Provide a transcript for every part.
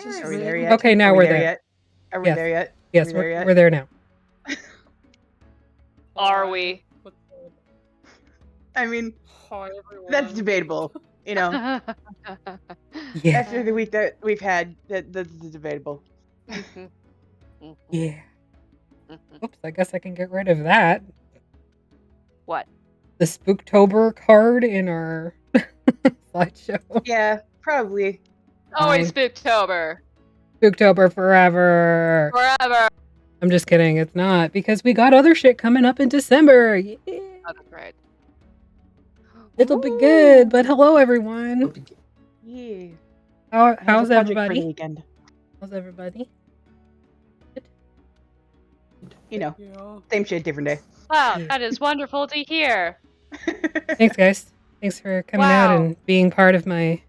just Are we there reading. yet? Okay, now Are we we're there there. yet? Are we Yes. there yet? Yes, Are we there yet? we're there now. Are we? What's up? I mean, Hi, everyone. that's debatable. You know, Yeah. after the week that we've had, that's debatable. Yeah. Oops, I guess I can get rid of that. What? The Spooktober card in our slideshow. Yeah, probably. Always Spooktober. Spooktober forever. Forever. I'm just kidding. It's not, because we got other shit coming up in December. Yeah. Oh, that's right. It'll be good. But hello, everyone. Yeah. How's I have a project for the everybody? weekend. How's everybody? You know, Yeah. same shit, different day. Wow, Yeah. that is wonderful to hear. Thanks, guys. Thanks for coming out Wow. and being part of my,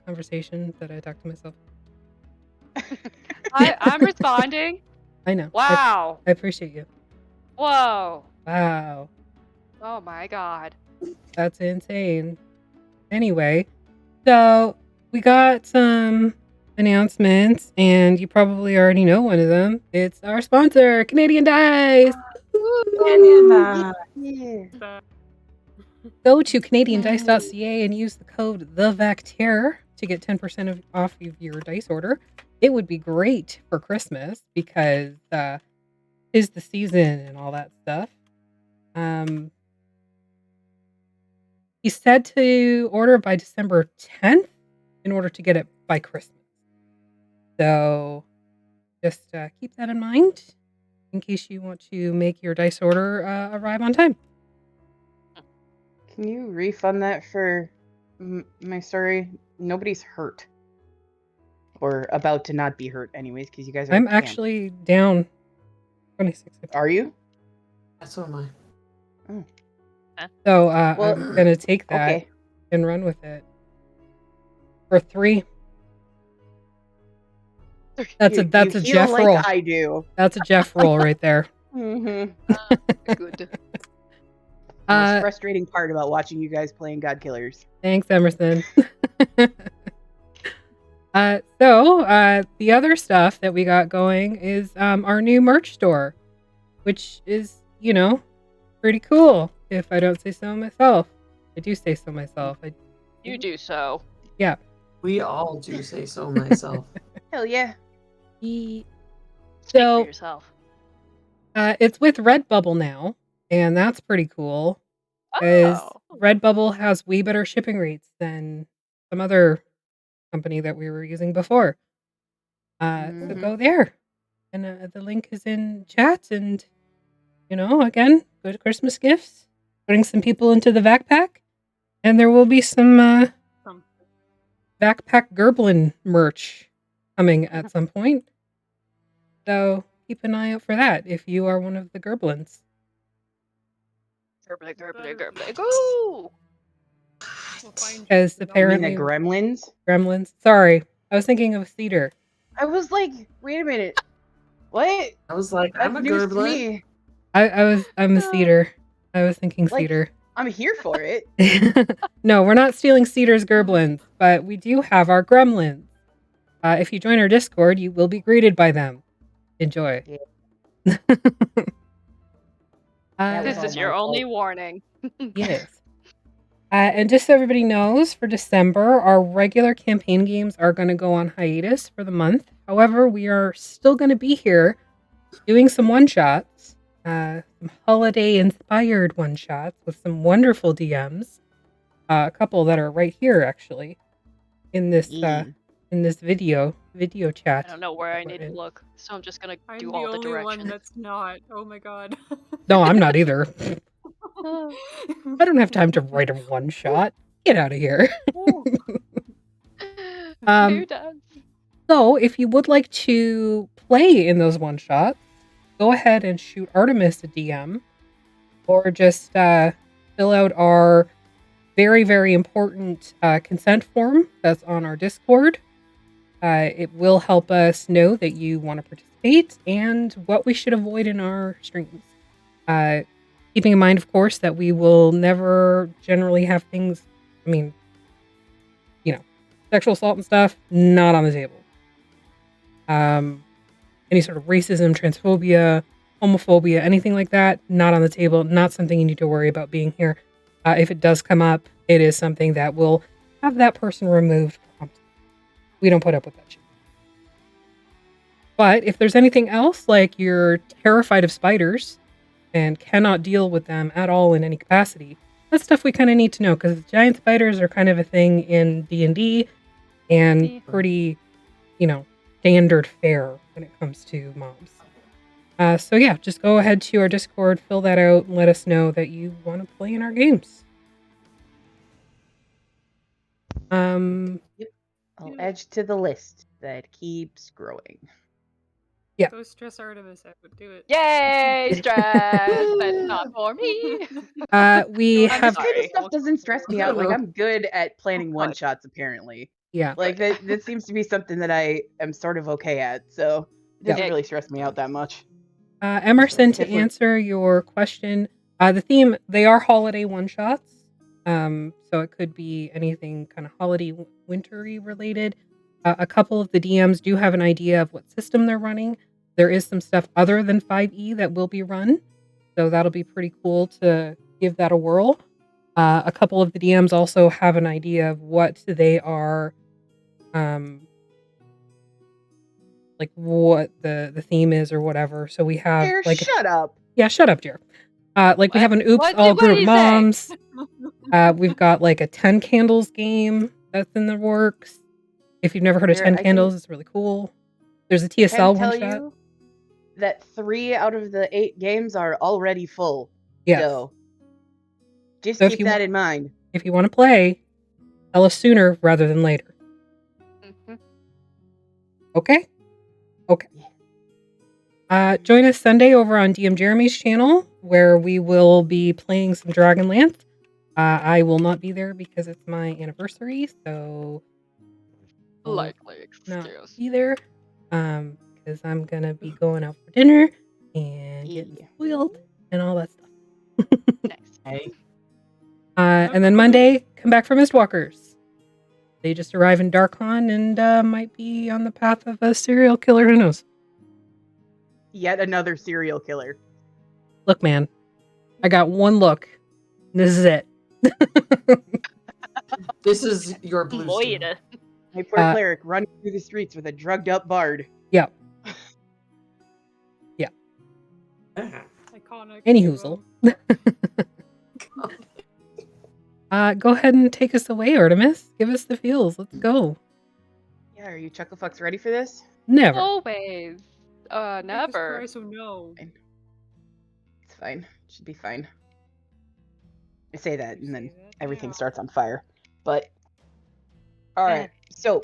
conversation that I talk to myself. I'm responding. I know. Wow. I appreciate you. Whoa. Wow. Oh my god. That's insane. Anyway, so we got some announcements, and you probably already know one of them. It's our sponsor, Canadian Dice. Yeah. Go to canadiandice.ca and use the code TheVacTerror to get 10% off of your dice order. It would be great for Christmas because is the season and all that stuff. He said to order by December 10th in order to get it by Christmas. So just keep that in mind in case you want to make your dice order arrive on time. Can you refund that for my story? Nobody's hurt. Or about to not be hurt anyways, because you guys are I'm at camp. actually down 26. Are you? So am I. So Well, I'm going to take that Okay. and run with it. For 3. That's You a feel Jeff like roll. I do. That's a Jeff roll right there. Mm-hmm. Good. The most frustrating part about watching you guys playing God Killers. Thanks, Emerson. So the other stuff that we got going is our new merch store, which is, pretty cool, if I don't say so myself. I do say so myself. You do so. Yeah. We all do say so myself. Hell yeah. Speak So for yourself. it's with Redbubble now, and that's pretty cool. Because Oh. Redbubble has way better shipping rates than some other company that we were using before. So Mhm. go there. And the link is in chat. And, again, good Christmas gifts. Putting some people into the backpack. And there will be some backpack Gerblin merch coming at some point. So keep an eye out for that if you are one of the Gerblins. Gerble. Ooh. Because You mean apparently the gremlins? Gremlins. Sorry, I was thinking of Cedar. I was like, wait a minute. What? I was like, That's I'm a news to gerblin. me. I'm a Cedar. I was thinking Like- Cedar. I'm here for it. No, we're not stealing Cedar's Gerblins, but we do have our Gremlins. If you join our Discord, you will be greeted by them. Enjoy. Yeah. This was is all your my only fault. warning. Yes. And just so everybody knows, for December, our regular campaign games are going to go on hiatus for the month. However, we are still going to be here doing some one-shots, some holiday-inspired one-shots with some wonderful DMs. A couple that are right here, actually, in this video chat. I don't know where I that we're need to in. look, so I'm just gonna I'm do the all the only one directions. that's not. Oh my god. No, I'm not either. I don't have time to write a one-shot. Get out of here. Who does? So, if you would like to play in those one-shots, go ahead and shoot Artemis a DM, or just fill out our very, very important consent form that's on our Discord. It will help us know that you want to participate and what we should avoid in our streams. Keeping in mind, of course, that we will never generally have things, sexual assault and stuff, not on the table. Any sort of racism, transphobia, homophobia, anything like that, not on the table, not something you need to worry about being here. If it does come up, it is something that will have that person removed promptly. We don't put up with that shit. But if there's anything else, like you're terrified of spiders and cannot deal with them at all in any capacity, that's stuff we kind of need to know, because giant spiders are kind of a thing in D&D and pretty, standard fare when it comes to mobs. So yeah, just go ahead to our Discord, fill that out, and let us know that you want to play in our games. I'll add to the list that keeps growing. Yeah. Go stress Artemis out. Do it. Yay, stress! But not for me. We This have kind of stuff doesn't stress me out. Like, I'm good at planning Oh, one God. shots, apparently. yeah. Like, that seems to be something that I am sort of okay at, so it doesn't Yeah. really stress me out that much. Emerson, to If we're- answer your question, the theme, they are holiday one-shots. So it could be anything kind of holiday, wintry related. A couple of the DMs do have an idea of what system they're running. There is some stuff other than 5e that will be run. So that'll be pretty cool to give that a whirl. A couple of the DMs also have an idea of what they are, like what the theme is or whatever. So we have Dear, like shut up. yeah, shut up, dear. Like we have an oops What all did group he say? moms. We've got like a 10 candles game that's in the works. If you've never heard of Dear, 10 I can- candles, it's really cool. There's a Can TSL tell one shot. you that 3 out of the 8 games are already full. Yes. So just So if keep you that in mind. If you want to play, tell us sooner rather than later. Mhm. Okay? Okay. Join us Sunday over on DM Jeremy's channel, where we will be playing some Dragonlance. I will not be there because it's my anniversary, so I'll Likely not excuse. be there. Because I'm gonna be going out for dinner and getting Yeah. spoiled and all that stuff. Nice. Hey. And then Monday, come back from Mistwalkers. They just arrive in Darkon and might be on the path of a serial killer. Who knows? Yet another serial killer. Look, man, I got one look. This is it. This is your blue steel. Lloyd. My poor cleric running through the streets with a drugged up bard. Yeah. Iconic. Any you hoozle. will. Go ahead and take us away, Artemis. Give us the feels. Let's go. Yeah, are you Chucklefucks ready for this? Never. Always. Jesus Never. Christ, oh no. It's fine. It should be fine. I say that and then Say that everything now. starts on fire. But alright, so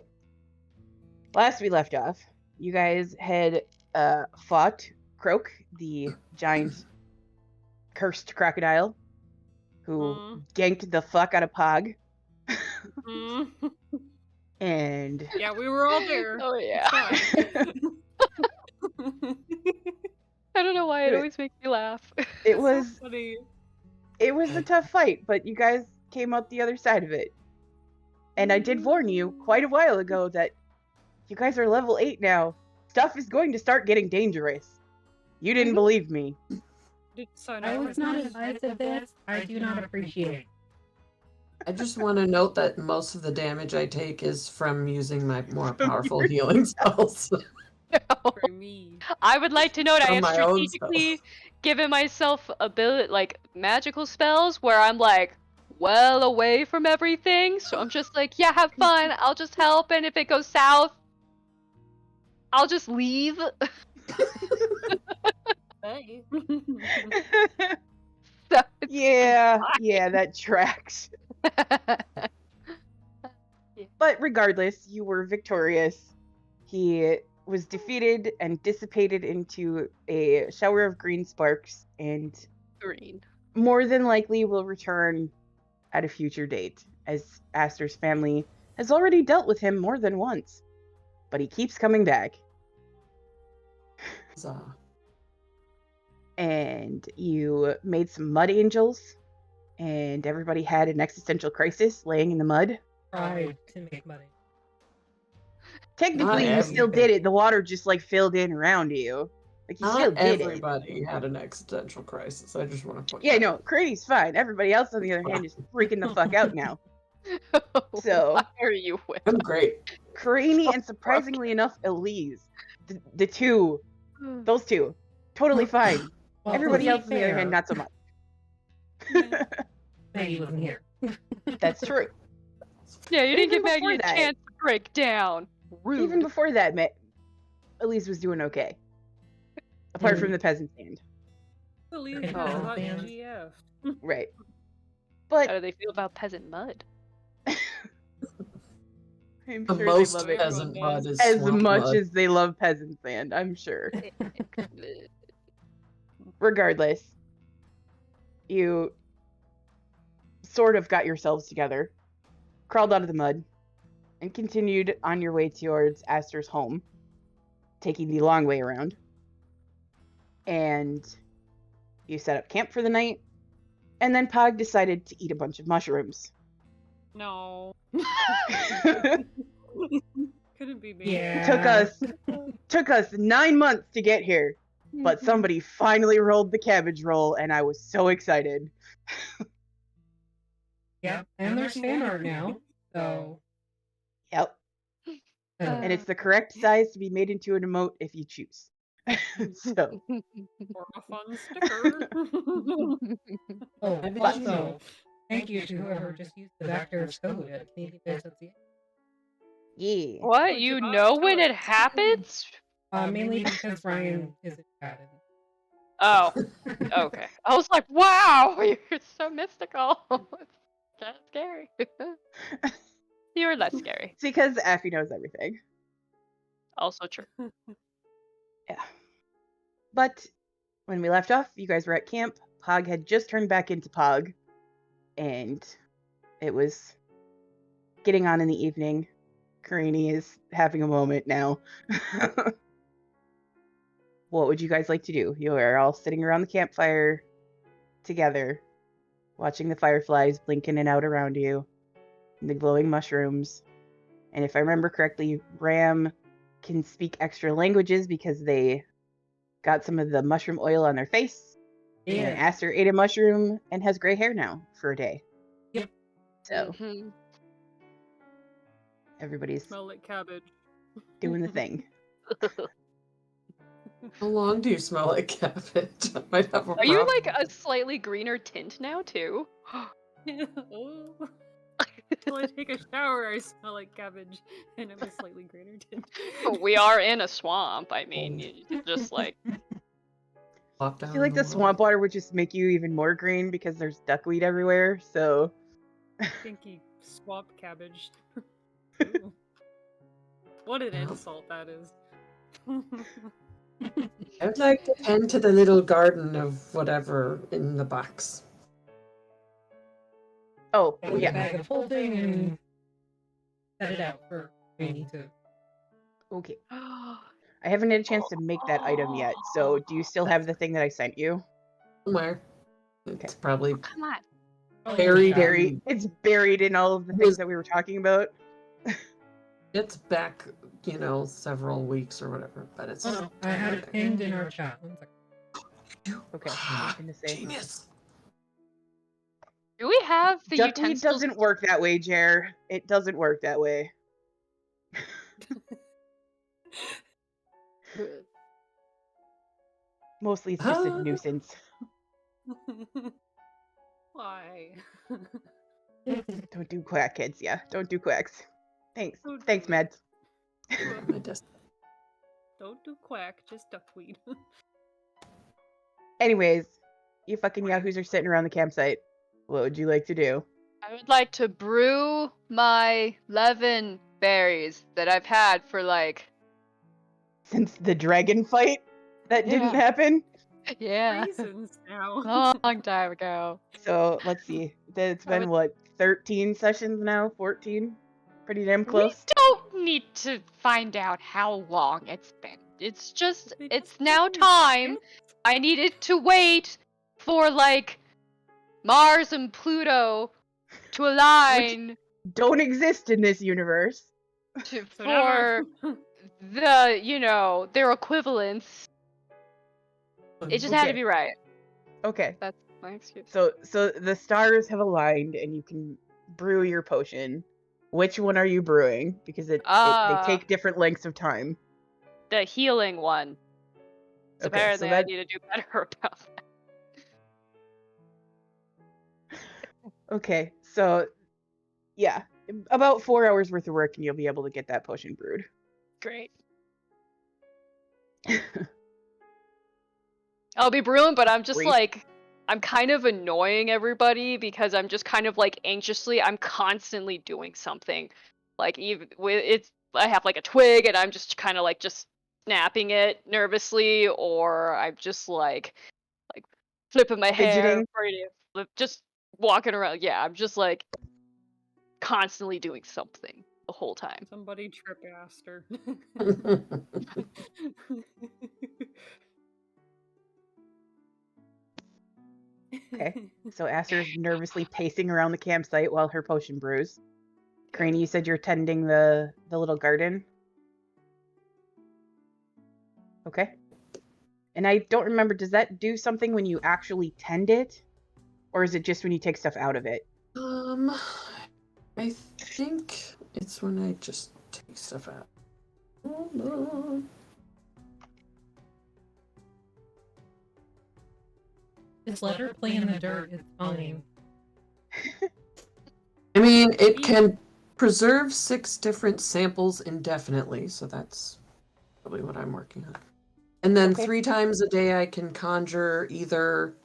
last we left off, you guys had fought Croak, the giant cursed crocodile, who ganked the fuck out of Pog. Mm. And Yeah, we were all there. Oh yeah. I don't know why it always makes me laugh. it was So funny. it was a tough fight, but you guys came out the other side of it. And I did warn you quite a while ago that you guys are level 8 now. Stuff is going to start getting dangerous. You didn't believe me. I was not advised of this. I do not appreciate. I just want to note that most of the damage I take is from using my more powerful healing spells. For me. I would like to note I From have my own strategically given myself ability like magical spells where I'm like well away from everything. So I'm just like, yeah, have fun. I'll just help, and if it goes south, I'll just leave. Hey. So it's Yeah, fine. yeah, that tracks. But regardless, you were victorious. He was defeated and dissipated into a shower of green sparks, and Green. more than likely will return at a future date, as Aster's family has already dealt with him more than once. But he keeps coming back. And you made some mud angels, and everybody had an existential crisis laying in the mud. Tried to make money. Technically, you still did it. The water just like filled in around you. Like you still Not did everybody had an existential crisis. I just want to point. it. Yeah, that no, out. Crady's fine. Everybody else, on the other hand, is freaking the fuck out now. So Why are you with I'm great. Craney and surprisingly enough, Elise, the two, those two, totally fine. Well, Everybody to be else, on the other hand, fair, not so much. Maggie wasn't here. That's true. Yeah, you didn't Even give Maggie before a that- chance to break down. Rude. Even before that, Elise was doing okay. Apart from the peasant stand. Elise Oh. is not GF. Right. How But do they feel about peasant mud? I'm The sure most they love it peasant mud is as swamp much mud. as they love peasant sand, I'm sure. Regardless, you sort of got yourselves together, crawled out of the mud, and continued on your way towards Aster's home, taking the long way around. And you set up camp for the night, and then Pog decided to eat a bunch of mushrooms. No. Couldn't be me. Yeah. Took us 9 months to get here, but somebody finally rolled the cabbage roll, and I was so excited. Yep. And there's fan art now. So. Yep. And it's the correct size to be made into an emote if you choose. So, Or a fun sticker. Oh, Maybe also, thank you to whoever just used the vector's code at Canadian Bits.ca. yeah. What? What'd You you buy? know when Tell it us. happens? Mainly because Ryan isn't chatting. Oh, okay. I was like, wow, you're so mystical. It's kind of scary. You're less scary. It's because Affy knows everything. Also true. Yeah. But when we left off, you guys were at camp. Pog had just turned back into Pog. And it was getting on in the evening. Karini is having a moment now. What would you guys like to do? You are all sitting around the campfire together, watching the fireflies blink in and out around you, and the glowing mushrooms. And if I remember correctly, Ram can speak extra languages because they got some of the mushroom oil on their face. And Aster ate a mushroom and has gray hair now for a day. Yep. So Mhm. everybody's Smell like cabbage. doing the thing. How long do you smell like cabbage? I might have a Are you problem. like a slightly greener tint now too? Oh. Till I take a shower, I smell like cabbage, and I'm a slightly greener tint. We are in a swamp. I mean, you just like Flop I down feel like in the water. swamp water would just make you even more green because there's duckweed everywhere. So Stinky swamp cabbage. Ooh. What an insult that is. I would like to tend to the little garden of whatever in the box. oh Get a yeah, bag of holding and set it out for Rainy to. okay. I haven't had a chance to make that item yet. So do you still have the thing that I sent you? Somewhere. It's probably come on. buried. Buried. It's buried in all of the things that we were talking about. It's back, several weeks or whatever. But it's. Oh no, I had it pinned in our chat. 1 second. Okay, I was gonna say. Genius. Do we have the Duckweed utensils? doesn't work that way, Jer. It doesn't work that way. Mostly it's just a nuisance. Why? Don't do quack, kids. Yeah, don't do quacks. Thanks. Don't Thanks, do it. Mads. My desk. Don't do quack, just duckweed. Anyways, you fucking yahoos are sitting around the campsite. What would you like to do? I would like to brew my 11 berries that I've had for like, Since the dragon fight that didn't Yeah. happen. yeah, Reasons now. long time ago. So let's see. It's I been would- what, 13 sessions now? 14? Pretty damn We close. don't need to find out how long it's been. It's just, They it's just now didn't time. get- I needed to wait for like Mars and Pluto to align. Don't exist in this universe. So For their equivalents. It just had to Okay. be right. Okay. That's my excuse. So the stars have aligned and you can brew your potion. Which one are you brewing? Because they take different lengths of time. The healing one. So Okay, apparently so I that need to do better about that. okay. So yeah, about 4 hours worth of work and you'll be able to get that potion brewed. Great. I'll be brewing, but I'm just Great. like, I'm kind of annoying everybody because I'm just kind of like I'm constantly doing something. Like even with I have like a twig and I'm just kind of like just snapping it nervously, or I'm just like flipping my hair, Fidgeting? ready to just walking around. Yeah, I'm just like constantly doing something the whole time. somebody trip Aster. Okay. So Aster's nervously pacing around the campsite while her potion brews. Craney, you said you're tending the little garden? Okay. And I don't remember, does that do something when you actually tend it? Or is it just when you take stuff out of it? I think it's when I just take stuff out. Hold on. Just let her play in the dirt. It's fine. I mean, it can preserve 6 different samples indefinitely, so that's probably what I'm working on. And then Okay. 3 times a day I can conjure either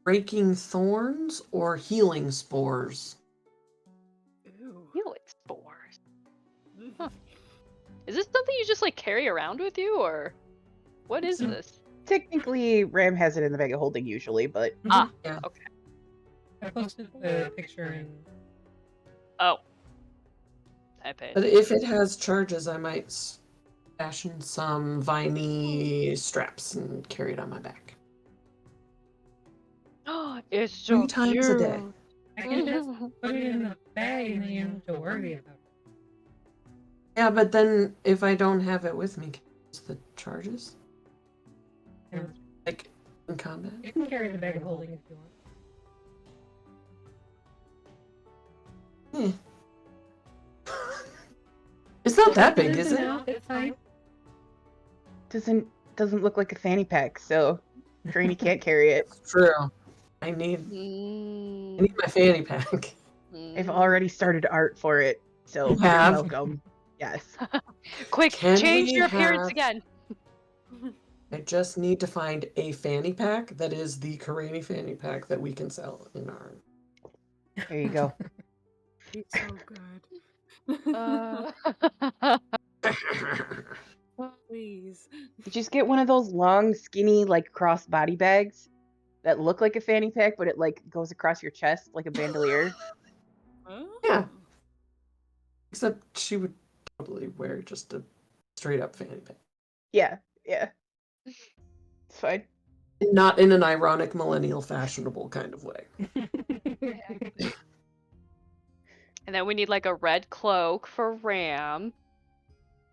breaking thorns or healing spores. Ew. Healing spores. Huh. Is this something you just like carry around with you, or what is this? Technically, Ram has it in the bag of holding usually, but Ah, Yeah. okay. I posted the picture in. Oh. I paid. But if it has charges, I might fashion some viney straps and carry it on my back. It's so 3 times a day. I can just put it in the bag and then you don't have to worry about it. Yeah, but then if I don't have it with me, can I use the charges? Yeah. Like in combat? You can carry the bag of holding if you want. It's not that big, is it? No, it's fine. doesn't look like a fanny pack, so Craney can't carry it. It's true. I need my fanny pack. I've already started art for it, so You you're have? welcome. Yes. Quick, Can change we your appearance have- again. I just need to find a fanny pack that is the Karani fanny pack that we can sell in our. There you go. He's so good. Please. You just get one of those long, skinny, like cross body bags that look like a fanny pack, but it like goes across your chest like a bandolier. Oh. Yeah. Except she would totally wear just a straight up fanny pack. Yeah, yeah. It's fine. Not in an ironic millennial fashionable kind of way. And then we need like a red cloak for Ram.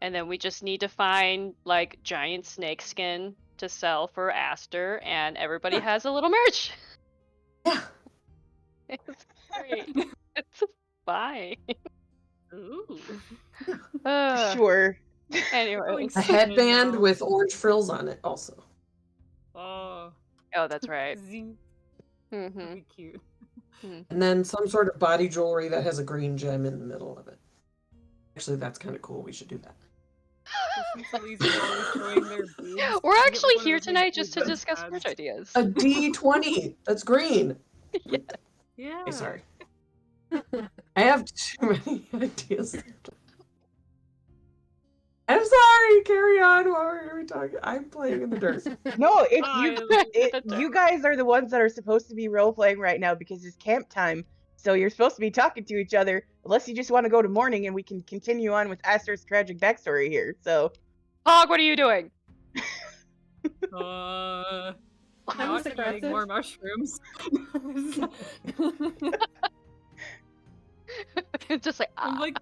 And then we just need to find like giant snake skin to sell for Aster, and everybody has a little merch. Yeah. It's great. It's fine. Ooh. Sure. Anyway. A headband with orange frills on it also. Oh. Oh, that's right. Zing. Mm-hmm. That'd be cute. And then some sort of body jewelry that has a green gem in the middle of it. Actually, that's kind of cool. We should do that. We're actually here tonight just to discuss merch ideas. A D20 that's green. Yeah. Yeah. Okay, sorry. I have too many ideas. I'm sorry. Carry on. What were we talking? I'm playing in the dirt. No, The you guys are the ones that are supposed to be role playing right now because it's camp time. So you're supposed to be talking to each other, unless you just want to go to morning and we can continue on with Aster's tragic backstory here. So, Hog, what are you doing? Not was getting aggressive. more mushrooms. Just like, I'm like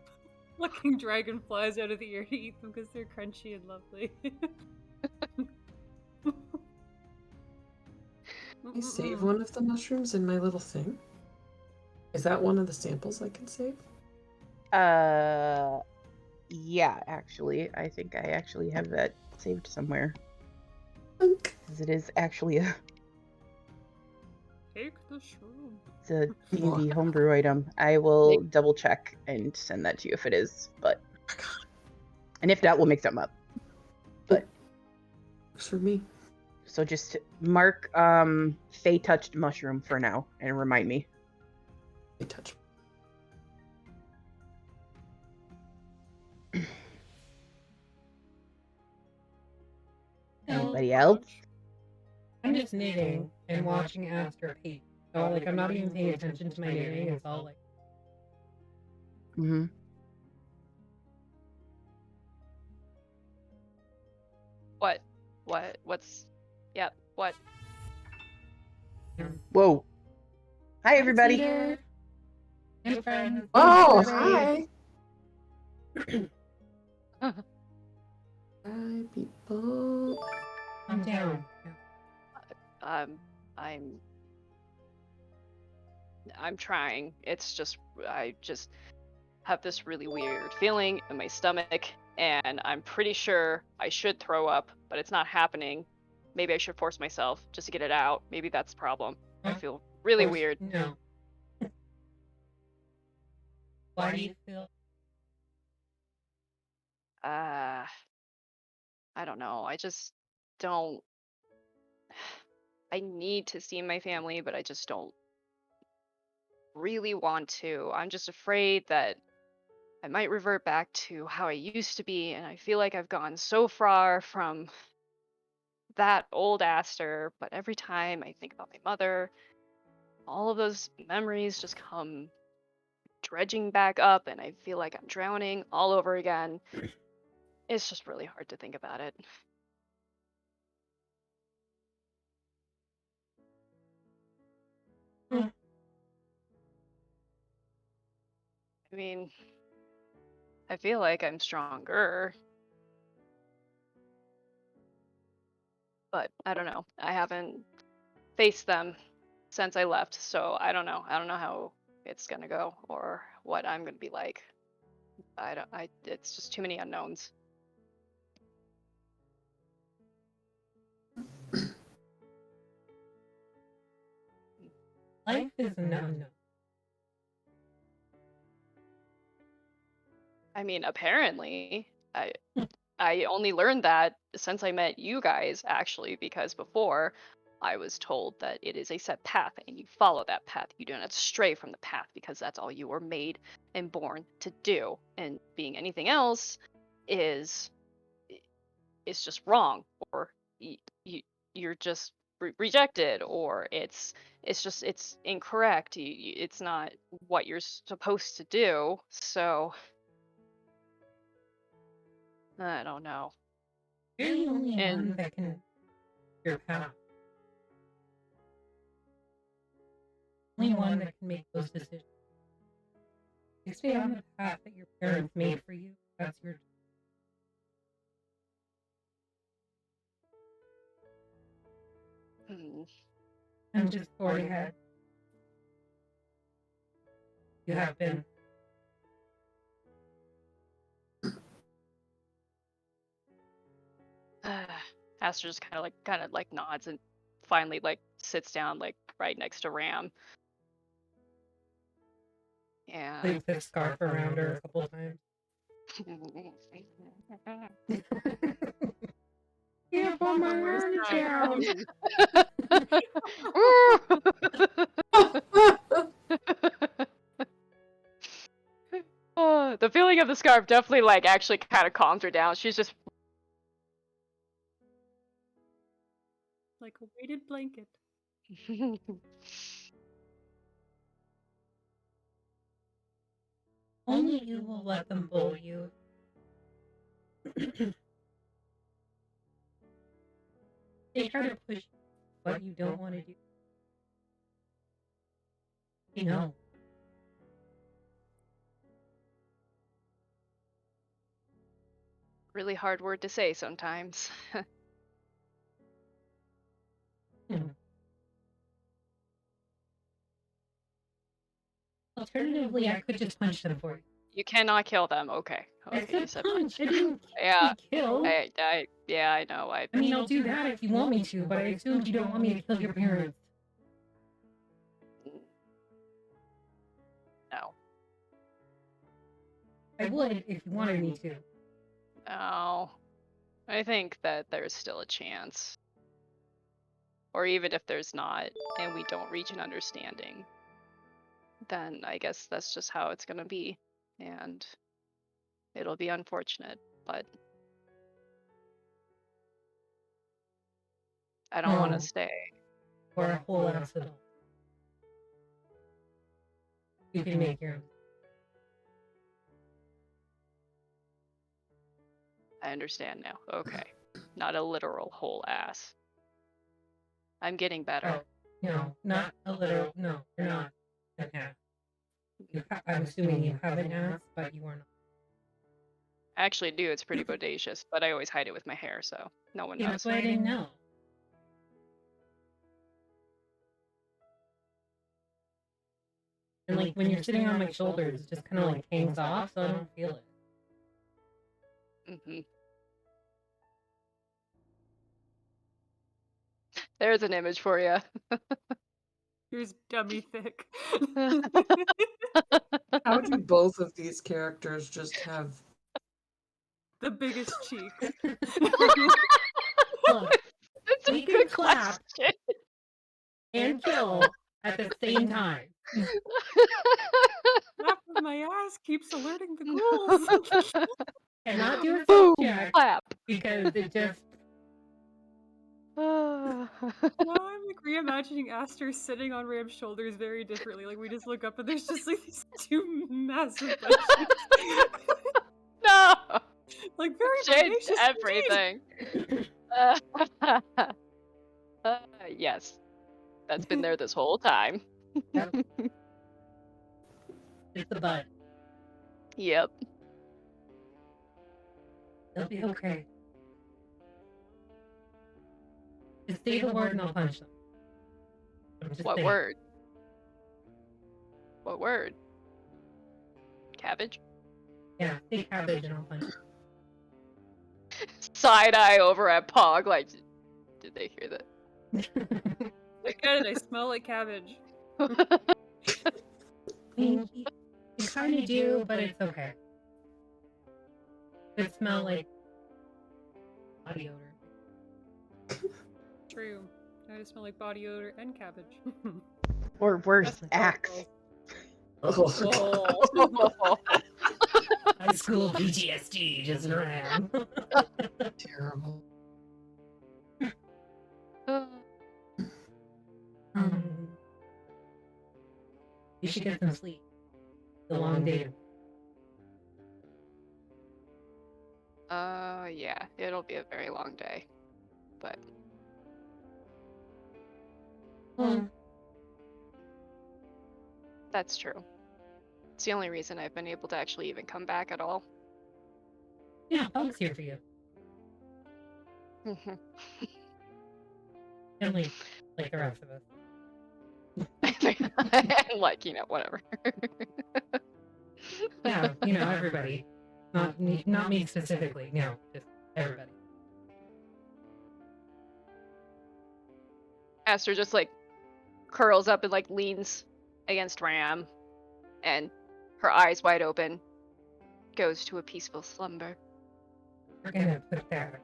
Plucking dragonflies out of the air to eat them because they're crunchy and lovely. I save one of the mushrooms in my little thing. Is that one of the samples I can save? Yeah, actually. I think I actually have that saved somewhere. Unk. 'Cause it is actually a Take the shroom. it's a D&D homebrew item. I will double check and send that to you if it is, but and if not, we'll make something up. But Works for me. so just mark Fey touched mushroom for now and remind me. I touch. Anybody else? I'm just knitting and watching Aster paint. So like I'm not even paying attention to my knitting. It's all like Mm-hmm. What? What's? Yep. What? Whoa. Hi everybody. Hey, friend. Oh, Hi. hi. Hi, people. I'm down. I'm trying. It's just I just have this really weird feeling in my stomach, and I'm pretty sure I should throw up, but it's not happening. Maybe I should force myself just to get it out. Maybe that's the problem. I feel really weird. No. Why do you feel? I don't know. I just don't. I need to see my family, but I just don't really want to. I'm just afraid that I might revert back to how I used to be, and I feel like I've gone so far from that old Aster, but every time I think about my mother, all of those memories just come dredging back up, and I feel like I'm drowning all over again. It's just really hard to think about it. I mean, I feel like I'm stronger, but I don't know. I haven't faced them since I left, so I don't know. I don't know how it's gonna go or what I'm gonna be like. It's just too many unknowns. Life is an unknown. I mean, apparently, I only learned that since I met you guys, actually, because before I was told that it is a set path and you follow that path. You do not stray from the path because that's all you were made and born to do. And being anything else is just wrong, or you're just rejected, or it's incorrect. It's not what you're supposed to do. So I don't know. You're the only And- one that can your path. Only one that can make those decisions. You stay on the path that your parents made for you. That's your. And just forward ahead. You have been. Aster just kind of like nods and finally like sits down like right next to Ram. Yeah. Leave the scarf around her a couple times. Yeah, put my arm down. The feeling of the scarf definitely like actually kind of calms her down. She's just Like a weighted blanket. Only you will let them bully you. They try to push what you don't want to do. You know. really hard word to say sometimes. Alternatively, I could just punch them for you. You cannot kill them. Okay. I Okay, you said said punch. punch. I didn't Yeah. kill. Yeah, I know. I mean, I'll do that if you want me to, but I assumed you don't want me to kill your parents. No. I would if you wanted me to. No. I think that there's still a chance. Or even if there's not, and we don't reach an understanding, then I guess that's just how it's gonna be. And it'll be unfortunate, but I don't want to stay. Or a whole ass adult. You can make your own. I understand now. Okay. Not a literal whole ass. I'm getting better. Oh, no, not a little. No, you're not an ass. I'm assuming you have an ass, but you are not. I actually do. It's pretty bodacious, but I always hide it with my hair, so no one Yeah, knows. that's why I didn't know. And like when you're sitting on my shoulders, it just kind of like hangs off, so I don't feel it. Mm-hmm. There's an image for you. Here's dummy thick. How do both of these characters just have The biggest cheeks. Look, That's a we good can clap question. and kill at the same time. Half of my ass keeps alerting the ghouls. Cannot do a Boom! self-check Clap. because it just... Now I'm like reimagining Aster sitting on Ram's shoulders very differently. Like we just look up and there's just like these two massive butt cheeks. No! Like very Changed bodacious everything. Yes. That's been there this whole time. Yep. It's the butt. Yep. They'll be okay. Just say the word and I'll punch them. Just What say it. word? What word? Cabbage? Yeah, say cabbage and I'll punch them. Side eye over at Pog, like, did they hear that? I get it, I smell like cabbage. I mean, you kind of do, but it's okay. It smells like body odor. True. I just smell like body odor and cabbage. Or worse, That's axe. Oh, High school PTSD just ran. terrible. You should get some sleep. It's a long day. Yeah, it'll be a very long day. But that's true. It's the only reason I've been able to actually even come back at all. Yeah, Pug's here for you. And like the rest of us. And like, whatever. Yeah, everybody. Not me specifically. No, just everybody. Aster just like curls up and like leans against Ram, and her eyes wide open, goes to a peaceful slumber. We're gonna put that.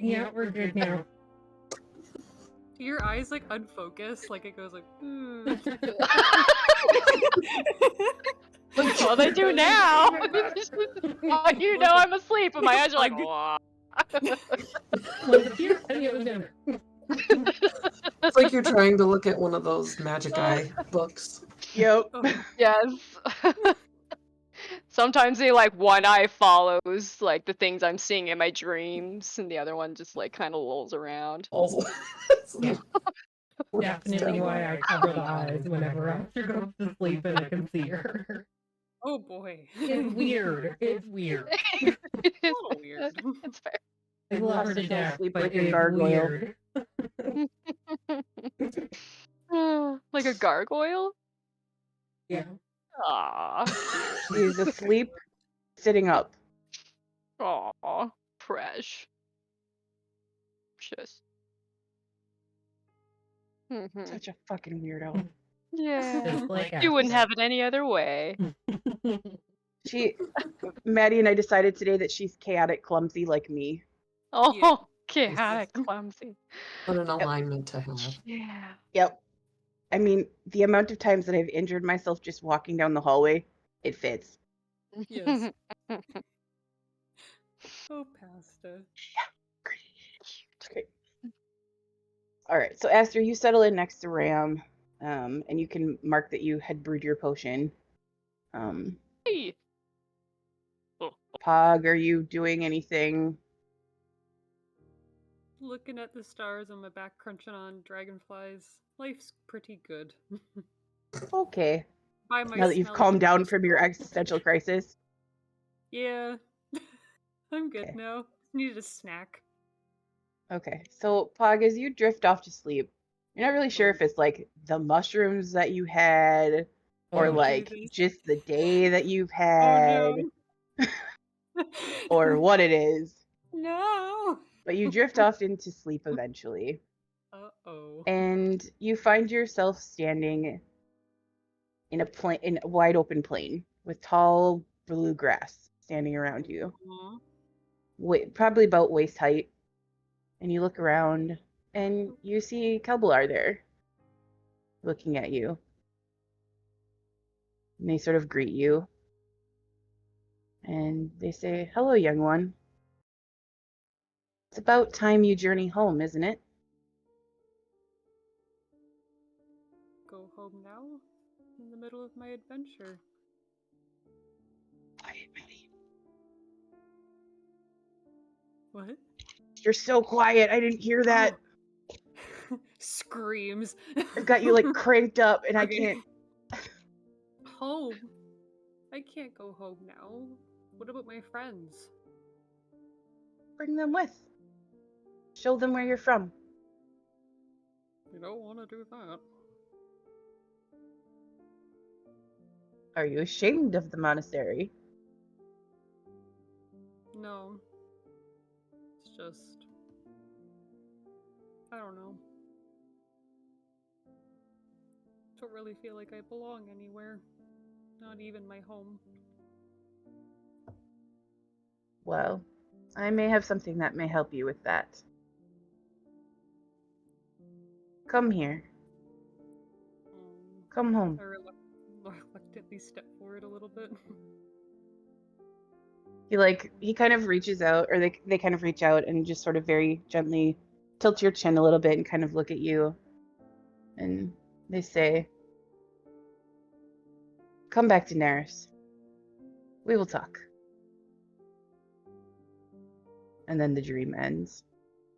Yeah, we're good now. Your eyes like unfocus, like it goes like Well, they do now. Oh, I'm asleep, and my eyes are like, wah. It's like you're trying to look at one of those magic eye books. Yep. Yes. Sometimes they like one eye follows like the things I'm seeing in my dreams, and the other one just like kind of lolls around. Also, Yeah. Definitely why I cover the eyes whenever Aster goes to sleep and I can see her. Oh boy. It's weird. It's weird. It is A little weird. It's fair. I love her to Possible death, sleep but like a it's gargoyle. weird. Like a gargoyle? Yeah. Aww. She's asleep, sitting up. Aww. Fresh. Just. Mhm. Such a fucking weirdo. Yeah. Just like You wouldn't Aster. have it any other way. Maddie and I decided today that she's chaotic clumsy like me. Oh, chaotic, clumsy. What an alignment to have. Yeah. Yep. I mean, the amount of times that I've injured myself just walking down the hallway, it fits. Yes. Oh, pasta. Great. All right, so Aster, you settle in next to Ram, and you can mark that you had brewed your potion. Hey. Pog, are you doing anything? Looking at the stars on my back, crunching on dragonflies. Life's pretty good. Okay. By my Now that you've smelly calmed down dragon from your skull. existential crisis. Yeah. I'm good Okay. now. Needed a snack. Okay, so Pog, as you drift off to sleep, you're not really sure if it's like the mushrooms that you had, or Oh, like Jesus. just the day that you've Oh had, no. or what it is. No. But you drift off into sleep eventually, Uh-oh. and you find yourself standing in a wide open plain with tall blue grass standing around you, Aw. probably about waist height. And you look around, and you see Kelbalar there, looking at you. And they sort of greet you, and they say, "Hello, young one. It's about time you journey home, isn't it?" Go home now? In the middle of my adventure. Quiet, Maddie. What? You're so quiet. I didn't hear that. Screams. I've got you like cranked up, and I Okay. can't. Home? I can't go home now. What about my friends? Bring them with. Show them where you're from. You don't want to do that. Are you ashamed of the monastery? No. It's just... I don't know. Don't really feel like I belong anywhere. Not even my home. Well, I may have something that may help you with that. Come here. Come home. I reluctantly step forward a little bit. He kind of reaches out, or they kind of reach out and just sort of very gently tilt your chin a little bit and kind of look at you. And they say, "Come back to Neris. We will talk." And then the dream ends.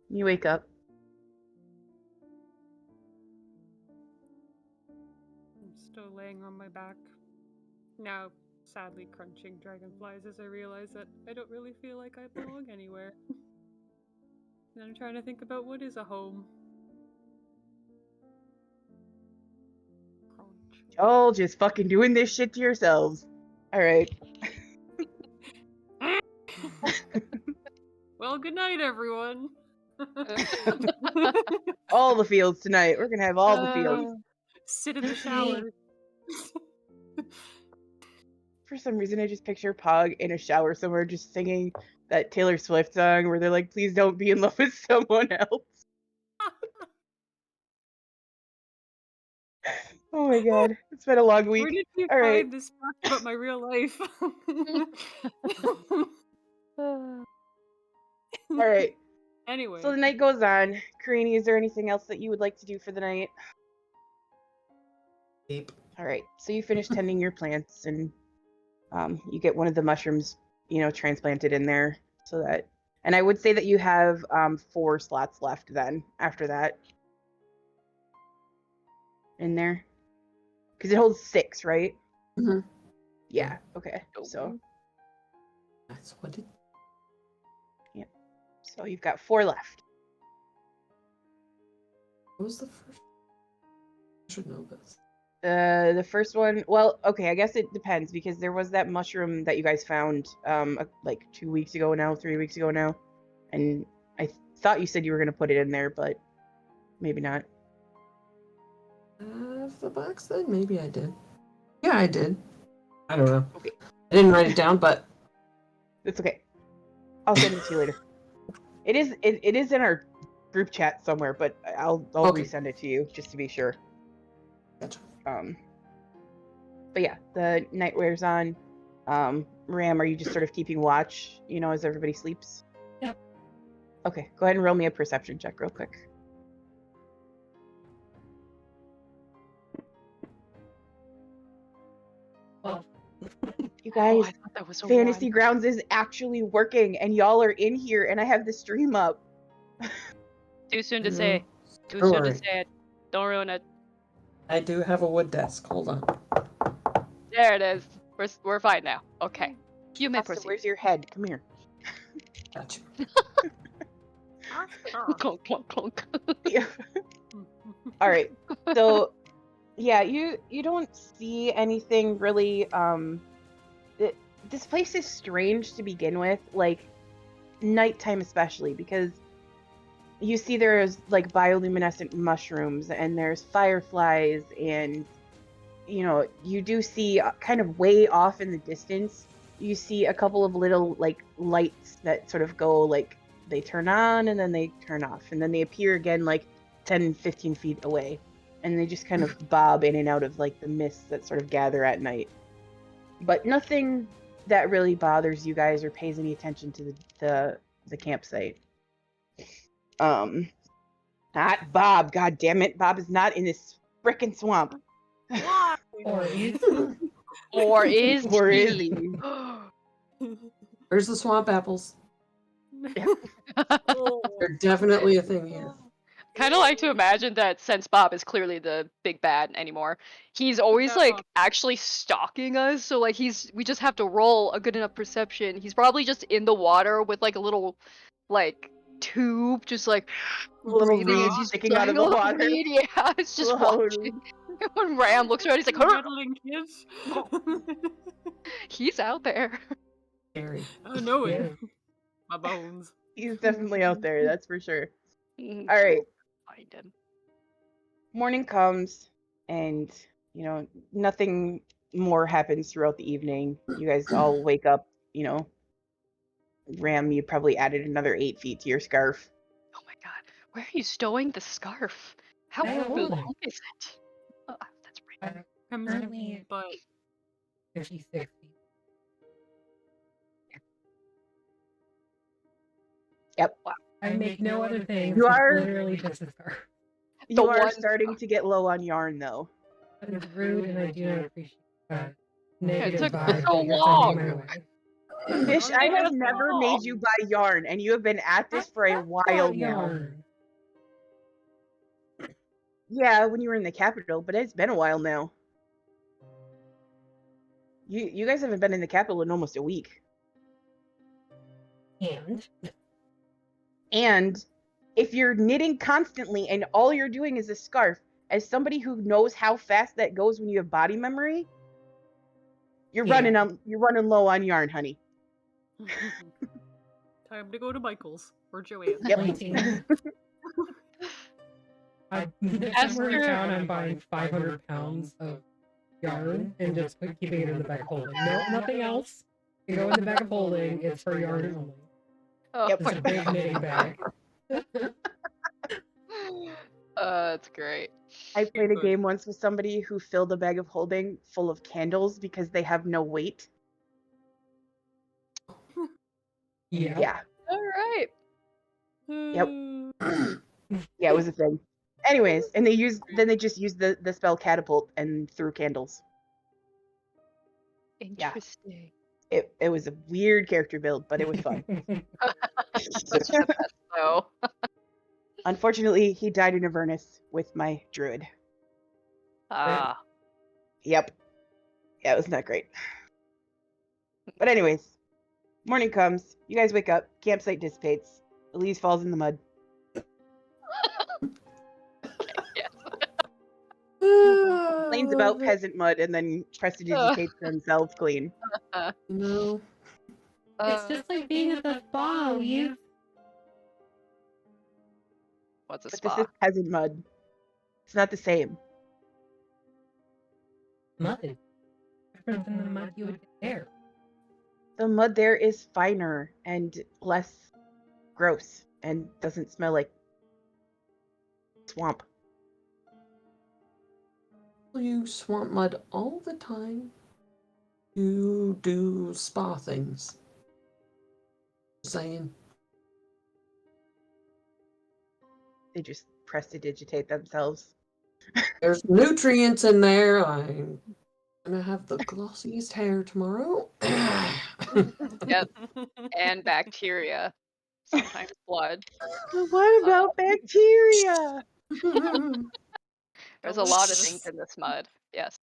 You wake up. I'm still laying on my back. Now, sadly crunching dragonflies as I realize that I don't really feel like I belong anywhere. And I'm trying to think about what is a home. Crunch. Y'all just fucking doing this shit to yourselves. All right. Well, good night, everyone. All the fields tonight. We're gonna have all the fields. Sit in the shower. For some reason, I just picture Pog in a shower somewhere just singing that Taylor Swift song where they're like, "Please don't be in love with someone else." Oh my god. It's been a long week. Where did you All right. find this fact about my real life? All right. Anyway. So the night goes on. Karini, is there anything else that you would like to do for the night? Sleep. All right. So you finish tending your plants, and you get one of the mushrooms, transplanted in there, so that. And I would say that you have 4 slots left then after that. In there, because it holds 6, right? Mhm. Yeah. Okay. So That's what it. you've got 4 left. What was the first? I should know this. The first one, well, okay, I guess it depends because there was that mushroom that you guys found like 2 weeks ago now, 3 weeks ago now, and I thought you said you were gonna put it in there, but maybe not. The box then? Maybe I did. Yeah, I did. I don't know. Okay. I didn't write it down, but It's okay. I'll send it to you later. It is in our group chat somewhere, but I'll Okay. resend it to you just to be sure. Gotcha. But yeah, the night wears on. Ram, are you just sort of keeping watch, as everybody sleeps? Yep. Okay, go ahead and roll me a perception check real quick. Well, You guys, I thought that was a Fantasy 1. Grounds is actually working, and y'all are in here, and I have the stream up. Too soon to say. Too Don't soon to worry. say it. Don't ruin it. I do have a wood desk. Hold on. There it is. We're fine now. Okay. You may Aster, proceed. where's your head? Come here. Gotcha. Clunk, clunk, clunk. Yeah. All right. So, yeah, you don't see anything really. This place is strange to begin with, like nighttime especially, because you see there's like bioluminescent mushrooms and there's fireflies, and you do see kind of way off in the distance. You see a couple of little like lights that sort of go like they turn on and then they turn off and then they appear again like 10, 15 feet away, and they just kind of bob in and out of like the mists that sort of gather at night. But nothing that really bothers you guys or pays any attention to the campsite. Not Bob. God damn it, Bob is not in this frickin' swamp. or is Or is Or is he? he? Where's the swamp apples? Oh. They're definitely a thing here. Kind of like to imagine that since Bob is clearly the big bad anymore, he's always like actually stalking us. So like we just have to roll a good enough perception. He's probably just in the water with like a little like tube, just like Little breathing reed as he's sticking out of the little water. reed, yeah, it's just Little hollow watching. When Ram looks around, he's like, Meddling kids. he's out there. Scary. I know Yeah. it. My bones. He's definitely out there, that's for sure. Mhm. All right. Find him. Morning comes, and nothing more happens throughout the evening. You guys all wake up. Ram, you probably added another 8 feet to your scarf. Oh my god, where are you stowing the scarf? How I don't know. long is it? Oh, that's right. Currently But 56 feet. Yep. I make no other things. You It's are- literally just a scarf. You are one- starting to get low on yarn, though. That is rude, and I do not appreciate that. it Negative took vibe so that you're long. sending my way. Fish, I have That's never all. made you buy yarn, and you have been at this for a while Got now. yarn. Yeah, when you were in the capital, but it's been a while now. You guys haven't been in the capital in almost a week. And if you're knitting constantly and all you're doing is a scarf, as somebody who knows how fast that goes when you have body memory, you're Yeah. running low on yarn, honey. time to go to Michael's or Joanne's. Yep. Waiting. Somewhere in town, I'm buying 500 pounds of yarn and just keeping it in the bag of holding. No, nothing else can go in the bag of holding. It's for yarn only. Oh, Yep. It's a big knitting bag. that's great. I played a Good. game once with somebody who filled a bag of holding full of candles because they have no weight. Yeah. Yeah. All right. Yep. Yeah, it was a thing. Anyways, and they just used the spell catapult and threw candles. Interesting. It was a weird character build, but it was fun. That's the best, though. Unfortunately, he died in Avernus with my druid. Ah. Yep. Yeah, it was not great. But anyways, morning comes. You guys wake up. Campsite dissipates. Elise falls in the mud. Yes. Complains about peasant mud and then prestidigitates themselves clean. No. It's just like being at the spa, you. What's a But this spa? is peasant mud. It's not the same. Mud. Different than the mud you would get there. The mud there is finer and less gross and doesn't smell like swamp. You swamp mud all the time. You do spa things. Saying. They just prestidigitate themselves. There's nutrients in there. I'm gonna have the glossiest hair tomorrow. Yep. And bacteria. Sometimes blood. What about bacteria? There's a lot of things in this mud. Yes.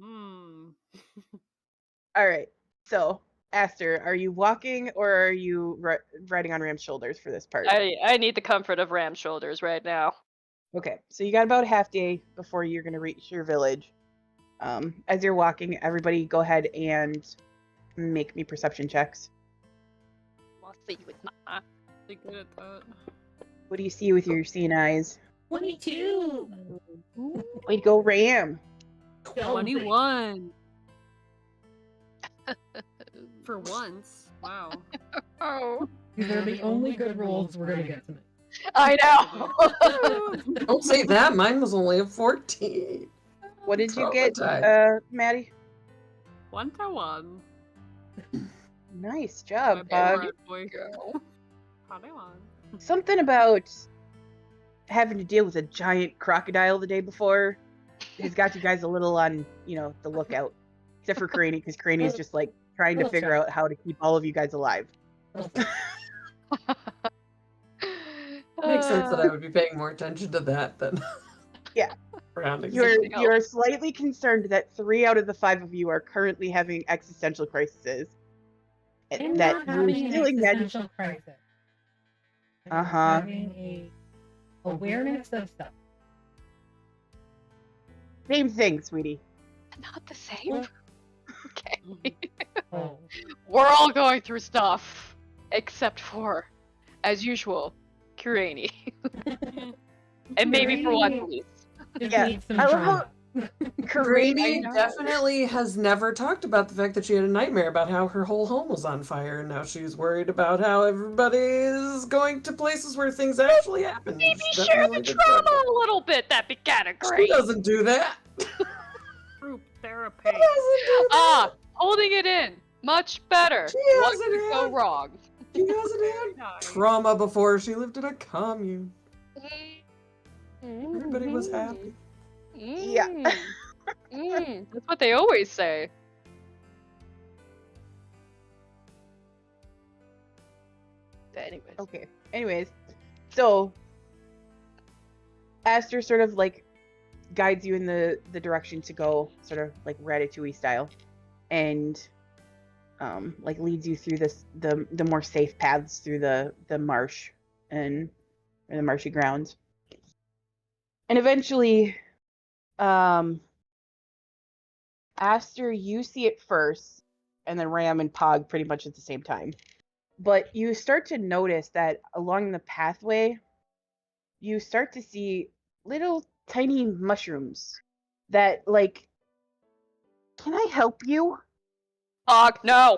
All right. So, Aster, are you walking or are you riding on Ram's shoulders for this part? I need the comfort of Ram's shoulders right now. Okay. So you got about a half day before you're going to reach your village. As you're walking, everybody go ahead and make me perception checks. We'll see with my Really good at that. What do you see with your seeing eyes? 22. Way to go, Ram. 21. For once. Wow. Oh. These are the only good rolls we're gonna get tonight. I know. Don't say that. Mine was only a 14. What did you get, Traumatized. Maddie? 1-1. Nice job, My Bug. favorite boy. Go. Padawan. Something about having to deal with a giant crocodile the day before has got you guys a little on, the lookout. Except for Craney, because Craney is just like trying to figure out how to keep all of you guys alive. Makes sense that I would be paying more attention to that than Yeah. surroundings. You're slightly concerned that 3 out of the 5 of you are currently having existential crises. I'm That not you're having an feeling that. existential crisis. I'm Uh-huh. having a awareness of stuff. Same thing, sweetie. Not the same. Okay. Oh. We're all going through stuff. Except for, as usual, Kurani. And maybe for one police. Just Yeah, needs some I love drama. Grady I know. definitely has never talked about the fact that she had a nightmare about how her whole home was on fire, and now she's worried about how everybody is going to places where things actually happen. Maybe She's share definitely the been talking trauma a little bit. That'd be kind of about- great. She doesn't do that. Group therapy. She doesn't do that. Holding it in. Much better. She What hasn't could go had- wrong? She hasn't had Nice. trauma before. She lived in a commune. Everybody was happy. Yeah. That's what they always say. Anyways. Okay. Anyways, so Aster sort of like guides you in the direction to go, sort of like Ratatouille style, and like leads you through the more safe paths through the marsh or the marshy grounds, and eventually, Aster, you see it first, and then Ram and Pog pretty much at the same time. But you start to notice that along the pathway, you start to see little tiny mushrooms that, like, can I help you? Pog, no.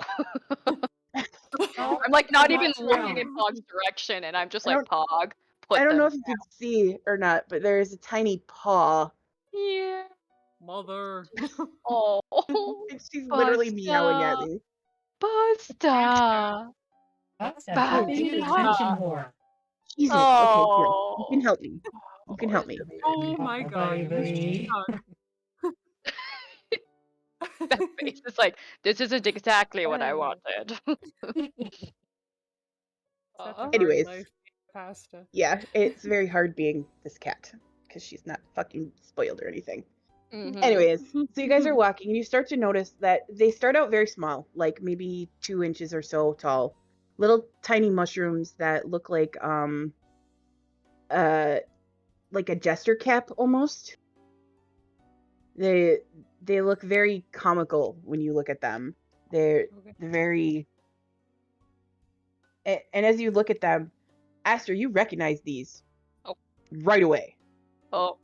I'm like not even Watch looking in out. Pog's direction, and I'm just I like, Pog, put I don't them know if you can see or not, but there is a tiny paw. Yeah. Mother. Oh. And she's literally meowing at Busta. me. Busta. That's Bad paying enough. attention more. Jesus. Okay, here. You Oh. can help me. You can help me. Oh my Oh, god. baby. That face is like, this isn't exactly what I wanted. Such a hard Anyways. life, pasta. Yeah, it's very hard being this cat because she's not fucking spoiled or anything. Mhm. Anyways, so you guys are walking and you start to notice that they start out very small, like maybe 2 inches or so tall. Little tiny mushrooms that look like a jester cap almost. They look very comical when you look at them. They're Okay. very and as you look at them, Aster, you recognize these Oh. right away. Oh.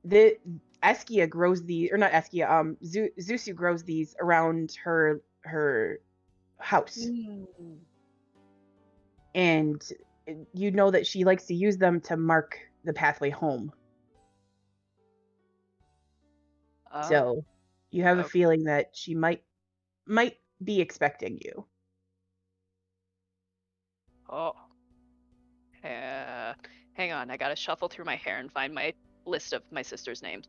The Eskia grows these, or not Eskia, Zusu grows these around her house. And you know that she likes to use them to mark the pathway home. Oh. So you have a Okay. feeling that she might be expecting you. Oh. Hang on, I gotta shuffle through my hair and find my list of my sister's names.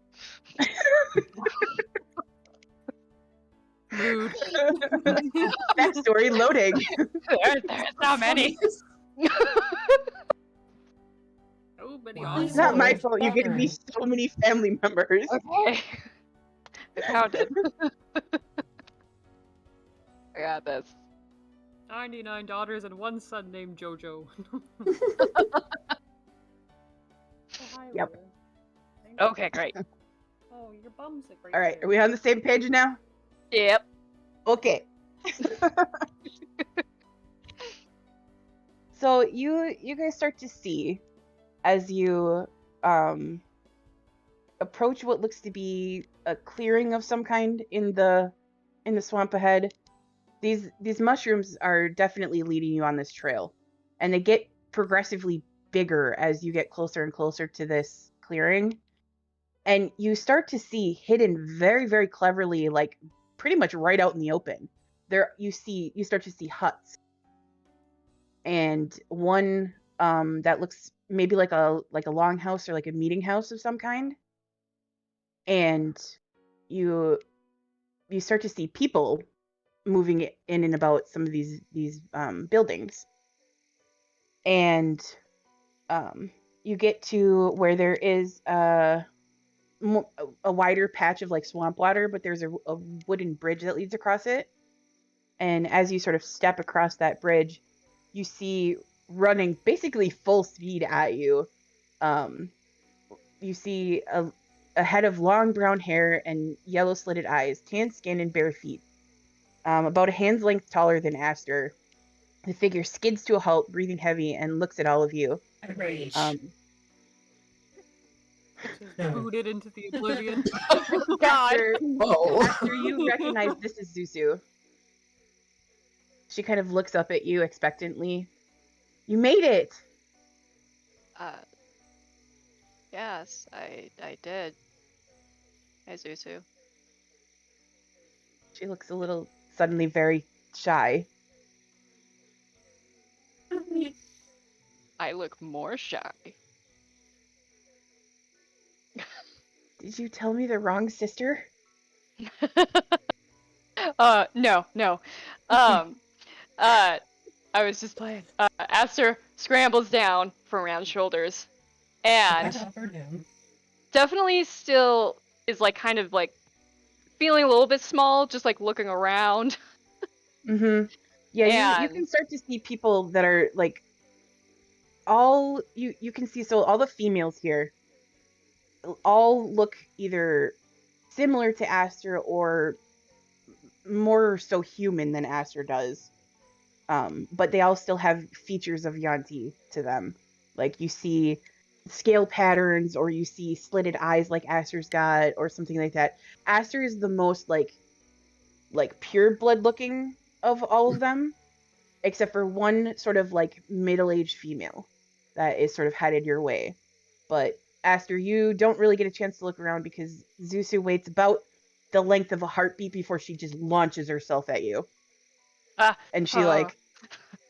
Rude. Backstory loading. There's so many. Oh, many Wow. It's not my Oh, fault. You get to be fine. so many family members. Okay. I counted. I got this. 99 daughters and 1 son named Jojo. Hi, Yep. Laura. Thank you. Okay, great. Oh, your bum's a great All right, hair. are we on the same page now? Yep. Okay. So you guys start to see as you approach what looks to be a clearing of some kind in the swamp ahead. These mushrooms are definitely leading you on this trail, and they get progressively bigger as you get closer and closer to this clearing. And you start to see hidden very, very cleverly, like pretty much right out in the open. You start to see huts. And one that looks maybe like a longhouse or like a meeting house of some kind. And you start to see people moving in and about some of these buildings. And you get to where there is a wider patch of like swamp water, but there's a wooden bridge that leads across it. And as you sort of step across that bridge, you see running basically full speed at you. You see a head of long brown hair and yellow slitted eyes, tan skin and bare feet. About a hand's length taller than Aster. The figure skids to a halt, breathing heavy, and looks at all of you. Rage. Just booted into the oblivion. God. Aster, you recognize this is Zuzu. She kind of looks up at you expectantly. You made it! Yes, I did. Hey, Zuzu. She looks a little suddenly very shy. I look more shy. Did you tell me the wrong sister? No. I was just playing. Aster scrambles down from around shoulders, and definitely still is like kind of like feeling a little bit small, just like looking around. Mm-hmm. Yeah, you And can start to see people that are like all you can see. So all the females here all look either similar to Aster or more so human than Aster does. But they all still have features of Yanti to them. Like you see scale patterns, or you see slitted eyes like Aster's got, or something like that. Aster is the most like pure blood looking of all of them, except for one sort of like middle-aged female that is sort of headed your way. But Aster, you don't really get a chance to look around because Zusu waits about the length of a heartbeat before she just launches herself at you. And she like,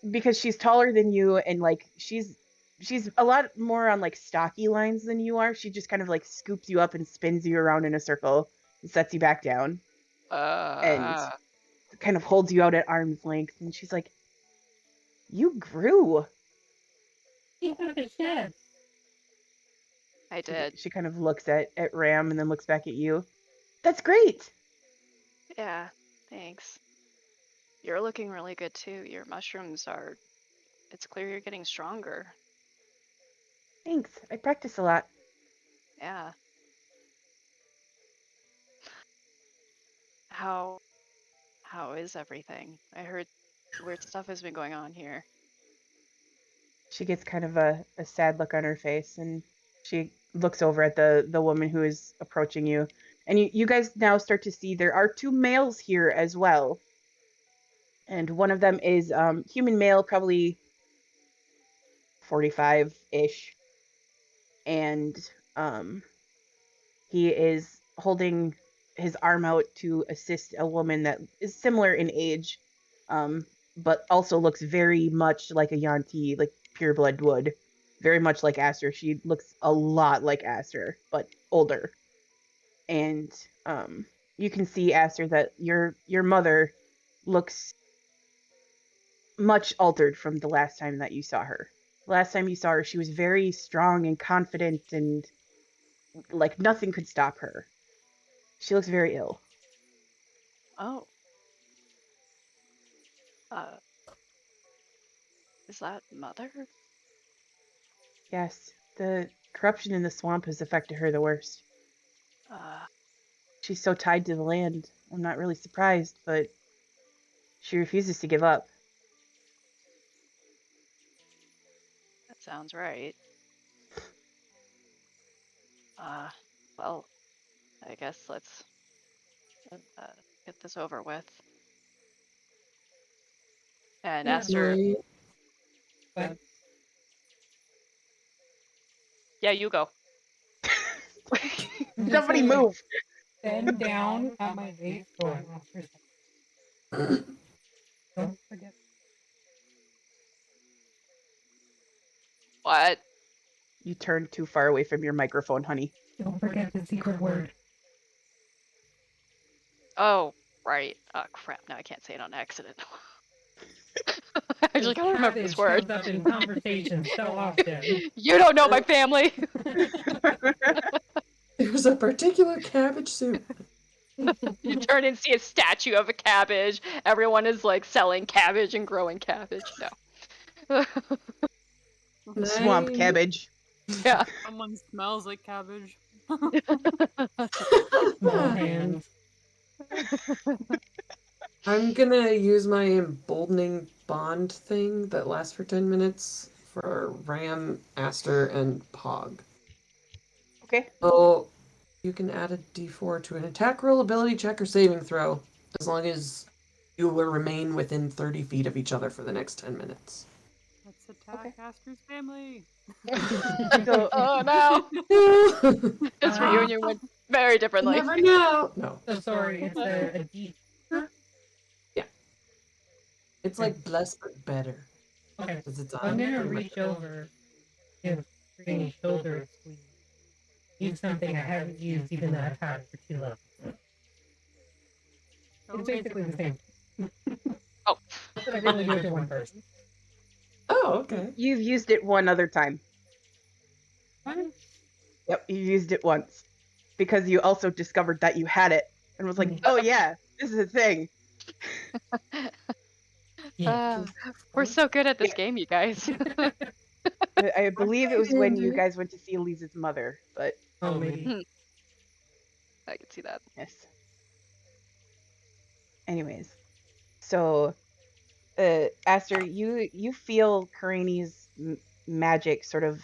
because she's taller than you and like she's a lot more on like stocky lines than you are. She just kind of like scoops you up and spins you around in a circle and sets you back down. And kind of holds you out at arm's length, and she's like, "You grew." He had a shed. I did. She kind of looks at Ram and then looks back at you. That's great. Yeah, thanks. You're looking really good too. Your mushrooms are. It's clear you're getting stronger. Thanks. I practice a lot. Yeah. How is everything? I heard weird stuff has been going on here. She gets kind of a sad look on her face, and she looks over at the woman who is approaching you. And you guys now start to see there are 2 males here as well. And one of them is human male, probably 45-ish. And he is holding his arm out to assist a woman that is similar in age, but also looks very much like a Yanti, like pureblood would. Very much like Aster. She looks a lot like Aster, but older. And you can see, Aster, that your mother looks much altered from the last time that you saw her. Last time you saw her, she was very strong and confident and like nothing could stop her. She looks very ill. Oh. Is that Mother? Yes, the corruption in the swamp has affected her the worst. She's so tied to the land. I'm not really surprised, but she refuses to give up. That sounds right. Well, I guess let's get this over with. And Yeah. Aster, But yeah, you go. Somebody move! bend down at my waist. Oh, I lost her second. Don't forget. What? You turned too far away from your microphone, honey. Don't forget the secret word. Oh, right. Oh, crap. Now I can't say it on accident. I actually can't remember this word. Shows up in conversation so often. You don't know my family. There's a particular cabbage soup. You turn and see a statue of a cabbage. Everyone is like selling cabbage and growing cabbage. No. Swamp cabbage. Yeah. Someone smells like cabbage. Small hands. I'm gonna use my emboldening bond thing that lasts for 10 minutes for Ram, Aster, and Pog. Okay. So you can add a d4 to an attack roll, ability check, or saving throw, as long as you will remain within 30 feet of each other for the next 10 minutes. Let's attack Aster's family. So, Oh no! This reunion went very differently. Never know. No. So sorry, it's a D. It's like blessed but better. Okay. 'Cause it's I'm on gonna your reach over, give Green shoulder a squeeze. Use something I haven't used even though I've had it for 2 levels. It's basically the same. Oh. But I can only do it to one person. Oh, okay. you've used it one other time. What? Yep, you used it once. Because you also discovered that you had it. And was like, oh yeah, this is a thing. Yeah. We're so good at this game, you guys. I believe it was when you guys went to see Elise's mother, but Oh, maybe. I can see that. yes. Anyways, so Aster, you feel Karini's magic sort of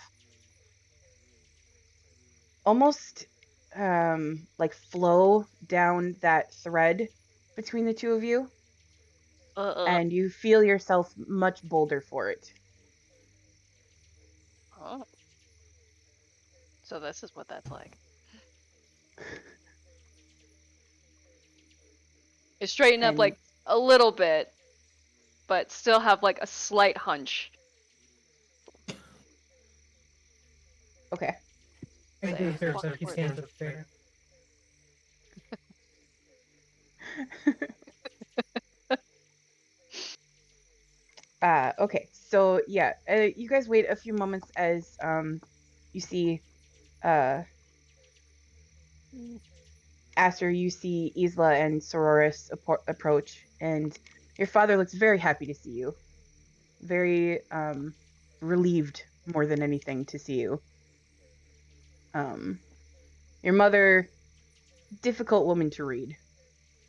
almost like flow down that thread between the 2 of you, and you feel yourself much bolder for it. Oh. So this is what that's like. You straighten up And- like a little bit, but still have like a slight hunch. Okay. I do serve so she stands up straighter. Okay, so yeah, you guys wait a few moments as you see Aster, you see Isla and Sororis approach, and your father looks very happy to see you. Very relieved more than anything to see you. Your mother, difficult woman to read.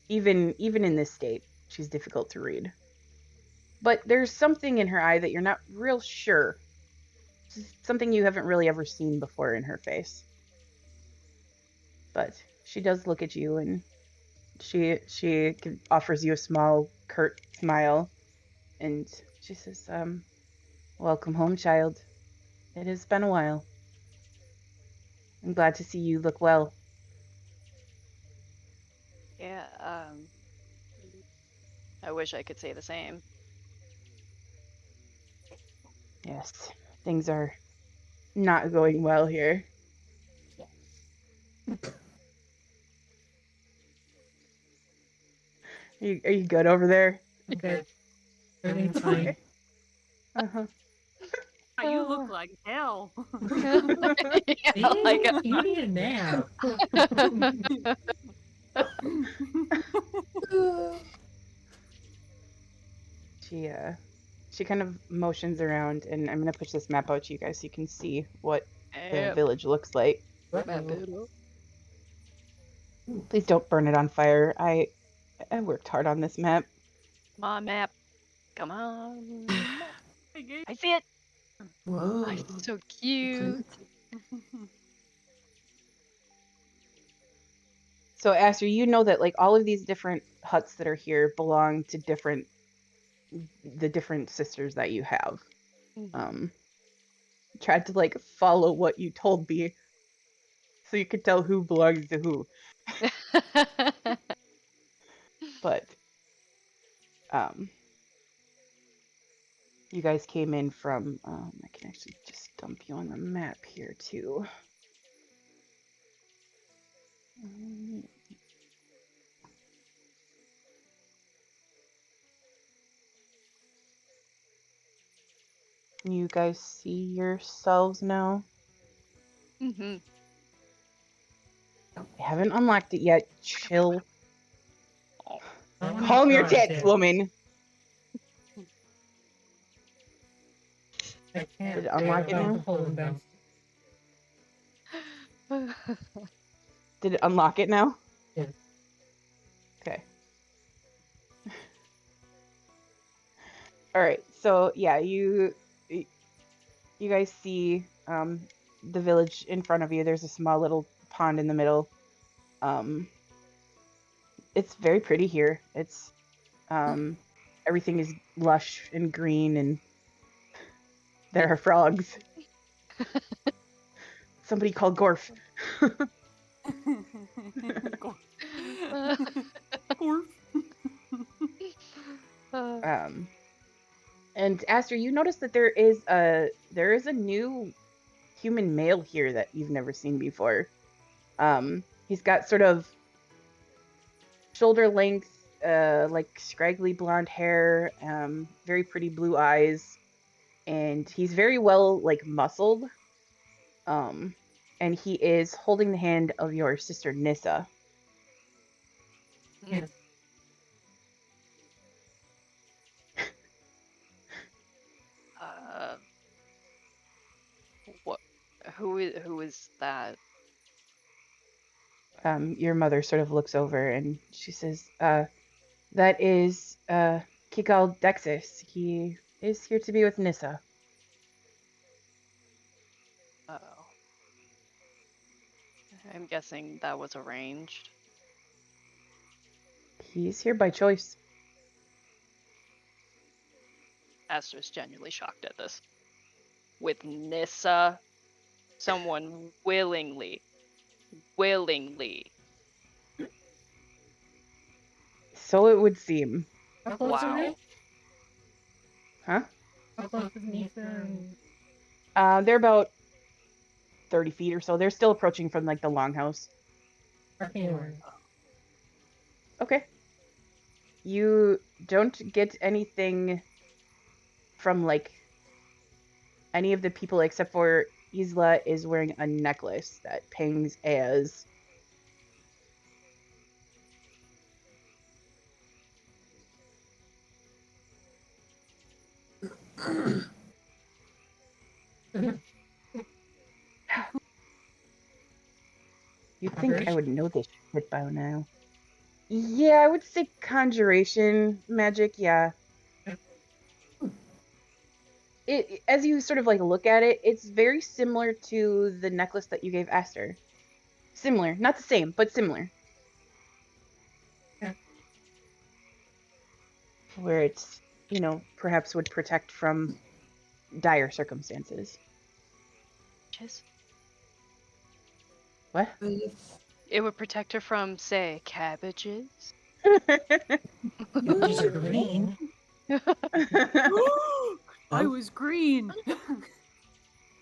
Even in this state, she's difficult to read. But there's something in her eye that you're not real sure. Something you haven't really ever seen before in her face. But she does look at you, and she offers you a small, curt smile, and she says, "Welcome home, child. It has been a while. I'm glad to see you look well." Yeah, I wish I could say the same. Yes, things are not going well here. Are you good over there? Okay. Everything's fine. Uh-huh. You look like hell. Yeah, like You need a nap. She kind of motions around, and I'm gonna push this map out to you guys so you can see what the Yep. village looks like. Map it up. Please don't burn it on fire. I worked hard on this map. Come on, map. Come on. Hey, I see it. Whoa. Oh, it's so cute. So Aster, you know that like all of these different huts that are here belong to the different sisters that you have. Tried to like follow what you told me so you could tell who belongs to who. But you guys came in from I can actually just dump you on the map here too. You guys see yourselves now? Mm-hmm. I haven't unlocked it yet. Chill. I wanna Calm your try tits, it. woman. I can't. Did it unlock it now? Did it unlock it now? Yes. Okay. All right. So yeah, you guys see the village in front of you. There's a small little pond in the middle. It's very pretty here. It's everything is lush and green, and there are frogs. Somebody called Gorf. And Aster, you notice that there is a new human male here that you've never seen before. He's got sort of shoulder length, like scraggly blonde hair, very pretty blue eyes, and he's very well like muscled. And he is holding the hand of your sister Nissa. Yes. What? Who is that? Your mother sort of looks over and she says, that is Kikal Dexis. He is here to be with Nissa. Oh. I'm guessing that was arranged. He's here by choice. Aster's genuinely shocked at this. With Nissa, someone willingly. So it would seem. How close Wow. are they? Huh? How close is Nisa and... They're about 30 feet or so. They're still approaching from like the longhouse. Arcane? Okay. You don't get anything from like any of the people except for Isla is wearing a necklace that pings as you'd think I would know this shit by now. Yeah, I would say conjuration magic, yeah. It as you sort of like look at it, it's very similar to the necklace that you gave Aster. Similar, not the same, but similar. Yeah. Where it's, perhaps would protect from dire circumstances. Just- What? It would protect her from, say, cabbages. These are green. I was green.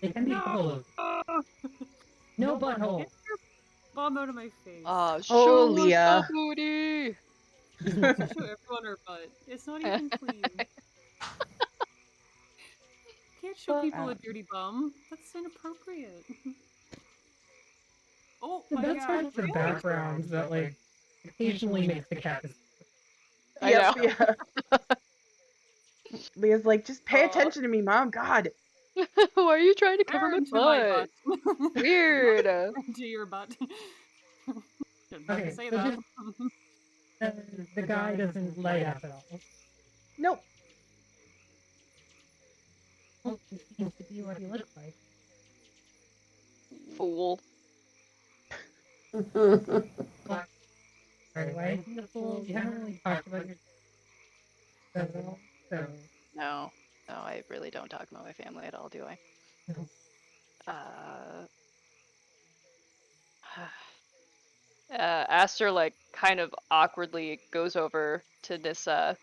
They can be No. hollow. No butthole. Get your bum out of my face. Oh, Show us Leah. the booty. Show everyone her butt. It's not even clean. Can't show people a dirty bum. That's inappropriate. Oh, The my best part God. is the backgrounds that like occasionally makes the cat. I Yep, know. yeah. Leah's like, just pay Aw. attention to me, Mom. God. Why are you trying to cover my Turn to my butt? butt. Weird. To your butt. Didn't have Okay, to say so that. the guy doesn't light up at all. Nope. Well, it seems to be what he looks like. Fool. Sorry, why is he a fool? You haven't really talked about your at all, so No, I really don't talk about my family at all, do I? No. Aster like kind of awkwardly goes over to Nissa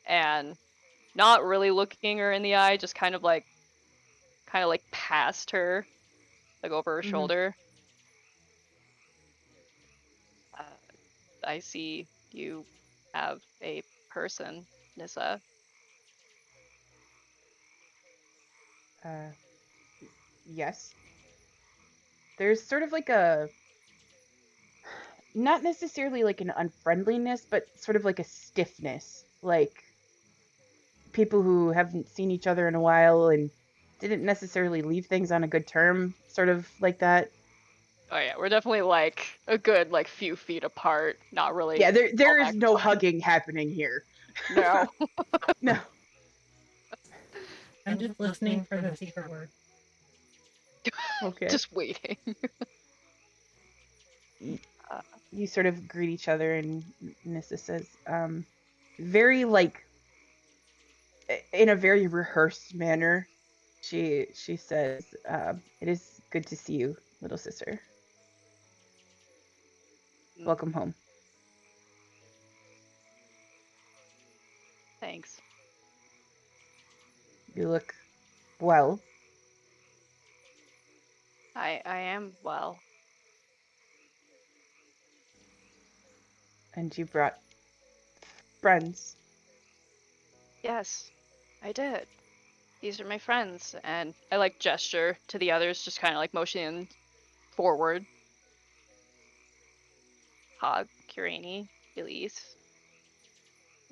and not really looking her in the eye, just kind of like past her, like over her Mhm. shoulder. I see you have a person, Nissa. Yes. There's sort of like a, not necessarily like an unfriendliness, but sort of like a stiffness. Like people who haven't seen each other in a while and didn't necessarily leave things on a good term, sort of like that. Oh yeah, we're definitely like a good like few feet apart. Not really. Yeah, there all is that no close. hugging happening here. No. No. I'm just listening for the secret word. Okay. Just waiting. You sort of greet each other, and Nissa says, very like, in a very rehearsed manner, she says, it is good to see you, little sister. Welcome home. Thanks. You look well. I am well. And you brought friends. Yes, I did. These are my friends, and I like gesture to the others, just kind of like motioning forward. Hog, Curani, Elise,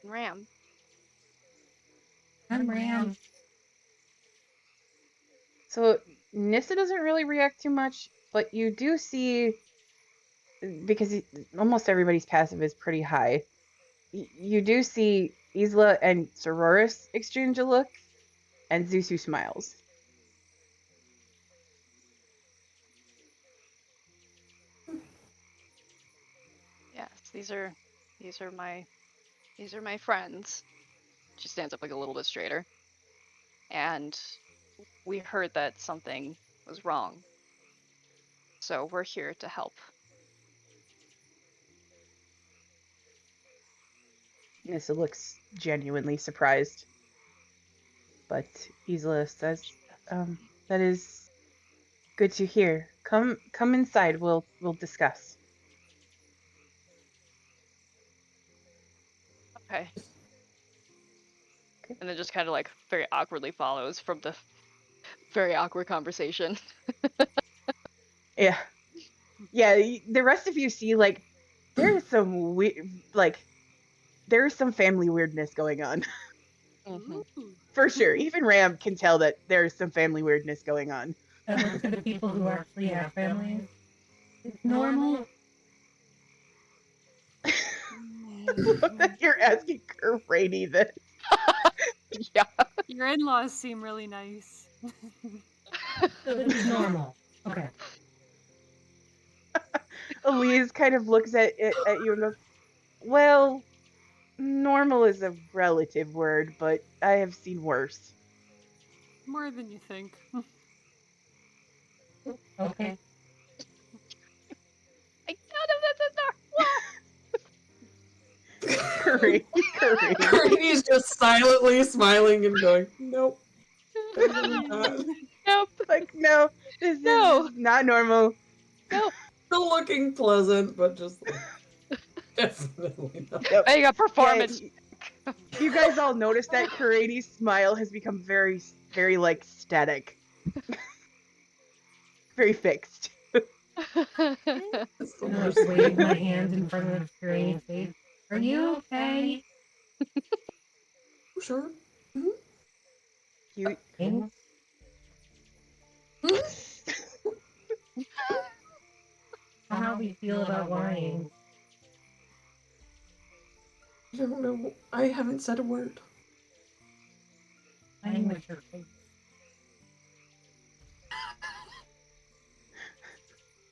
and Ram. I'm Ram. So Nissa doesn't really react too much, but you do see, because almost everybody's passive is pretty high, you do see Isla and Sororis exchange a look, and Zusu smiles. Yes, these are my friends. She stands up like a little bit straighter. And we heard that something was wrong. So we're here to help. Nissa looks genuinely surprised. But Isla says, that is good to hear. Come inside, we'll discuss. Okay. Okay. And then just kind of like very awkwardly follows from the Very awkward conversation. Yeah. Yeah, the rest of you see, like, there's some there's some family weirdness going on. Mhm. Ooh. For sure. Even Ram can tell that there's some family weirdness going on. And look to the people who actually have families. It's normal. You're asking Rainy this. Yeah. Your in-laws seem really nice. So this is normal. Okay. Elise kind of looks at you and goes, well, normal is a relative word, but I have seen worse. More than you think. Okay. Like, none of this is Courage. He's just silently smiling and going, nope. normal. Nope. Like, no, this No. is not normal. No. Still looking pleasant, but just like, definitely not. Nope. Make a performance. Yeah, you guys all notice that Karate's smile has become very, very, like, static. Very fixed. It's the I'm worst. just wave my hands in front of Granny's face. Are you okay? Sure. You, Thanks. How do you feel about lying? I don't know. I haven't said a word. Lying with your face.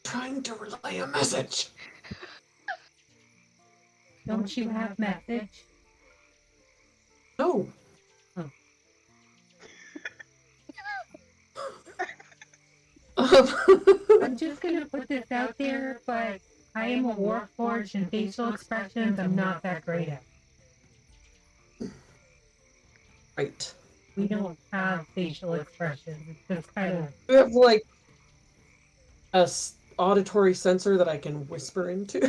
Trying to relay a message. Don't you have message? No. Oh. I'm just gonna put this out there, but I am a warforged and facial expressions I'm not that great at. Right. We don't have facial expressions. It's just kind of You have like a auditory sensor that I can whisper into.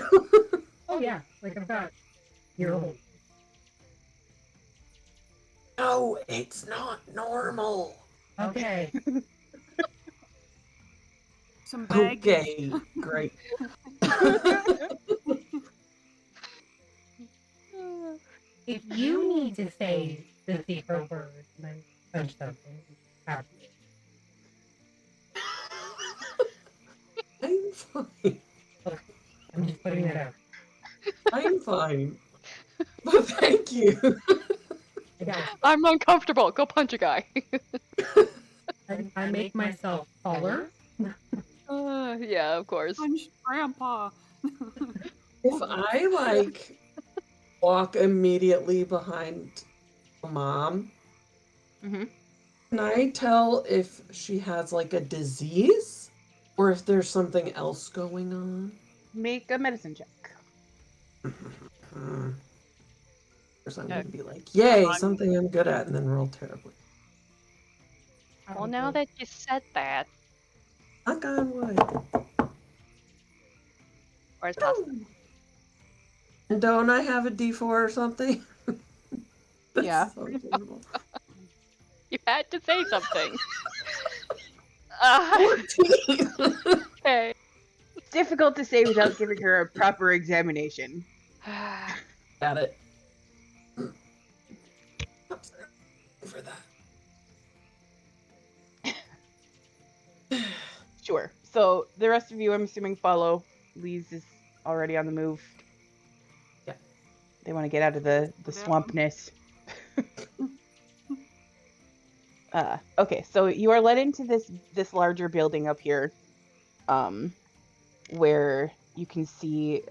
oh yeah, like I've got your old. No, it's not normal. Okay. Some baggage. Okay, great. If you need to say the secret word and then touch something, have to. I'm fine. I'm just putting it out. I'm fine. But thank you. I got it. I'm uncomfortable. Go punch a guy. I make myself taller. Yeah, of course. Punch Grandpa. If I like walk immediately behind Mom, Mhm. can I tell if she has like a disease or if there's something else going on? Make a medicine check. First, I'm going to be like, yay, on. something I'm good at, and then roll terribly. Well, now that you said that, Knock on wood. where's pasta? And don't I have a D4 or something? That's Yeah. so terrible. You had to say something. 14. Okay. Difficult to say without giving her a proper examination. Got it. For that. Sure. So the rest of you, I'm assuming, follow. Lise is already on the move. Yeah. They want to get out of the swampness. Okay, so you are led into this larger building up here, where you can see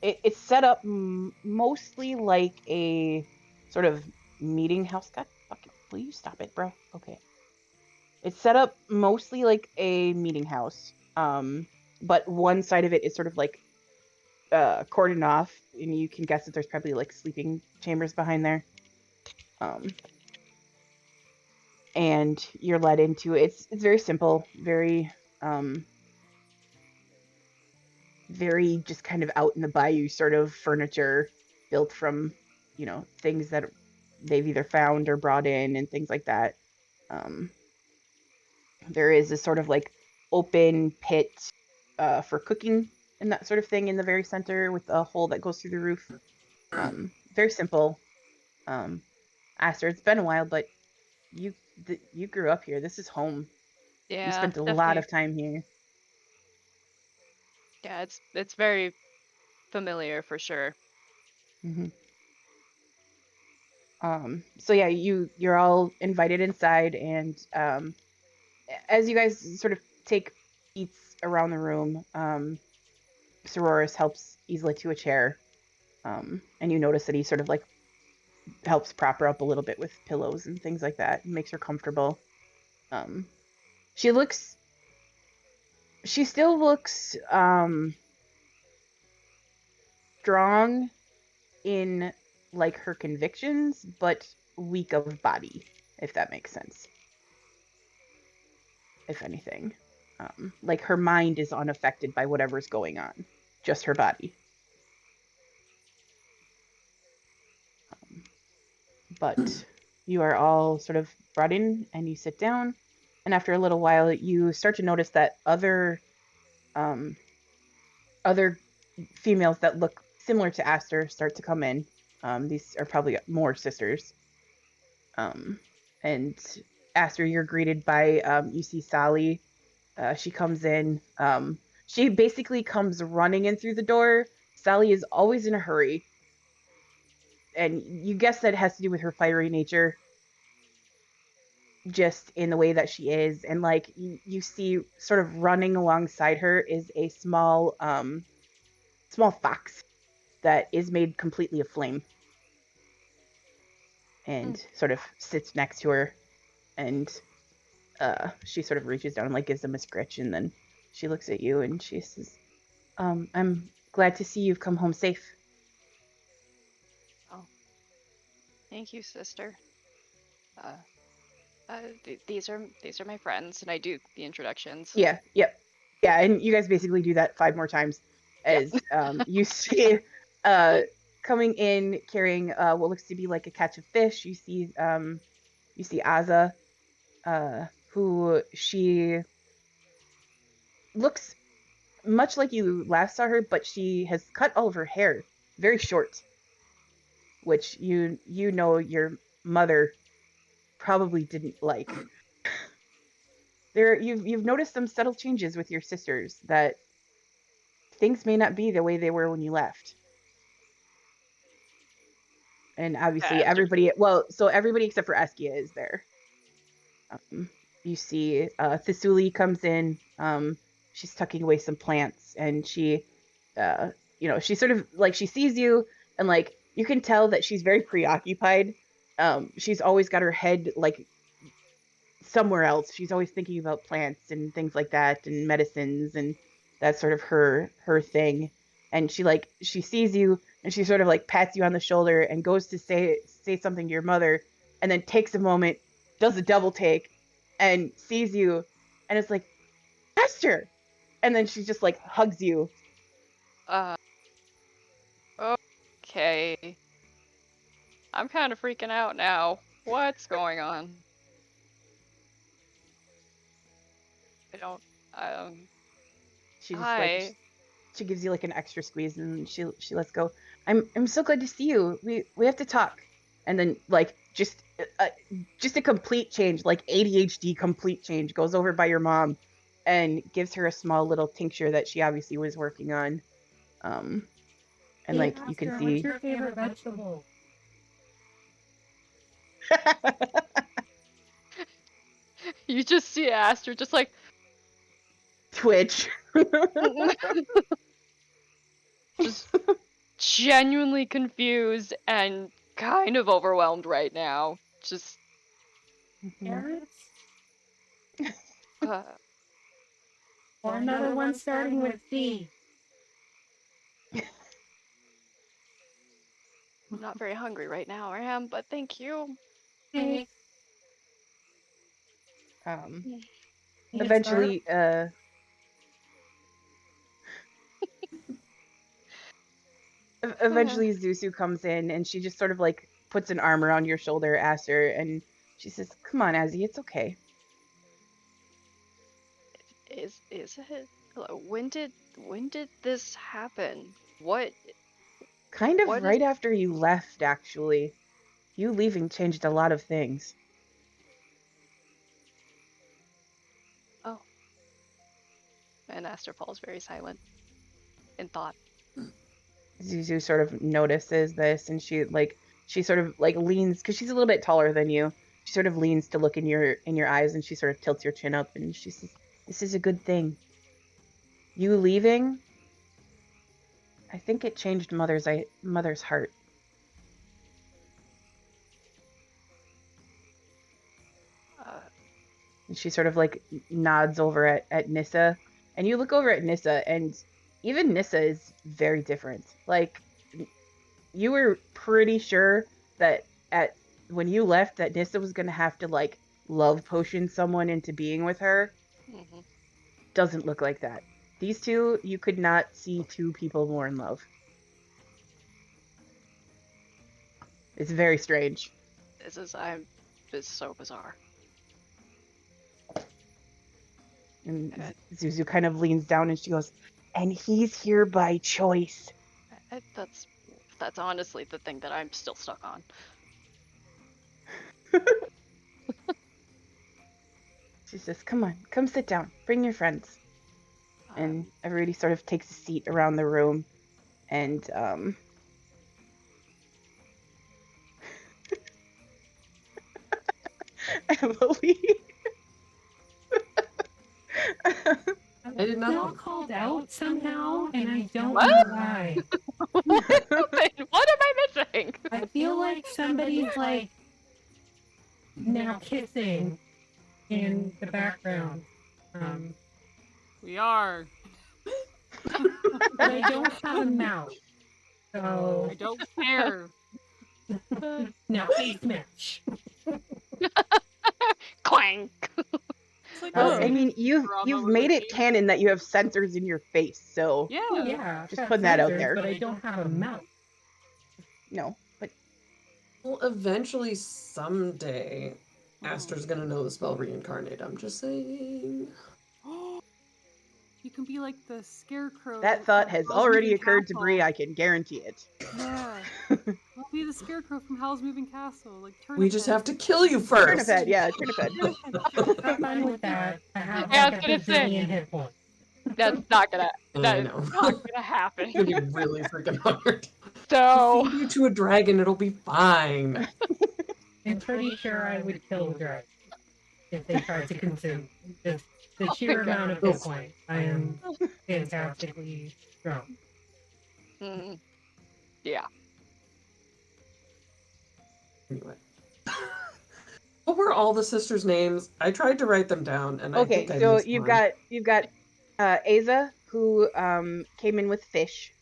it's set up mostly like a sort of meeting house. God, fucking, will you stop it, bro? Okay. It's set up mostly like a meeting house, but one side of it is sort of like cordoned off, and you can guess that there's probably like sleeping chambers behind there. And you're led into it's very simple, very very just kind of out in the bayou sort of furniture built from, things that they've either found or brought in and things like that. there is a sort of like open pit for cooking and that sort of thing in the very center with a hole that goes through the roof. Very simple. Aster, it's been a while, but you grew up here. This is home. Yeah, You spent a lot definitely. of time here. Yeah, it's very familiar for sure. hmm So yeah, you're all invited inside, and as you guys sort of take seats around the room, Sororis helps Isla to a chair, and you notice that he sort of like helps prop her up a little bit with pillows and things like that, and makes her comfortable. Um, she still looks strong in like her convictions, but weak of body, if that makes sense. If anything, like her mind is unaffected by whatever's going on, just her body. But you are all sort of brought in and you sit down, and after a little while you start to notice that um, other females that look similar to Aster start to come in. These are probably more sisters. And Aster, you're greeted by you see Sally. She comes in. She basically comes running in through the door. Sally is always in a hurry, and you guess that has to do with her fiery nature, just in the way that she is. And like you see, sort of running alongside her is a small fox that is made completely of flame, and sort of sits next to her, and she sort of reaches down and like gives him a scritch, and then she looks at you and she says, I'm glad to see you've come home safe. Oh, thank you, sister. These are my friends, and I do the introductions. Yeah, yep. Yeah, and you guys basically do that 5 more times as you see coming in carrying what looks to be like a catch of fish. You see Aza, who she looks much like you last saw her, but she has cut all of her hair very short, which you know your mother probably didn't like. You've noticed some subtle changes with your sisters, that things may not be the way they were when you left. And obviously everybody except for Eskia is there. You see Thisuli comes in. She's tucking away some plants, and she she sort of like, she sees you, and like you can tell that she's very preoccupied. She's always got her head like somewhere else. She's always thinking about plants and things like that, and medicines, and that's sort of her thing. And she sees you, and she sort of like pats you on the shoulder and goes to say something to your mother, and then takes a moment, does a double take, and sees you, and it's like, Aster, and then she just like hugs you. Okay. I'm kind of freaking out now. What's going on? She just Hi. she gives you like an extra squeeze, and she lets go. I'm so glad to see you. We have to talk. And then like just a complete change, like ADHD complete change, goes over by your mom and gives her a small little tincture that she obviously was working on. And like you can see. What's your favorite vegetable? You just see Aster just like Twitch. just genuinely confused and kind of overwhelmed right now. Just Carrots? uh, Or another one starting with D? I'm not very hungry right now, I am, but thank you. Hey. Eventually eventually Zusu comes in, and she just sort of like puts an arm around your shoulder, Aster, and she says, "Come on, Azzy, it's okay." When did this happen? What Kind of What is- right after you left, actually. You leaving changed a lot of things. Oh. And Aster falls very silent in thought. Zuzu sort of notices this, and she sort of like leans, because she's a little bit taller than you. She sort of leans to look in your eyes, and she sort of tilts your chin up, and she says, "This is a good thing. You leaving, I think it changed mother's heart." And she sort of like nods over at Nissa, and you look over at Nissa, and even Nissa is very different. Like, you were pretty sure that when you left that Nissa was gonna have to like love potion someone into being with her. Mm-hmm. Doesn't look like that. These two, you could not see two people more in love. It's very strange. This is so bizarre. And Zuzu kind of leans down and she goes, "And he's here by choice." That's honestly the thing that I'm still stuck on. She says, "Come on, come sit down. Bring your friends." And everybody sort of takes a seat around the room, and Emily. I did not. Feel called out somehow, and I don't What? know why. What happened? What am I missing? I feel like somebody's like now kissing in the background. We are. But I don't have a mouth. So I don't care. now face match. Clank. It's like, Well, oh, I mean, you've drama where made they it change- canon that you have sensors in your face, so Yeah. Oh, yeah, I've Just got putting that out sensors, there. But I don't have a mouth. no. But Well, eventually, someday, Aster's gonna know the spell reincarnate. I'm just saying. You can be like the scarecrow. that thought has Howl's already Moving occurred to Castle. Bree. I can guarantee it. Yeah. I'll be the scarecrow from Howl's Moving Castle. Like We just have to kill you first. Turniphead, yeah, Turniphead. I'm fine with that. I have Yeah, I like was a gonna say. bazillion hit points. That's not gonna. I That is know. not gonna happen. It's gonna be really freaking hard. So. Feed you to a dragon, it'll be fine. I'm pretty sure I would kill the dragon if they tried to consume me. Just the sheer my God. amount of hit points. I am fantastically strong. Mm, yeah. Anyway. What were all the sisters' names? I tried to write them down, and I Okay, think I so missed you've one. got Aza, who came in with fish.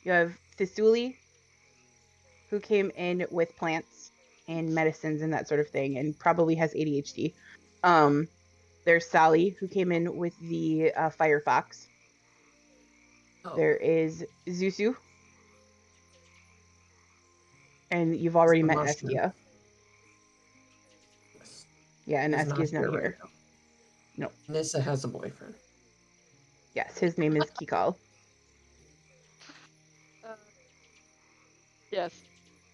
You have Thesuli, who came in with plants and medicines and that sort of thing, and probably has ADHD. There's Sally, who came in with the Firefox. Oh. There is Zuzu. And you've already The met mushroom. Eskia. Yes. Yeah, and He's Eskia's not here. right No. now. Nissa has a boyfriend. Yes, his name is Kikal. Yes.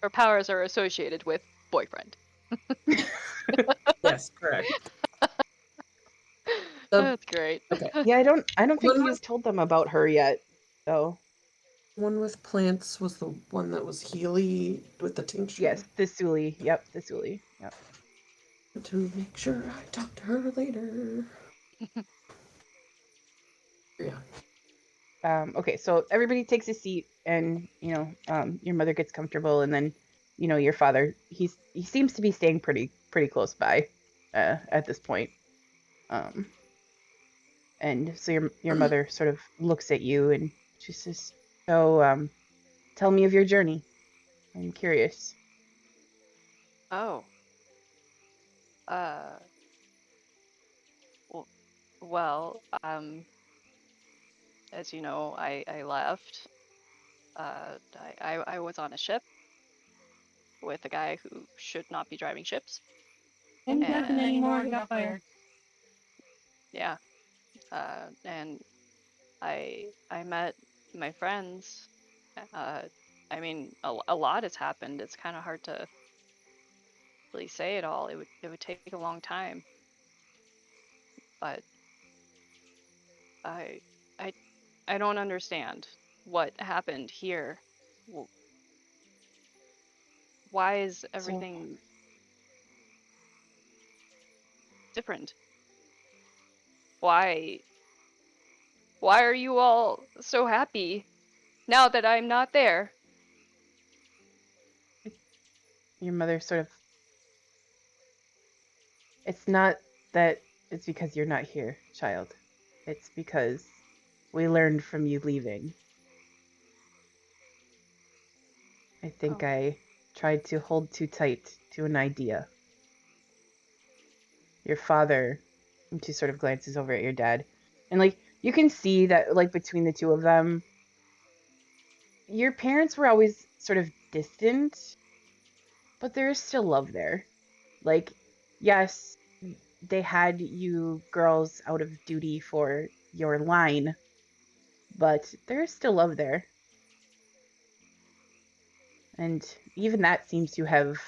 Her powers are associated with boyfriend. Yes, correct. That's great. Okay. Yeah, I don't think One you've was- told them about her yet. So One with plants was the one that was Healy with the tincture. yes, Thesuli. Yep, Thesuli. Yep. To make sure I talk to her later. Yeah. Okay, so everybody takes a seat, and your mother gets comfortable, and then your father, he seems to be staying pretty close by at this point. And so your mother sort of looks at you, and she says, "So tell me of your journey. I'm curious." Oh. Well, as you know, I left. I was on a ship with a guy who should not be driving ships. And he doesn't anymore. He got fired. Yeah. and I met my friends. I mean, a lot has happened. It's kind of hard to really say it all. It would take a long time, but I I I don't understand what happened here. Why is So, everything different? Why are you all so happy now that I'm not there? your mother sort of. It's not that it's because you're not here, child. It's because we learned from you leaving. I think Oh. I tried to hold too tight to an idea. Your father, and she sort of glances over at your dad, and like you can see that like between the two of them, your parents were always sort of distant, but there is still love there. Like, yes, they had you girls out of duty for your line, but there is still love there. And even that seems to have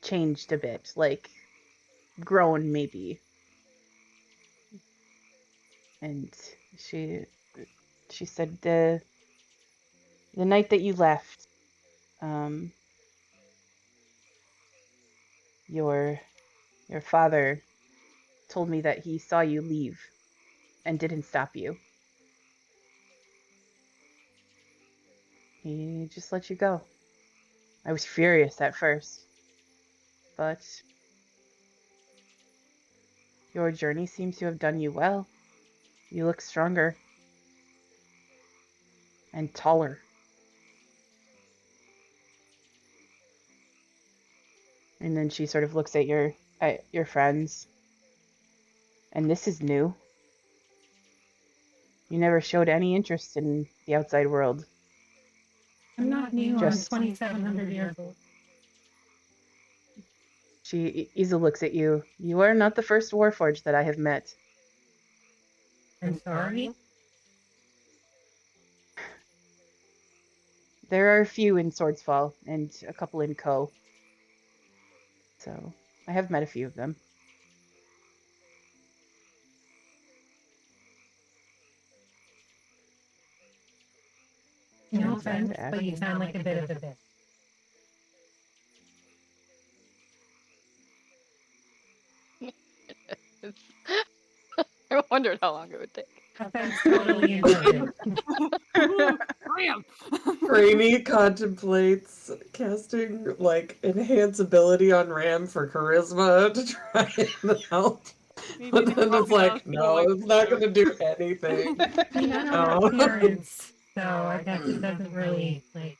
changed a bit, like grown maybe. And she said the night that you left, um, your father told me that he saw you leave and didn't stop you. He just let you go. I was furious at first, but your journey seems to have done you well. You look stronger and taller. And then she sort of looks at your friends. And this is new. You never showed any interest in the outside world. I'm not new. Just- I'm 2,700 years old. Isa looks at you. You are not the first Warforged that I have met. I'm sorry. There are a few in Swordsfall and a couple in Co. So I have met a few of them. No Turns back offense, to but you Aster. sound like a bit of a bitch. I wondered how long it would take. Offense totally intended. Ram! Rainy contemplates casting like enhance ability on Ram for charisma to try and help. Maybe But the then it's like, crocodiles will, no, like, it's not going to do anything. We don't know No. her appearance, so I guess it doesn't really, like...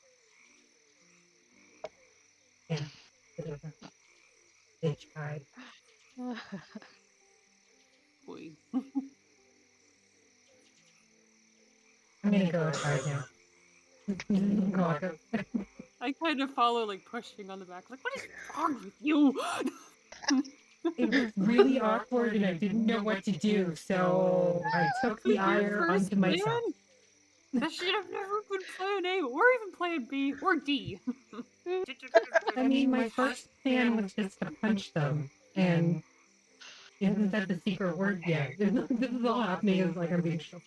Yeah, bit of a bitch vibe. Boy. I'm gonna go outside now. Go outside. I kind of follow, like, pushing on the back. Like, what is wrong with you? It was really awkward and I didn't know what to do, so I took the ire onto myself. That should have never been plan A or even plan B or D. I mean, my first plan was just to punch them, and he hasn't said the secret word yet. This is all happening as like I'm being shoved.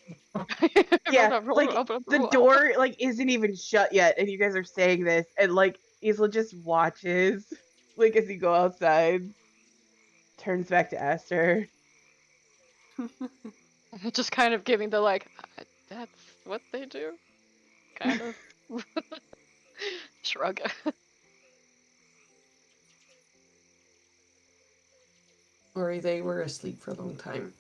Yeah, like the door like isn't even shut yet, and you guys are saying this, and like Isla just watches, like as you go outside, turns back to Aster. Just kind of giving the like, that's what they do, kind of shrug. Or they were asleep for a long time.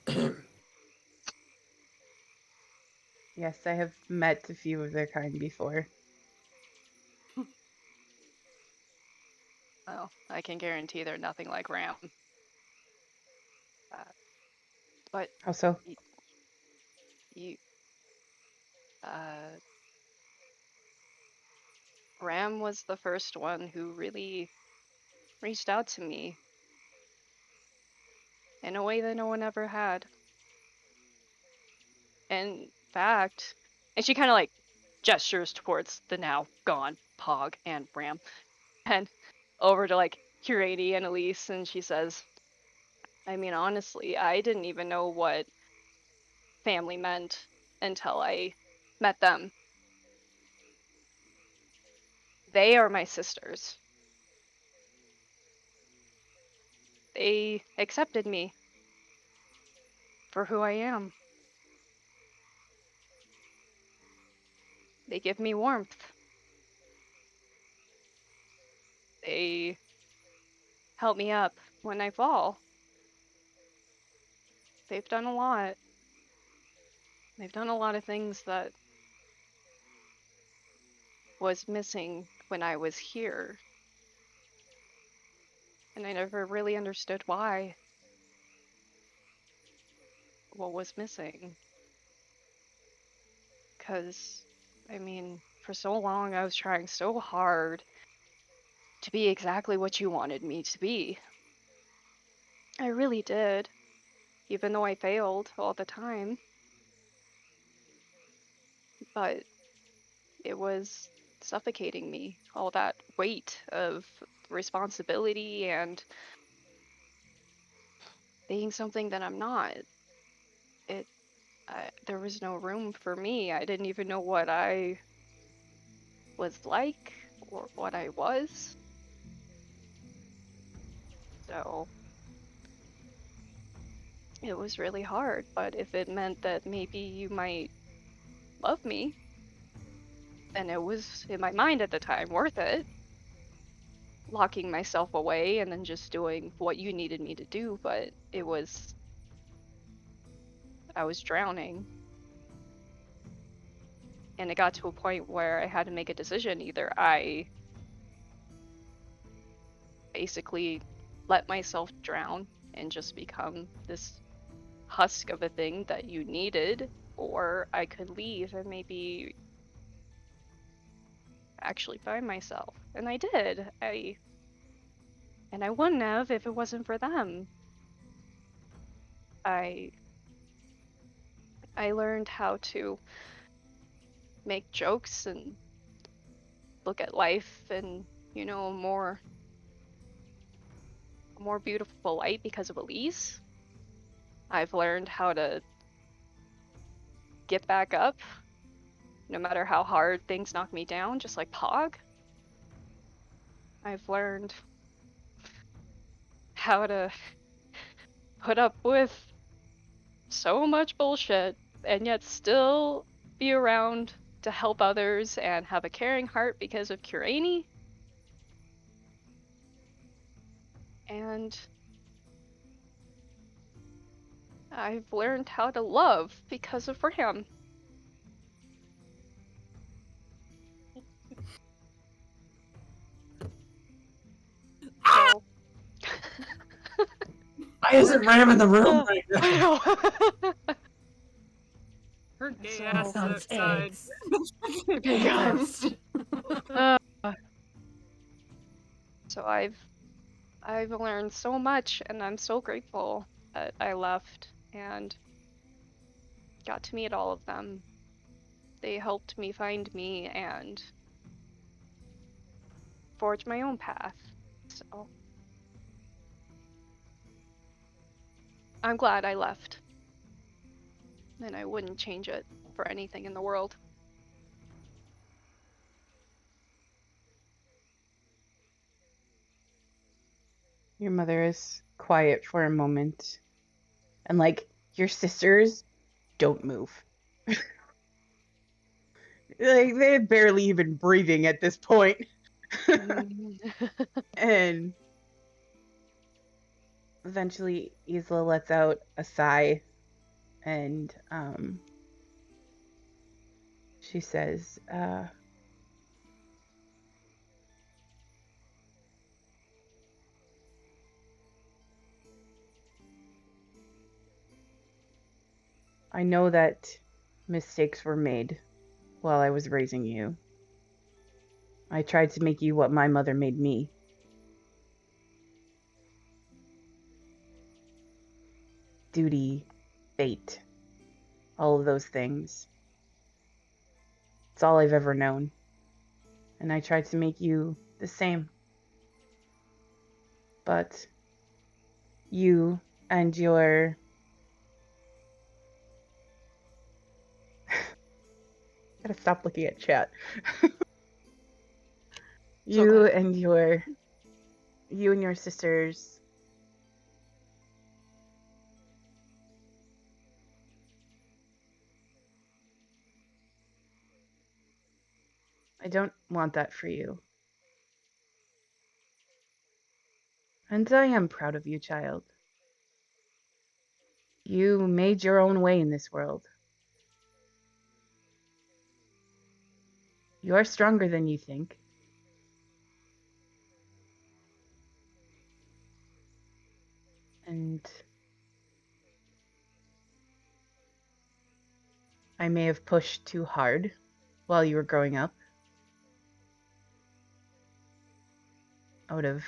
Yes, I have met a few of their kind before. Well, I can guarantee they're nothing like Ram. But How so? you, uh, Ram was the first one who really reached out to me in a way that no one ever had. In fact, and she kind of like gestures towards the now gone Pog and Ram, and over to like Curady and Elise, and she says, I mean, honestly, I didn't even know what family meant until I met them. They are my sisters. They accepted me for who I am. They give me warmth. They help me up when I fall. They've done a lot. They've done a lot of things that was missing when I was here. And I never really understood why. What was missing. Because, I mean, for so long I was trying so hard to be exactly what you wanted me to be. I really did. Even though I failed all the time. But it was suffocating me. All that weight of responsibility and being something that I'm not. There was no room for me. I didn't even know what I was like or what I was. So it was really hard, but if it meant that maybe you might love me, then it was, in my mind at the time, worth it. Locking myself away and then just doing what you needed me to do, but I was drowning. And it got to a point where I had to make a decision. Either I basically let myself drown and just become this husk of a thing that you needed, or I could leave and maybe actually find myself. And I did. And I wouldn't have if it wasn't for them. I learned how to make jokes and look at life in, you know, a more beautiful light because of Elise. I've learned how to get back up no matter how hard things knock me down, just like Pog. I've learned how to put up with so much bullshit and yet still be around to help others and have a caring heart because of Kurani. And I've learned how to love because of Ram. So Why isn't Ram in the room right now? I know. Her gay So- ass is Sounds outside. eggs. Here he comes. So I've learned so much, and I'm so grateful that I left and got to meet all of them. They helped me find me and forge my own path. So I'm glad I left. And I wouldn't change it for anything in the world. Your mother is quiet for a moment. And like, your sisters don't move. Like, they're barely even breathing at this point. And eventually Isla lets out a sigh and she says, I know that mistakes were made while I was raising you. I tried to make you what my mother made me. Duty, fate. all of those things. It's all I've ever known. And I tried to make you the same. But you and your... Gotta stop looking at chat. You and your sisters I don't want that for you. And I am proud of you, child. You made your own way in this world. You are stronger than you think. And I may have pushed too hard while you were growing up. Out of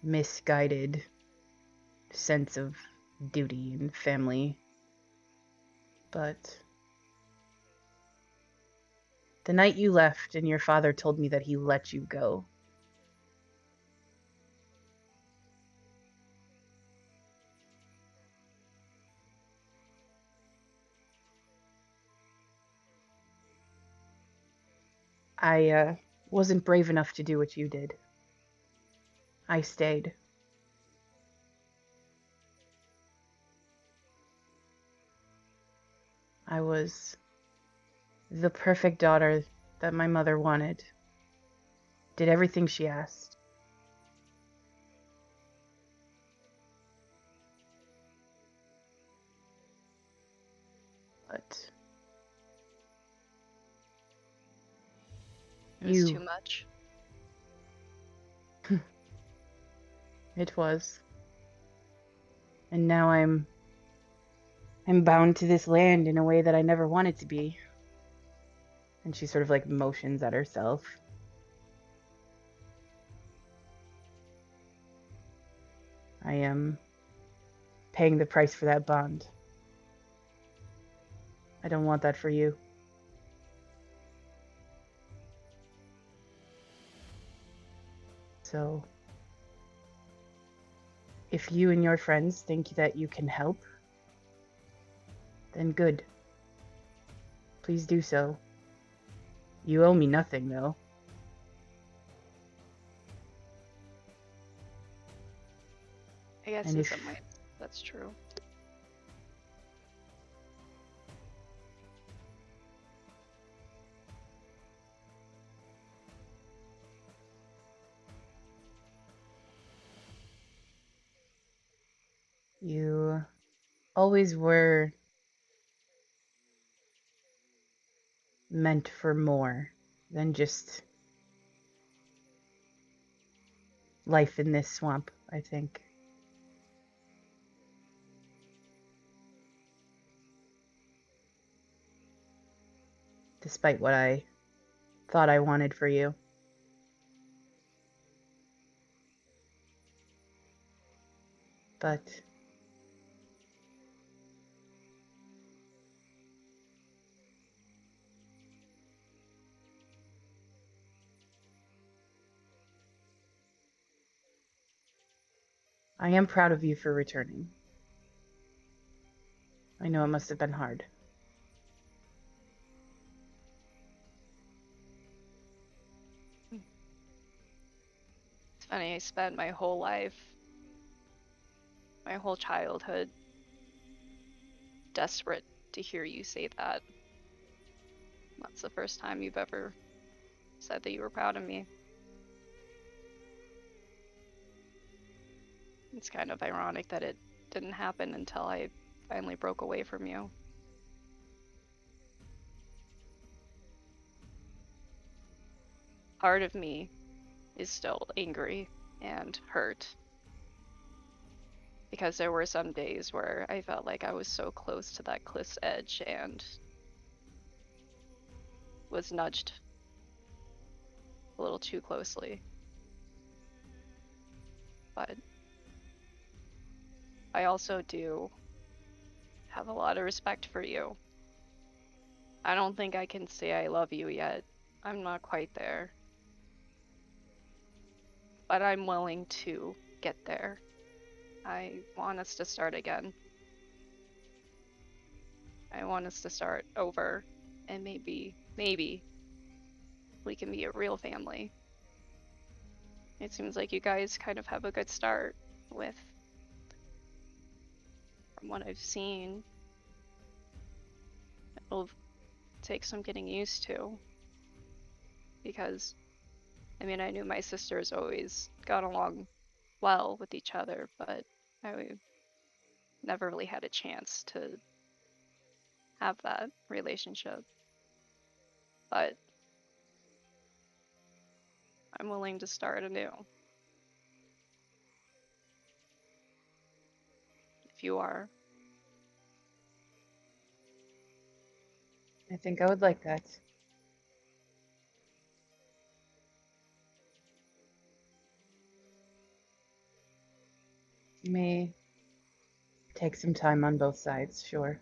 misguided sense of duty and family. But the night you left and your father told me that he let you go, I wasn't brave enough to do what you did. I stayed. I was the perfect daughter that my mother wanted. Did everything she asked. But It was too much. It was. And now I'm bound to this land in a way that I never wanted to be. And she sort of like motions at herself. I am paying the price for that bond. I don't want that for you. So, if you and your friends think that you can help, then good. Please do so. You owe me nothing, though. I guess And in if- some ways, that's true. You always were meant for more than just life in this swamp, I think. Despite what I thought I wanted for you. But I am proud of you for returning. I know it must have been hard. It's funny, I spent my whole life, my whole childhood, desperate to hear you say that. That's the first time you've ever said that you were proud of me. It's kind of ironic that it didn't happen until I finally broke away from you. Part of me is still angry and hurt. Because there were some days where I felt like I was so close to that cliff's edge and was nudged a little too closely. But I also do have a lot of respect for you. I don't think I can say I love you yet. I'm not quite there. But I'm willing to get there. I want us to start again. I want us to start over, and maybe we can be a real family. It seems like you guys kind of have a good start with, from what I've seen. It'll take some getting used to, because, I mean, I knew my sisters always got along well with each other, but I never really had a chance to have that relationship. But I'm willing to start anew. If you are. I think I would like that. You may take some time on both sides, sure.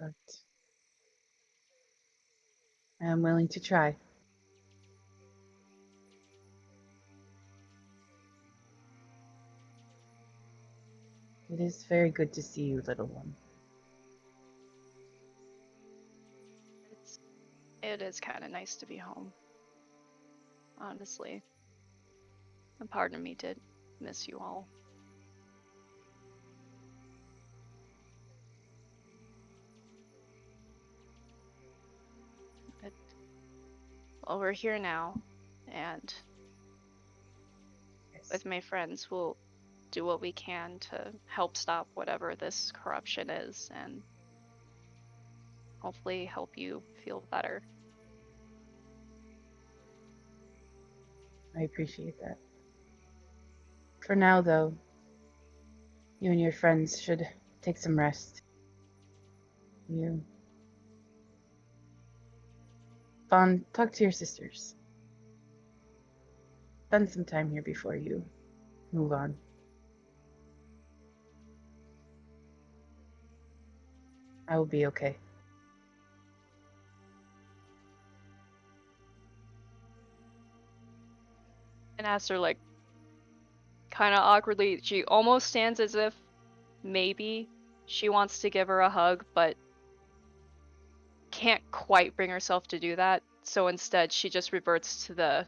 But I am willing to try. It is very good to see you, little one. It is kind of nice to be home, honestly. A part of me did miss you all. But, well, we're here now, and Yes. with my friends, we'll do what we can to help stop whatever this corruption is, and hopefully help you feel better. I appreciate that. For now, though, you and your friends should take some rest. You. Vaughn, talk to your sisters. Spend some time here before you move on. I will be okay. And Aster, like, kind of awkwardly, she almost stands as if maybe she wants to give her a hug, but can't quite bring herself to do that. So instead, she just reverts to the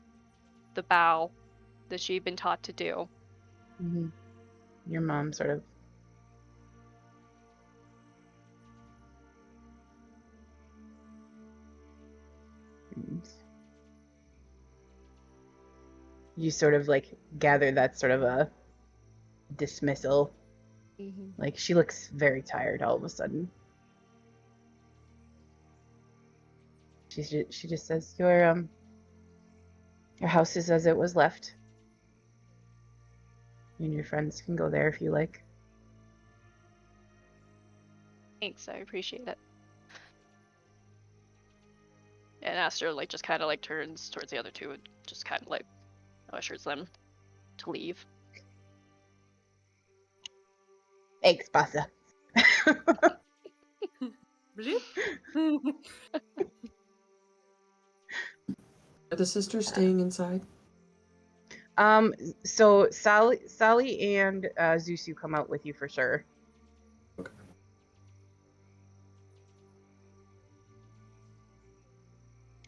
bow that she'd been taught to do. Mm-hmm. Your mom sort of. You sort of like gather that sort of a dismissal. Mm-hmm. Like she looks very tired all of a sudden. She just says, your house is as it was left. You and your friends can go there if you like. Thanks, I appreciate it. And Aster like just kind of like turns towards the other two and just kind of like ushers them to leave. Thanks, Bassa. Are the sisters staying inside? So Sally and Zusu come out with you for sure. Okay.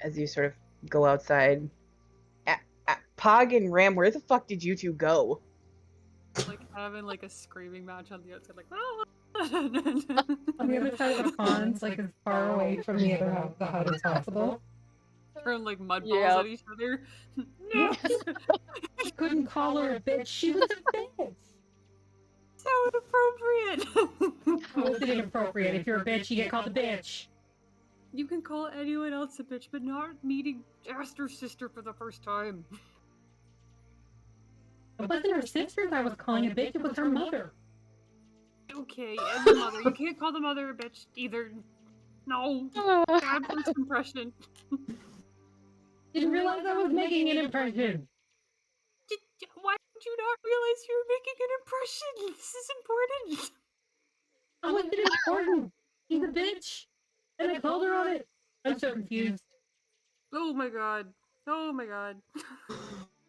As you sort of go outside. Pog and Ram, where the fuck did you two go? Like having like a screaming match on the outside, like On the other side of the pond, like as far away from the other half of the hut as possible. Turn like mud balls Yep. at each other. No, I couldn't call her a bitch. She was a bitch. So inappropriate. How is it inappropriate? If you're a bitch, you get called a bitch. You can call anyone else a bitch, but not meeting Aster's sister for the first time. It wasn't her sister that I was calling a bitch. It was her mother. Okay, and the mother. You can't call the mother a bitch either. No. Bad first impression. Didn't realize I was making an impression. Why did you not realize you were making an impression? This is important. How is it important? He's a bitch. And I called her on it. I'm so confused. Oh my god. Oh my god.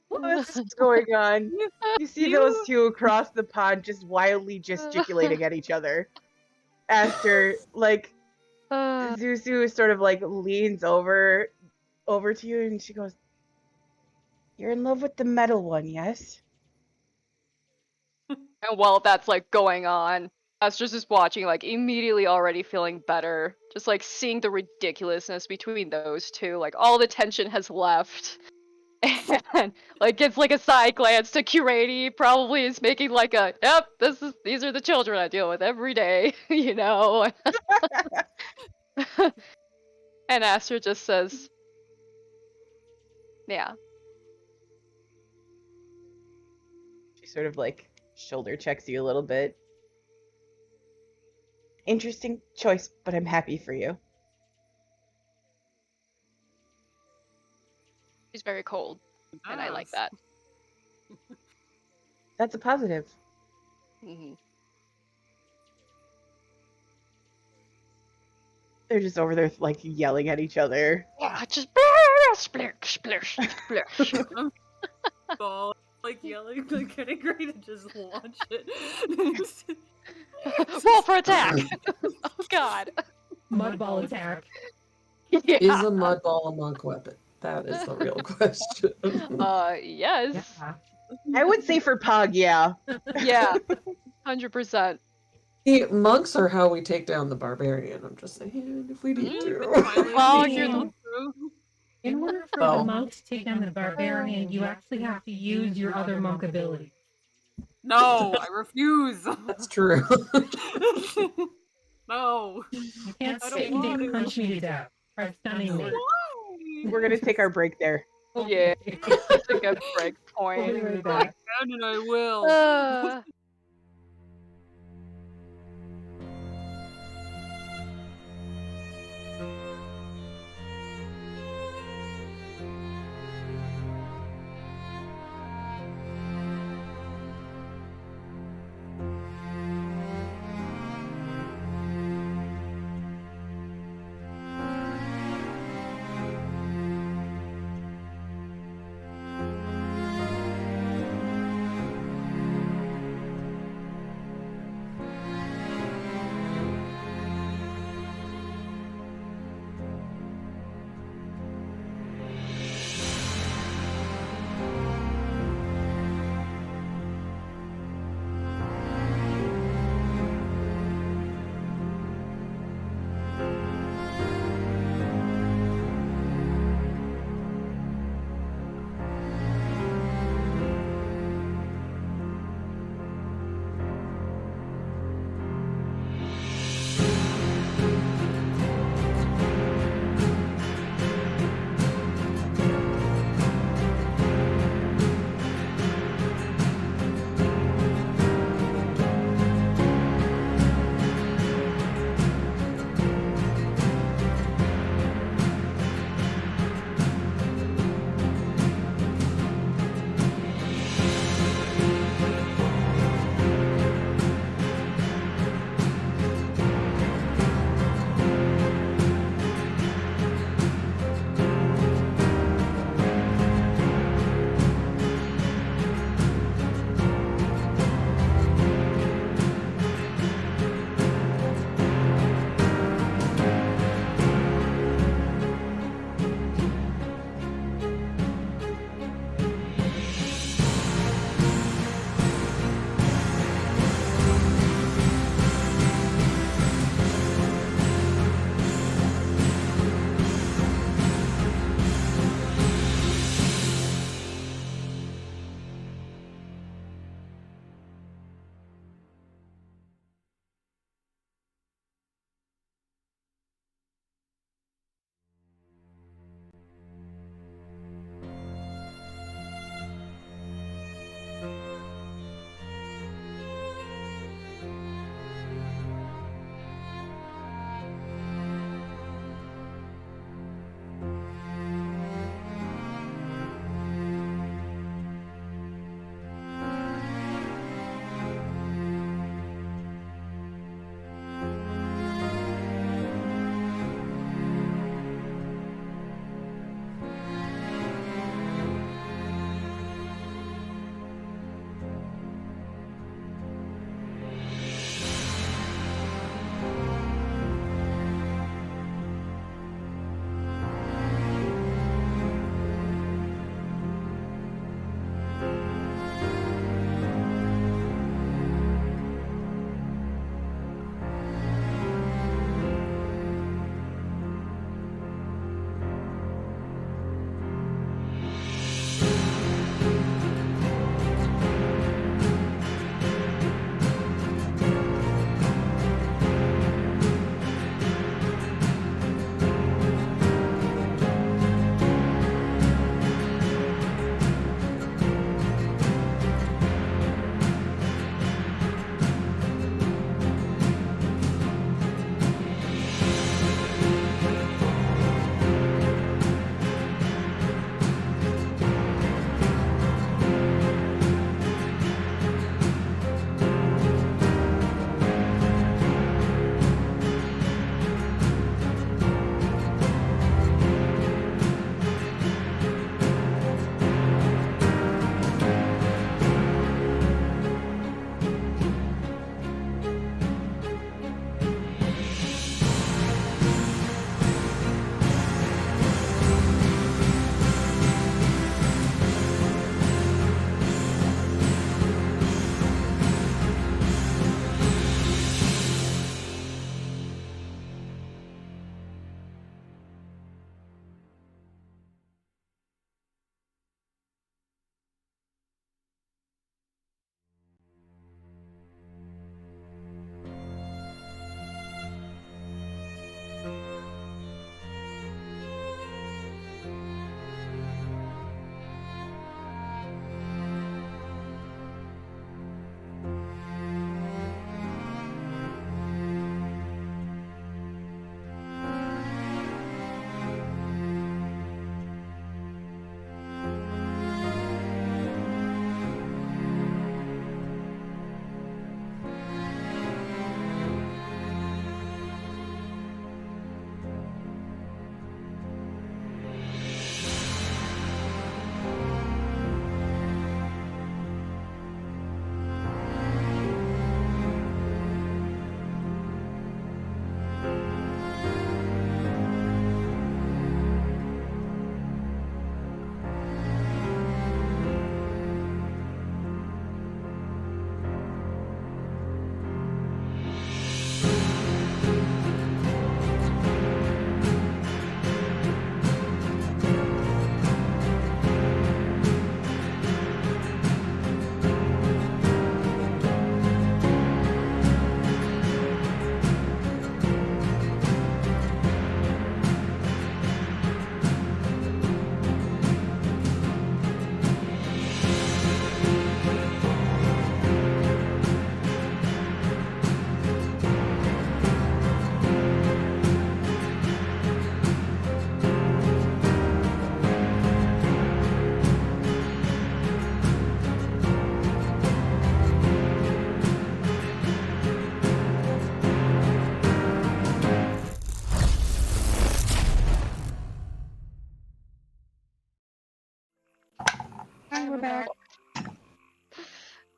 What's going on? You see those two across the pond just wildly gesticulating at each other. Aster, like, Zuzu sort of like leans over to you and she goes, "You're in love with the metal one, yes?" And while that's like going on, Aster's just watching, like immediately already feeling better. Just like seeing the ridiculousness between those two. Like all the tension has left. And like gives like a side glance to Curati, probably is making like a, yep, these are the children I deal with every day, you know. And Aster just says, yeah. She sort of like shoulder checks you a little bit. Interesting choice, but I'm happy for you. She's very cold. And I like that. That's a positive. Mm-hmm. They're just over there like yelling at each other. Yeah, just splish, splish, splish. Ball, like yelling, like getting ready to just launch it. Roll for attack. Oh god. Mudball attack. Yeah. Is a mud ball a monk weapon? That is the real question. Yes. Yeah. I would say for Pog, yeah. Yeah. 100%. The monks are how we take down the barbarian. I'm just saying, if we need to. Oh, you're the In order for the monk to take down the barbarian, you actually have to use your other monk ability. No, I refuse. That's true. No. You can't I don't sit want and to. punch me to death. Try stunning me. Why? We're gonna take our break there. Yeah. That's a good break We'll be point. right back. And I will.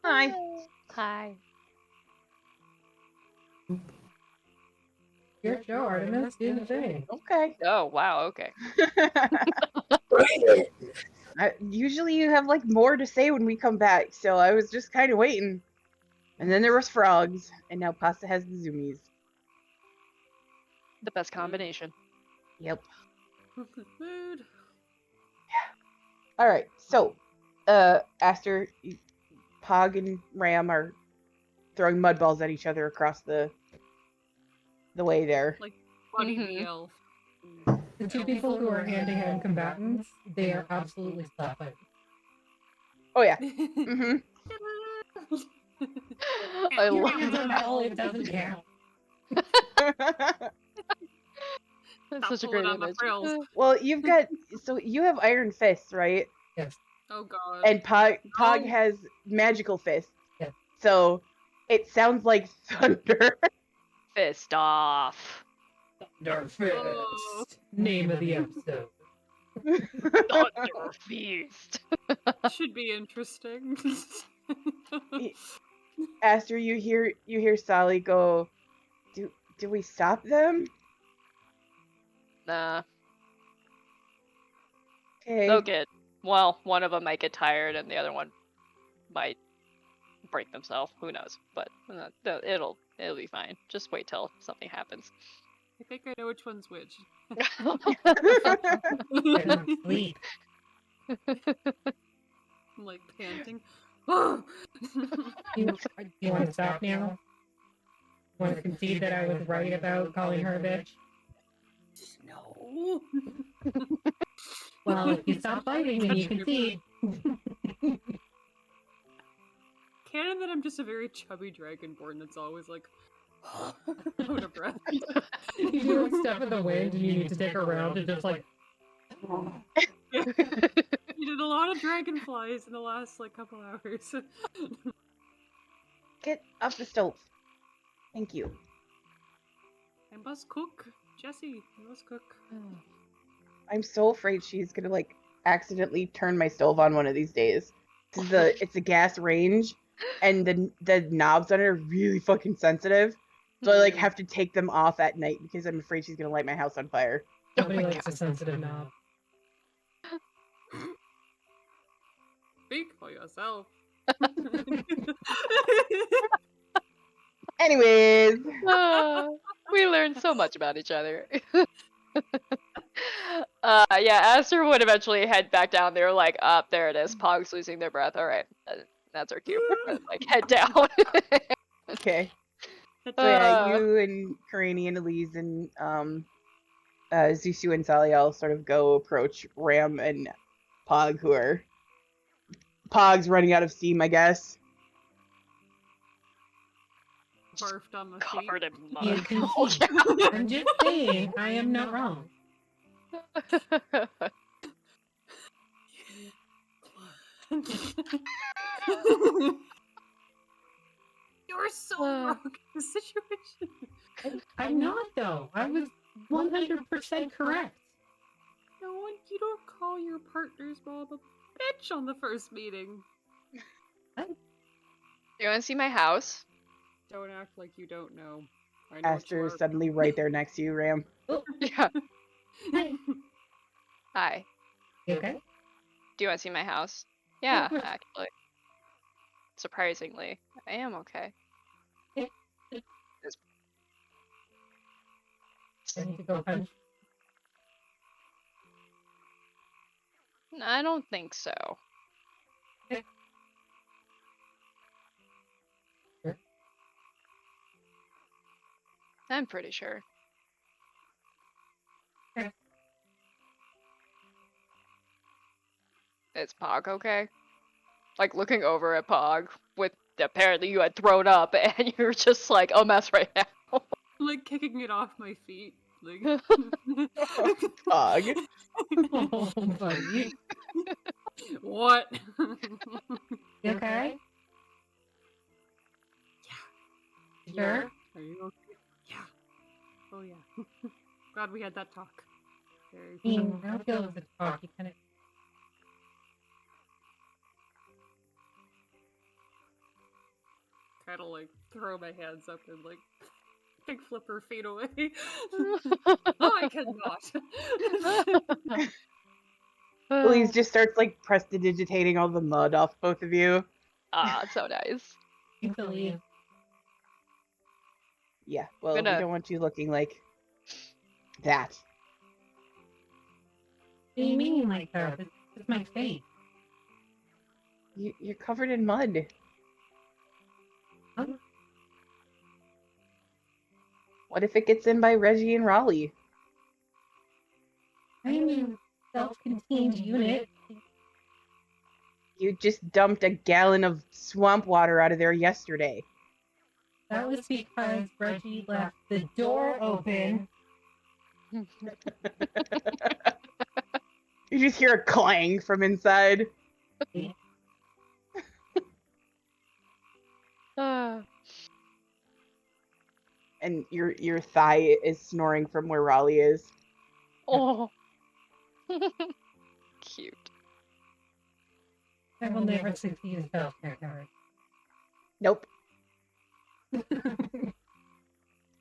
Hi. Hi. Here, Joe, Artemis, do the thing. Okay. Oh, wow, okay. Usually you have like more to say when we come back, so I was just kind of waiting. And then there was frogs, and now Pasta has the zoomies. The best combination. Yep. Food. All right. So, Aster, Pog, and Ram are throwing mud balls at each other across the way there. Like Buddy Mhm. the elf. The two people who are hand-to-hand combatants, they are absolutely stopping. Oh yeah. Mm-hmm. I Your love hands on that. metal, it doesn't count. That's Stop such a pulling great on the image. frills. Well, you have iron fists, right? Yes. Oh god. And Pog No. has magical fists. Yes. So it sounds like thunder. Fist off. Thunderfist. Oh. Name of the episode. Thunder feast. Should be interesting. Aster, you hear Sally go, do we stop them? Nah. Okay. They'll get. Well, one of them might get tired, and the other one might break themselves. Who knows? But it'll be fine. Just wait till something happens. I think I know which one's which. Sleep. I'm like panting. Oh! You want to stop now? Want to concede that I was right about calling her a bitch? No. Well, if you stop fighting, then you concede. Canon that I'm just a very chubby dragonborn that's always like out of breath. You do like step in the wind and you need to take a round and just like. You did a lot of dragonflies in the last like couple hours. Get off the stove. Thank you. I must cook. Jesse, I must cook. I'm so afraid she's gonna like accidentally turn my stove on one of these days. It's a gas range, and the knobs on it are really fucking sensitive. So I like have to take them off at night because I'm afraid she's gonna light my house on fire. Nobody likes a sensitive knob. Speak for yourself. Anyways, We learned so much about each other. Yeah, Aster would eventually head back down there, like, up there it is. Pog's losing their breath. Alright, that's our cue. Like, head down. okay. So yeah, you and Karani and Elise and Zusu and Sally all sort of go approach Ram and Pog, who are Pog's running out of steam, I guess. Barfed on my feet. Covered in You mud. concede. I'm just saying, I am not wrong. You're so wrong in this situation. I'm not though. I was 100% correct. No one, you don't call your partner's mom a bitch on the first meeting. You wanna see my house? Don't act like you don't know. I know Aster is suddenly right there next to you, Ram. Yeah. Hi. You okay? Do you wanna see my house? Yeah, course. actually. Surprisingly, I am okay. Yeah. It's- I need to go punch. I don't think so. Okay. Sure. I'm pretty sure. Okay. Is Pog okay? Like looking over at Pog with apparently you had thrown up and you're just like a mess right now. like kicking it off my feet. Like Pog. Oh, buddy. What? You okay? Yeah. Sure. Are you okay? Yeah. Oh yeah. Glad we had that talk. Very I mean, I don't feel it was a talk. You kind of. kind of like throw my hands up and like big flipper fade away. No, I cannot. Elise just starts like prestidigitating all the mud off both of you. Ah, so nice. You believe. Yeah, well, we Gonna- don't want you looking like that. What do you mean, like her? This is my fate. You're covered in mud. Huh? What if it gets in by Reggie and Raleigh? I'm a self-contained unit. You just dumped a gallon of swamp water out of there yesterday. That was because Reggie left the door open. You just hear a clang from inside. And your thigh is snoring from where Raleigh is. Oh. Cute. I will never succeed as self-care. Nope.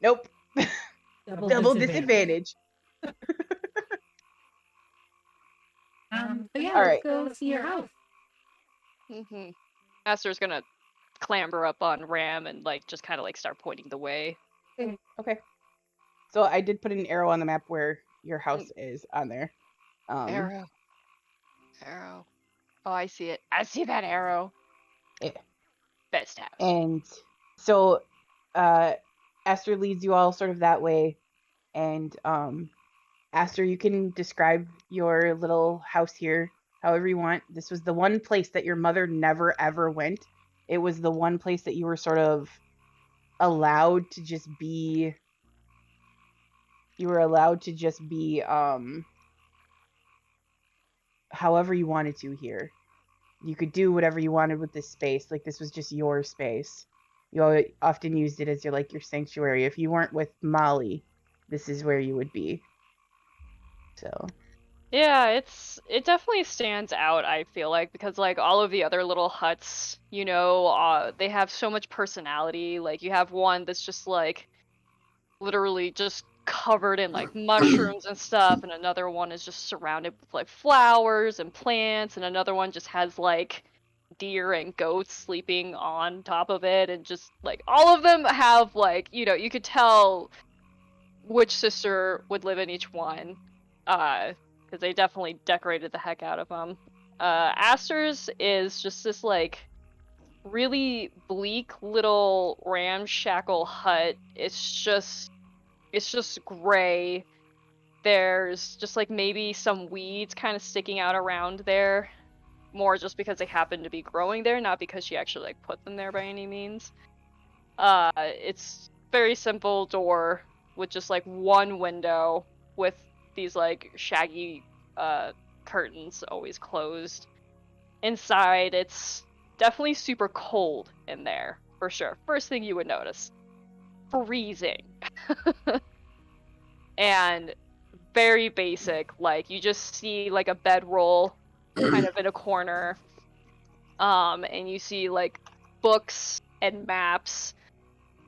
Nope. Double disadvantage. But yeah, All let's right. go see your house. Aster's gonna clamber up on Ram and like just kind of like start pointing the way. Okay. So I did put an arrow on the map where your house is on there. Arrow. Oh, I see it. I see that arrow. Yeah. Best house. And so Aster leads you all sort of that way. And Aster, you can describe your little house here however you want. This was the one place that your mother never ever went. It was the one place that you were sort of allowed to just be. You were allowed to just be however you wanted to here. You could do whatever you wanted with this space. Like, this was just your space. You often used it as your sanctuary. If you weren't with Molly, this is where you would be. So Yeah, it definitely stands out, I feel like, because like all of the other little huts, you know, they have so much personality. Like you have one that's just like literally just covered in like mushrooms and stuff, and another one is just surrounded with like flowers and plants, and another one just has like deer and goats sleeping on top of it, and just like all of them have like, you know, you could tell which sister would live in each one, because they definitely decorated the heck out of them. Aster's is just this like really bleak little ramshackle hut. It's just gray. There's just like maybe some weeds kind of sticking out around there, more just because they happen to be growing there, not because she actually like put them there by any means. It's very simple door with just like one window with these like shaggy curtains always closed. Inside, it's definitely super cold in there, for sure. First thing you would notice. Freezing. And very basic, like you just see like a bedroll kind of in a corner. And you see like books and maps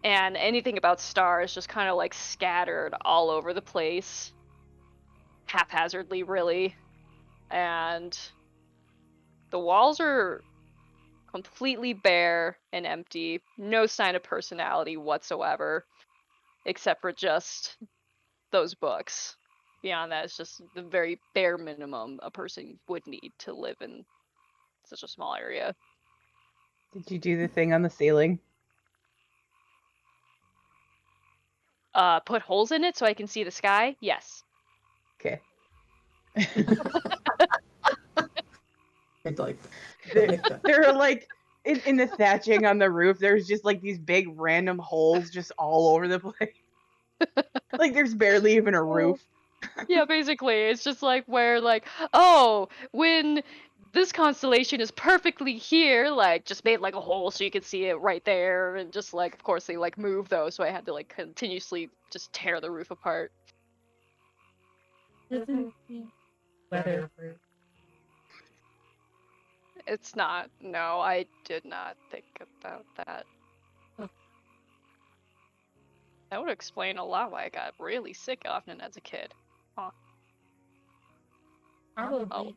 and anything about stars just kind of like scattered all over the place. Haphazardly, really. And the walls are completely bare and empty. No sign of personality whatsoever, except for just those books. Beyond that, it's just the very bare minimum a person would need to live in such a small area. did you do the thing on the ceiling? Put holes in it so I can see the sky? Yes. Okay. I'd like that. There are like in the thatching on the roof, there's just like these big random holes just all over the place. Like there's barely even a roof. Yeah, basically, it's just like where like, oh, when this constellation is perfectly here, like just made like a hole so you could see it right there, and just like, of course, they like move those, so I had to like continuously just tear the roof apart. Isn't weatherproof? It's not. No, I did not think about that. That would explain a lot why I got really sick often as a kid. Probably.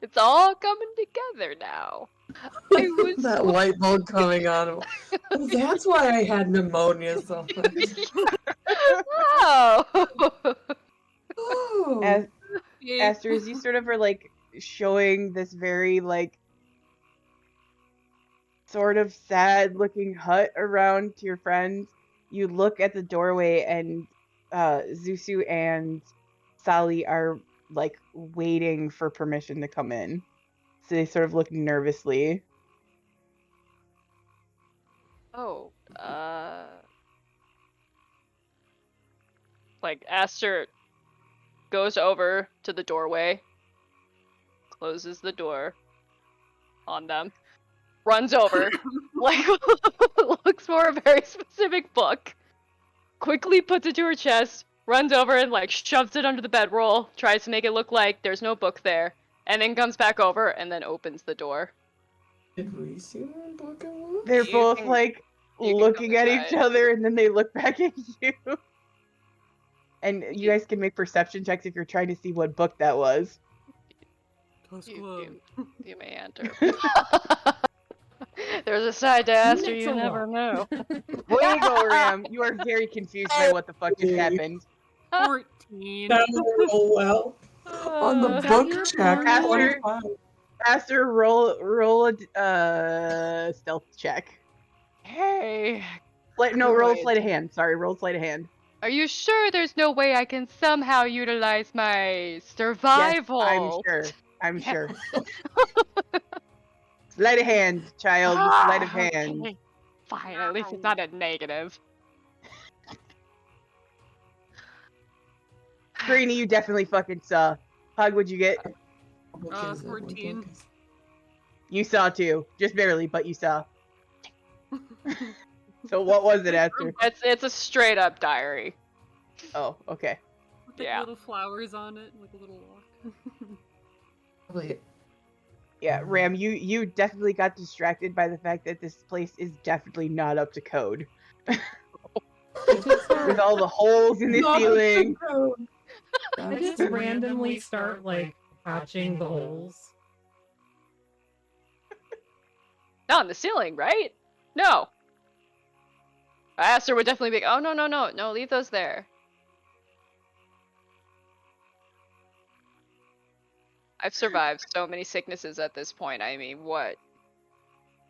It's all coming together now. I was That light bulb coming on. Oh, that's why I had pneumonia so much. Oh. Oh. Aster, as you sort of are like showing this very like sort of sad looking hut around to your friends, you look at the doorway and Zusu and Sally are like waiting for permission to come in. So they sort of look nervously. Oh, like Aster goes over to the doorway, closes the door on them, runs over, like looks for a very specific book, quickly puts it to her chest, runs over and like shoves it under the bedroll, tries to make it look like there's no book there, and then comes back over and then opens the door. Did we see that book at once? They're You both can- like you can looking come at inside. each other and then they look back at you. And you guys can make perception checks if you're trying to see what book that was. You may enter. There's a side to Aster It's you a never know. Way to go, Ram. You are very confused by what the fuck just happened. 14. That will roll well. On the Is that book your check, Aster? 25. Aster, roll a stealth check. Hey, Roll a Good. sleight of hand. Sorry, roll a sleight of hand. are you sure there's no way I can somehow utilize my survival? Yes, I'm sure. Sleight of hand, child. Sleight of hand. Okay. Fine, at least it's not a negative. Greenie, you definitely fucking saw. Hug, what'd you get? What book is it? What 14. book is it? You saw too. Just barely, but you saw. So what was it, Aster? It's a straight up diary. Oh, okay. With like Yeah. little flowers on it, like a little lock. Probably Yeah, Ram, you definitely got distracted by the fact that this place is definitely not up to code. With all the holes in the not up to ceiling. code. I just randomly start like patching the holes. Not on the ceiling, right? No. Aster would definitely be like, oh, no, leave those there. I've survived so many sicknesses at this point. I mean, what?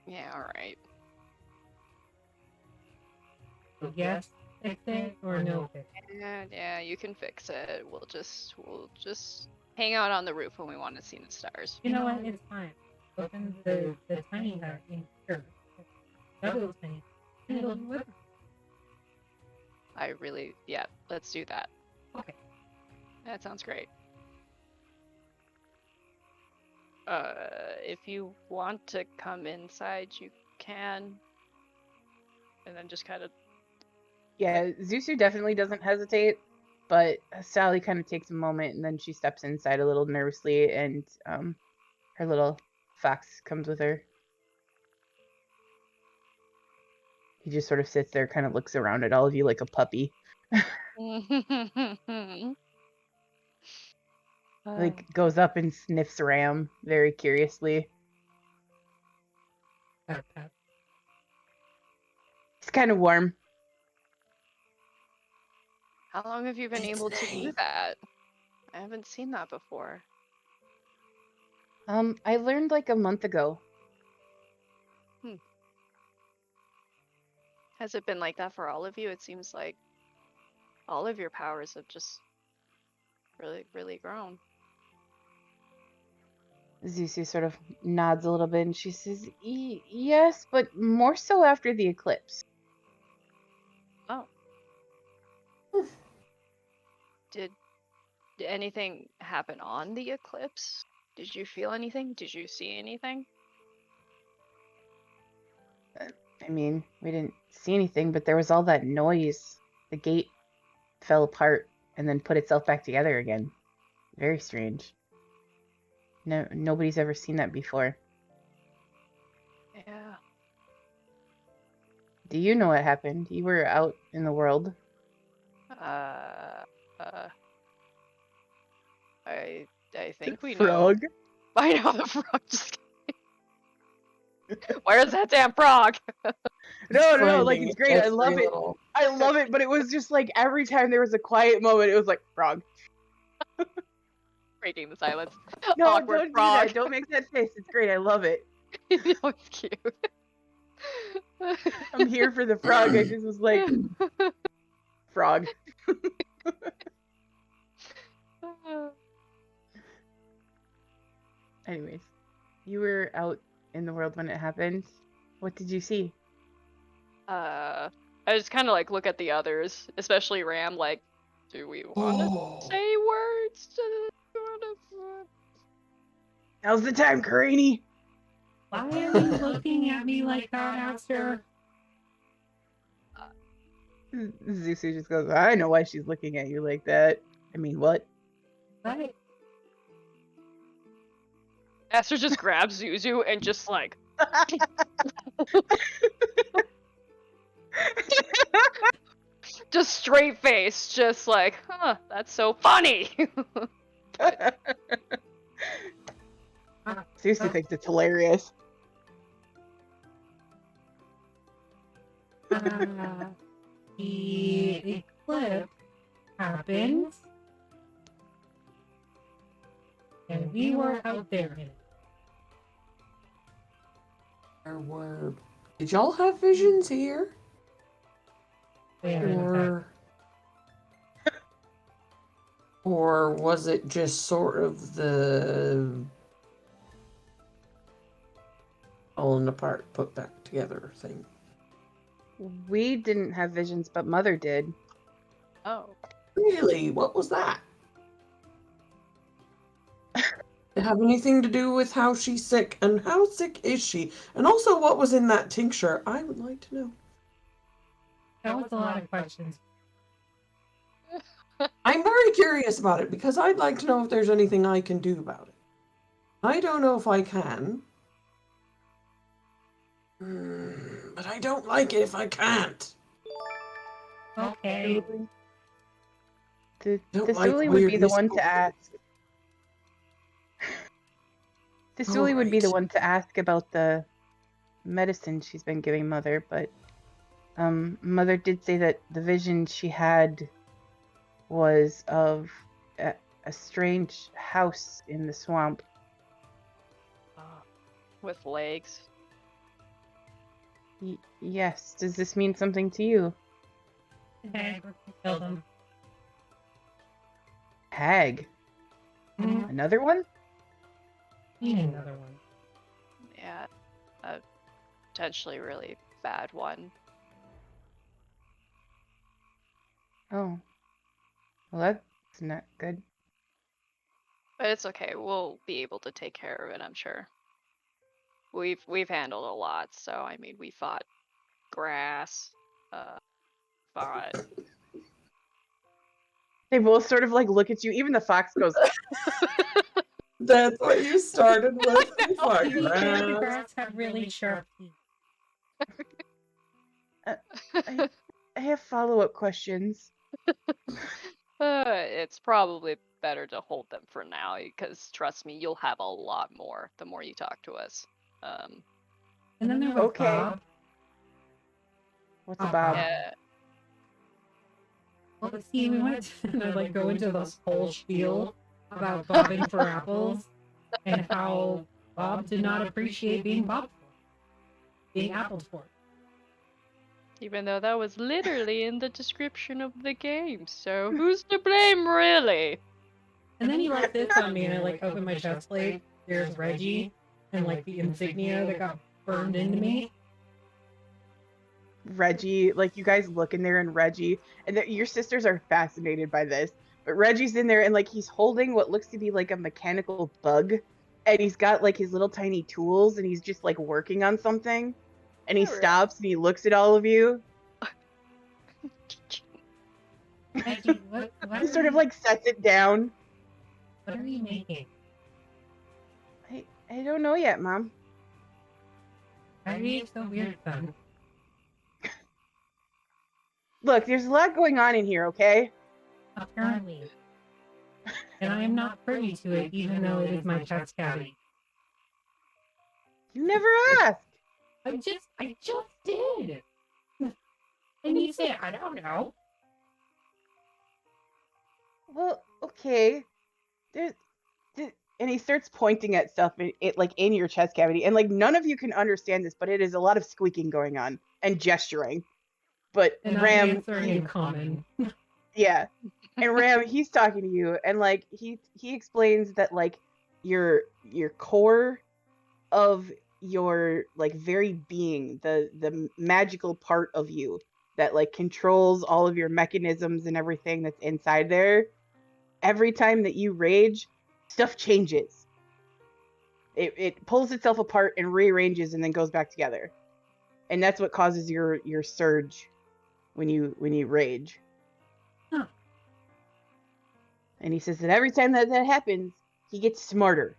Yeah, alright. Yes, fix it or no fix it. Yeah, you can fix it. We'll just hang out on the roof when we want to see the stars. You know what? It's fine. Open the tiny hut in here. That little tiny. And it'll be with us. Yeah, let's do that. Okay. That sounds great. If you want to come inside, you can. And then just kind of. Yeah, Zusu definitely doesn't hesitate, but Sally kind of takes a moment and then she steps inside a little nervously, and her little fox comes with her. He just sort of sits there, kind of looks around at all of you like a puppy. Like goes up and sniffs Ram very curiously. Pat, pat. It's kind of warm. How long have you been able to do that? I haven't seen that before. I learned like a month ago. Has it been like that for all of you? It seems like all of your powers have just really, really grown. Zusu sort of nods a little bit and she says, yes, but more so after the eclipse. Oh. Did anything happen on the eclipse? Did you feel anything? Did you see anything? I mean, we didn't see anything, but there was all that noise. The gate fell apart and then put itself back together again. Very strange. No, nobody's ever seen that before. Yeah. Yeah. Do you know what happened? You were out in the world. I think we Frog. know. I know the frog. Just where's that damn frog? No, like Finding it's great. I every love it. little- I love it, but it was just like every time there was a quiet moment, it was like frog. Breaking the silence. No, Awkward don't frog. do that. Don't make that face. It's great. I love it. No, it's cute. I'm here for the frog. I just was like frog. Anyways, you were out in the world when it happened. What did you see? I just kind of like look at the others, especially Ram. Like, do we want to say words to the sort of? Now's the time, Karini. Why are you looking at me like that, Aster? Zusu just goes, I know why she's looking at you like that. I mean, what? What? Aster just grabs Zuzu and just like. Just straight face, just like, huh, that's so funny. Zusu thinks it's hilarious. The eclipse happened, and we were out there in it. Did y'all have visions here? Yeah. Or was it just sort of the falling apart, put back together thing? We didn't have visions, but Mother did. Oh. Really? What was that? Did it have anything to do with how she's sick? And how sick is she? And also, what was in that tincture? I would like to know. That was a lot of questions. I'm very curious about it because I'd like to know if there's anything I can do about it. I don't know if I can. But I don't like it if I can't. Okay. The Don't like Suli would be the weirdness. one to ask. The Suli would be the Alright. one to ask about the medicine she's been giving Mother, but Mother did say that the vision she had was of a strange house in the swamp. With legs. Yes. Does this mean something to you? Okay, we're gonna kill them. Hag. Mhm. Another one? We need another one. Yeah. A potentially really bad one. Oh. Well, that's not good. But it's okay. We'll be able to take care of it, I'm sure. We've handled a lot, so I mean we fought grass, fought They both sort of like look at you. Even the fox goes, That's what you started with. You fuck Maybe the around. grass have really sharp teeth. I have follow-up questions. it's probably better to hold them for now, because trust me, you'll have a lot more the more you talk to us. And then there was Okay. Bob. What's a bob? Yeah. Well, see, we went to like go into this whole spiel about bobbing for apples and how Bob did not appreciate being bobbed for, being appled for. Even though that was literally in the description of the game, so who's to blame, really? And then he left this on me, and I like opened my chest plate. There's Reggie and like the insignia that got burned into me. Reggie, like you guys look in there and Reggie, and your sisters are fascinated by this, but Reggie's in there and like he's holding what looks to be like a mechanical bug, and he's got like his little tiny tools, and he's just like working on something, and he Alright. stops and he looks at all of you. Reggie, what He sort of like sets it down. what are you making? I don't know yet, Mom. Why are you so weird, son? Look, there's a lot going on in here, okay? Apparently. And I am not privy to it, even though it is my chest cavity. You never asked. I just did. And you say, I don't know. Well, okay. And he starts pointing at stuff like in your chest cavity, and like none of you can understand this, but it is a lot of squeaking going on and gesturing. But And Ram, I'm answering in common. yeah, and Ram, he's talking to you, and like he explains that like your core of your like very being, the magical part of you that like controls all of your mechanisms and everything that's inside there. Every time that you rage, stuff changes. It pulls itself apart and rearranges and then goes back together. And that's what causes your surge when you rage. Huh. And he says that every time that happens, he gets smarter.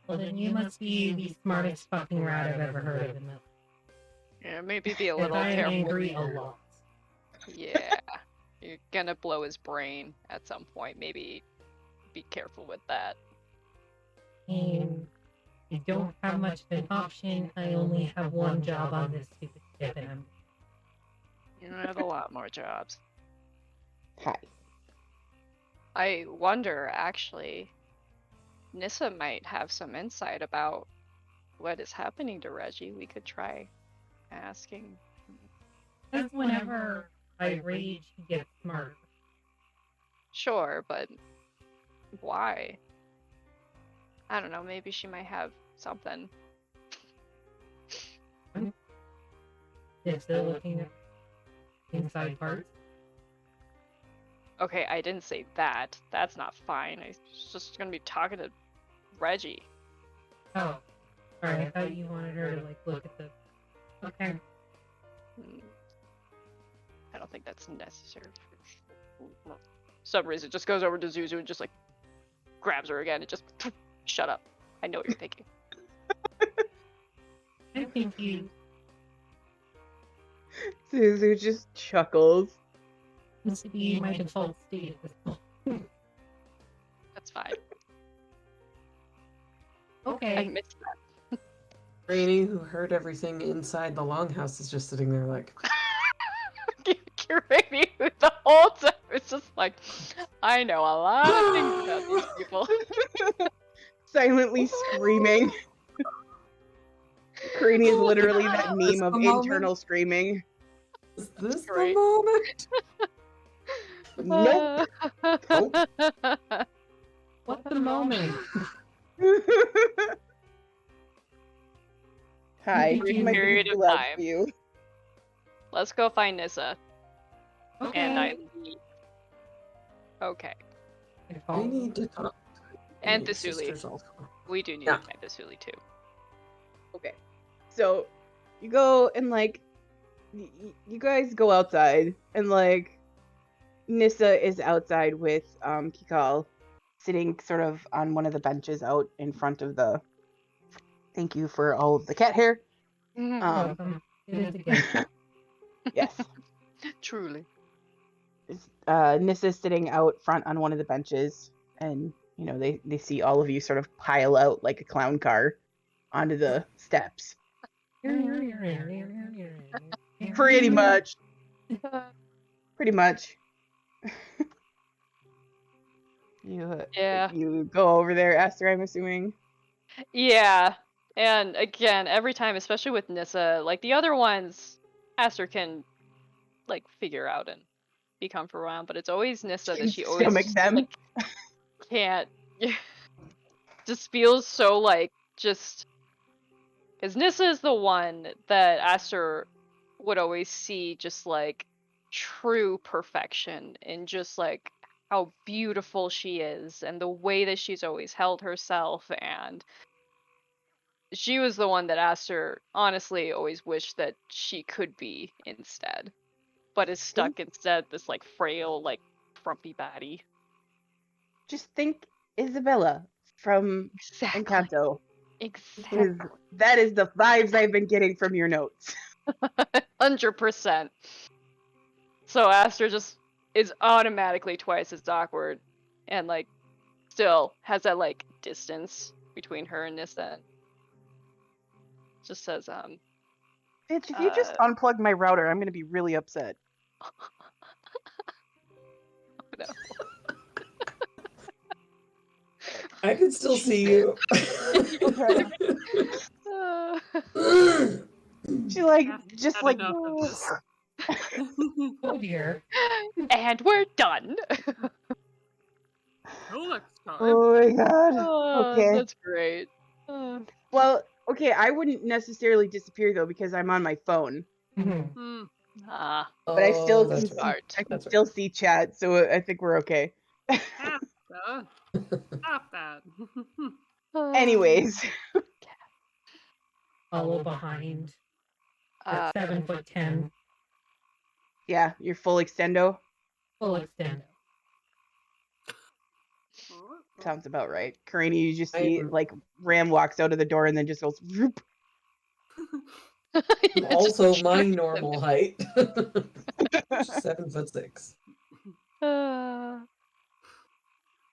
Well, then you must be the smartest fucking rat I've ever heard of in my life. Yeah, maybe be a 'Cause little I am careful. angry a lot. Yeah. You're gonna blow his brain at some point. Maybe be careful with that. And I don't have much of an option. I only have one job on this stupid ship, and I'm... You have a lot more jobs. Hi. I wonder, actually, Nissa might have some insight about what is happening to Reggie. We could try asking. Because whenever I rage, he gets smarter. Sure, but why? I don't know, maybe she might have something. They're still looking at inside parts. Okay, I didn't say that. That's not fine. I was just gonna be talking to Reggie. Oh. Sorry, I thought you wanted her to, like, look at the... Okay. I don't think that's necessary. For some reason, just goes over to Zuzu and just, like, grabs her again and just... Shut up. I know what you're thinking. I think you... Zuzu just chuckles. This would be my default state at this point. That's fine. I Okay. missed that. Rainy, who heard everything inside the longhouse, is just sitting there like, Curating the whole time. It's just like, I know a lot of things about these people. Silently screaming. Cranny is literally that This meme of the moment? internal screaming. is this the Great. moment? Nope. Nope. What's the moment? Hi, Brief my period big of love time. for you. Let's go find Nissa. Okay. And I leave. Okay. I need to talk. And Your Thusuli. sisters also. We do need Yeah. to find Thusuli too. Okay, so you go and like you guys go outside and like Nissa is outside with Kikal sitting sort of on one of the benches out in front of the... Thank you for all of the cat hair. Welcome. It is again. Yes. Truly. Nissa's sitting out front on one of the benches, and you know they see all of you sort of pile out like a clown car onto the steps. Pretty much. Pretty much. Yeah. You go over there, Aster, I'm assuming. Yeah. And again, every time, especially with Nissa, like the other ones, Aster can like figure out and be comfortable around, but it's always Nissa that she always Stomach them. like, can't. Just feels so like just because Nissa is the one that Aster would always see just like true perfection in just like how beautiful she is and the way that she's always held herself, and she was the one that Aster honestly always wished that she could be instead, but is stuck instead this like frail like frumpy body. Just think Isabella from Exactly. Encanto. Exactly. That is the vibes I've been getting from your notes. 100%. So Aster just is automatically twice as awkward, and like still has that like distance between her and Nissa. Just says, Bitch, if you just unplug my router, I'm gonna be really upset. no. I can still see you. Okay. She like just Had like enough of this. Oh dear. And we're done. Till next time. oh my god. Okay. That's great. Well, okay, I wouldn't necessarily disappear though because I'm on my phone. Mhm. Hmm. But I still that's can right. see, I can That's right. still see chat, so I think we're okay. Asta, stop that. Anyways, Follow behind Uh, at 7'10", yeah, your full extendo full extendo. sounds about right. Karina, you just see I'm- like Ram walks out of the door and then just goes. Whoop. I'm also my normal height. 7'6".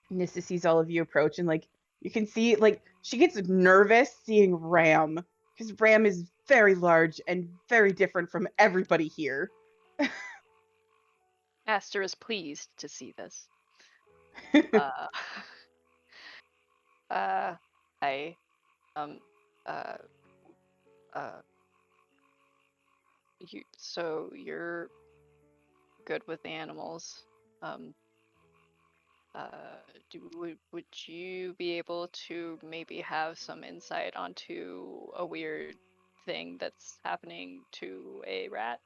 Nissa sees all of you approach and like you can see like she gets nervous seeing Ram because Ram is very large and very different from everybody here. Aster is pleased to see this. I so you're good with animals. Would you be able to maybe have some insight onto a weird thing that's happening to a rat?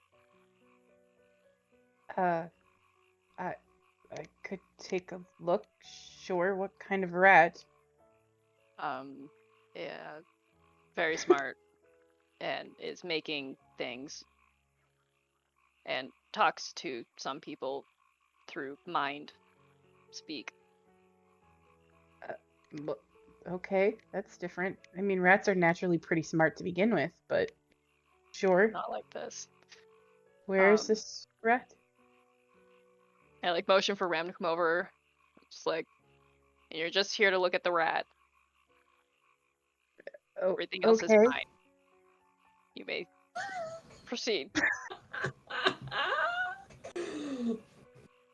I could take a look. Sure, what kind of rat? Yeah, very smart and is making things and talks to some people through mind speak. Okay, that's different. I mean, rats are naturally pretty smart to begin with, but sure. Not like this. Where's this rat? I like motion for Ram to come over. Just like, you're just here to look at the rat. Oh, Everything else is okay. fine. You may proceed.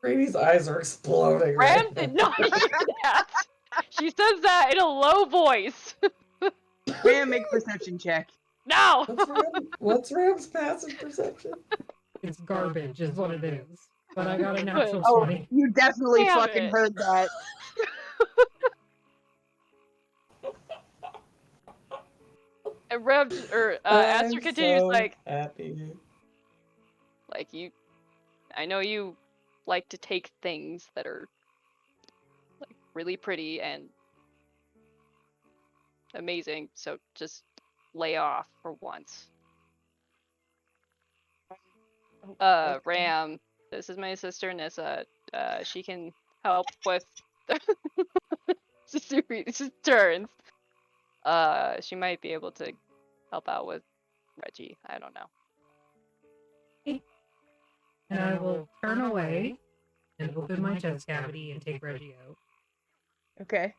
Brady's eyes are exploding. Ram right did now. not hear that. She says that in a low voice. Ram, make perception check. No. What's Ram's passive perception? It's garbage, is what it is. But I got a natural Oh, 20. you definitely Damn fucking it. heard that. And Ram Aster continues so like happy. you. I know you like to take things that are like really pretty and amazing, so just lay off for once. Ram, this is my sister Nissa. She can help with just turns. She might be able to help out with Reggie. I don't know. And I will turn away and open my chest cavity and take Reggie out. Okay.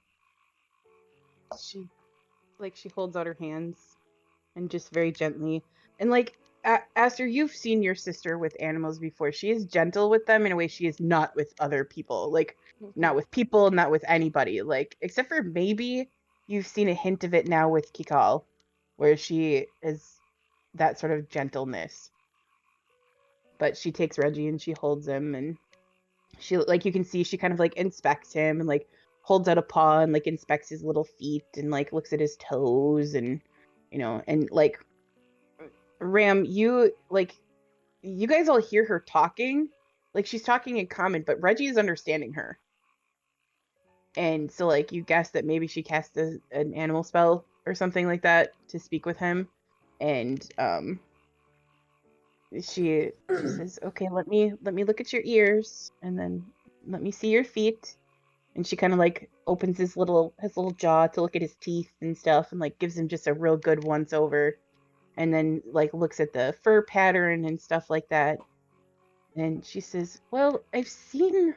She holds out her hands and just very gently and like Aster, you've seen your sister with animals before. She is gentle with them in a way she is not with other people. Like not with people, not with anybody. Like except for maybe you've seen a hint of it now with Kikal, where she is that sort of gentleness. But she takes Reggie and she holds him and she like you can see she kind of like inspects him and like holds out a paw and like inspects his little feet and like looks at his toes and and like Ram, you guys all hear her talking. Like she's talking in common, but Reggie is understanding her. And so like you guess that maybe she cast an animal spell or something like that to speak with him. And she says, "Okay, let me look at your ears and then let me see your feet." And she kind of like opens his little jaw to look at his teeth and stuff, and like gives him just a real good once over, and then like looks at the fur pattern and stuff like that. And she says, "Well, I've seen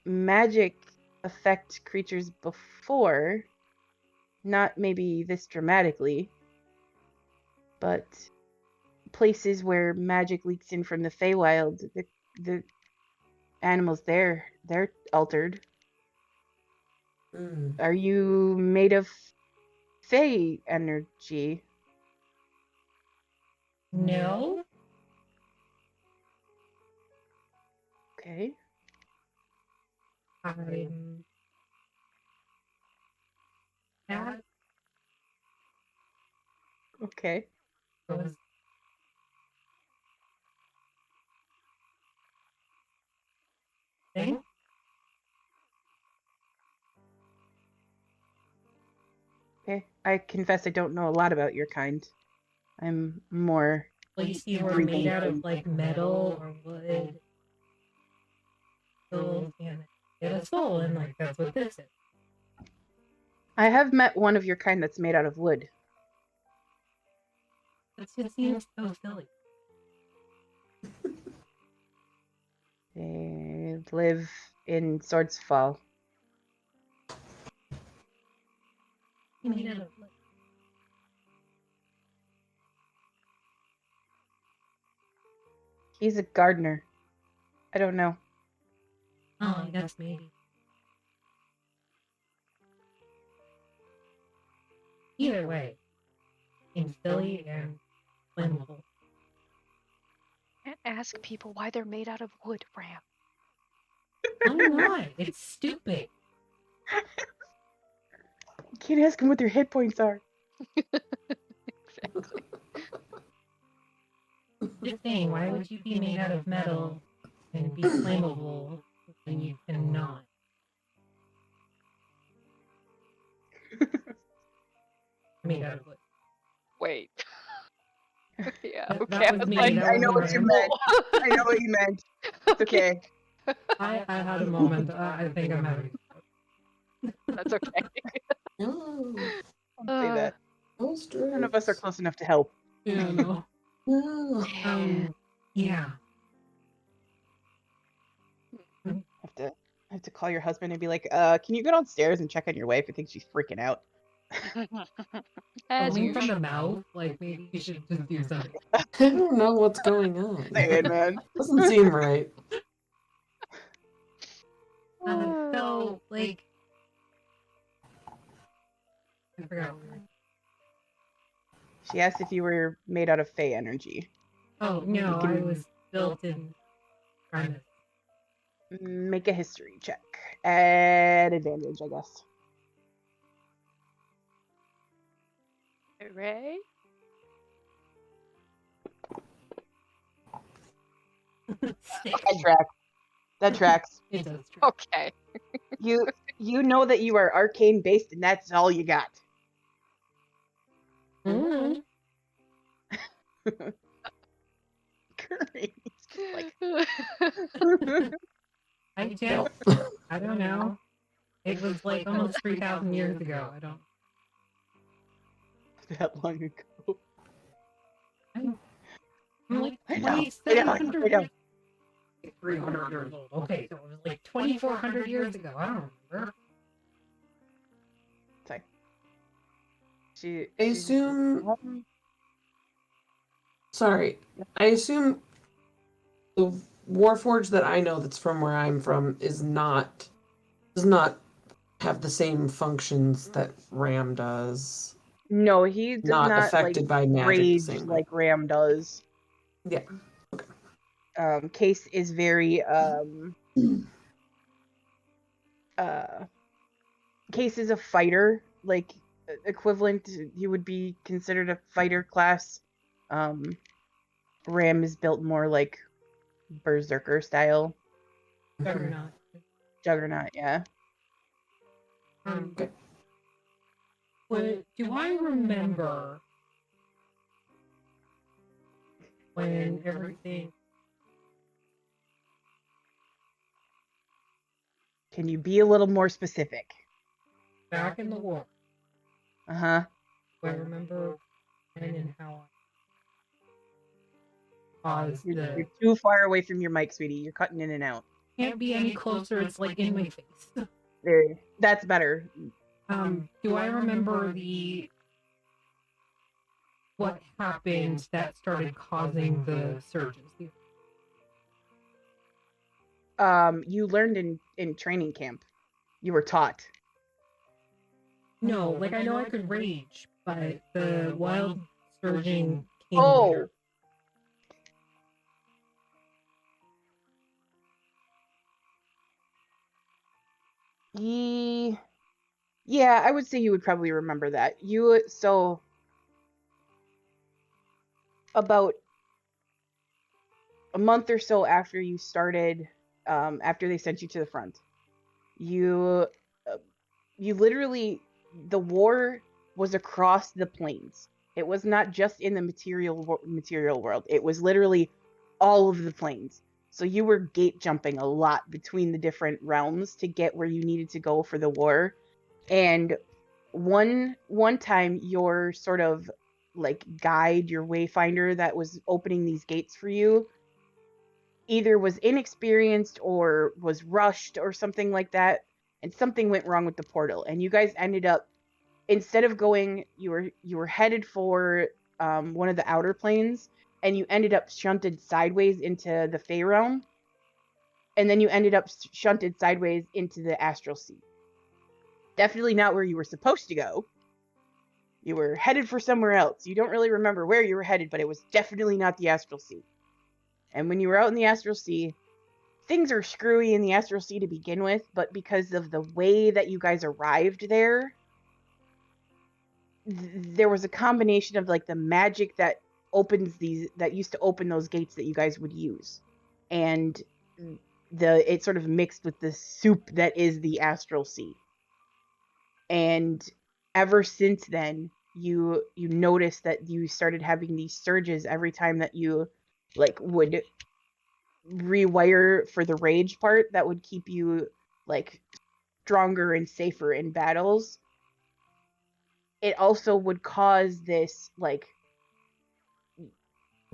magic affect creatures before, not maybe this dramatically, but places where magic leaks in from the Feywild, the animals there, they're altered. Mm. Are you made of Fey energy?" No. Okay. I'm that Okay. was thing. Okay. I confess I don't know a lot about your kind. I'm more Well, you see, we're breathing made out of things. like metal or wood. Soul and get a soul, and like that's what this is. I have met one of your kind that's made out of wood. It just seems so silly. They live in Swords Fall. Made out of wood. He's a gardener. I don't know. Oh, I guess maybe. Either way, seems silly and flammable. Can't ask people why they're made out of wood, Ram. I'm not. It's stupid. You can't ask them what their hit points are. Exactly. Just saying, why would you be made out of metal and be flammable when you cannot? Made out of wood. Wait. Yeah, That okay. I was was me, like, that I know what you meant. I know what you meant. It's okay. I had a moment. I think I'm having. That's okay. No. Don't say that. None of us are close enough to help. Yeah, no. No. Yeah. I have to call your husband and be like, can you go downstairs and check on your wife? I think she's freaking out. As Coming usual. from the mouth, like maybe you should just do something. I don't know what's going on. Saying, man. Doesn't seem right. So, like, I forgot. What we were... She asked if you were made out of Fey energy. Oh no, I was built in Primus. Make a history check. At advantage, I guess. Hooray. That tracks. It does track. Okay. You know that you are arcane based, and that's all you got. Mm-hmm. Great. Like, I don't know. It was like almost 3,000 years ago. I don't. that long ago. I'm like I know. 2,700 years. 300 years old. Okay, so it was like 2,400 years ago. I don't remember. Sorry. I assume. Sorry. I assume the Warforged that I know that's from where I'm from does not have the same functions that Ram does. No, he does Not not affected like by magic the rage same way. like Ram does. Yeah. Case is very Case is a fighter, like equivalent. He would be considered a fighter class. Ram is built more like berserker style. Juggernaut, yeah. Okay. But do I remember when everything Can you be a little more specific? Back in the war, Uh-huh. I remember when and how I caused You're too far away from your mic, sweetie. You're cutting in and out. Can't be any closer. It's like in my face. There. That's better. Do I remember what happened that started causing the surges? You learned in training camp. You were taught. No, like I know I could rage, but the wild surging came Oh. later. Yeah, I would say you would probably remember that. So about a month or so after you started, after they sent you to the front, you literally, the war was across the plains. It was not just in the material world. It was literally all of the plains. So you were gate jumping a lot between the different realms to get where you needed to go for the war. And one time your sort of like guide, your wayfinder that was opening these gates for you, either was inexperienced or was rushed or something like that, and something went wrong with the portal, and you guys ended up, instead of going, you were headed for one of the outer planes, and you ended up shunted sideways into the Fey realm, and then you ended up shunted sideways into the Astral Sea. Definitely not where you were supposed to go. You were headed for somewhere else. You don't really remember where you were headed, but it was definitely not the Astral Sea. And when you were out in the Astral Sea, things are screwy in the Astral Sea to begin with, but because of the way that you guys arrived there, there was a combination of like the magic that used to open those gates that you guys would use, and it sort of mixed with the soup that is the Astral Sea. And ever since then, you noticed that you started having these surges every time that you like would rewire for the rage part that would keep you like stronger and safer in battles. It also would cause this like,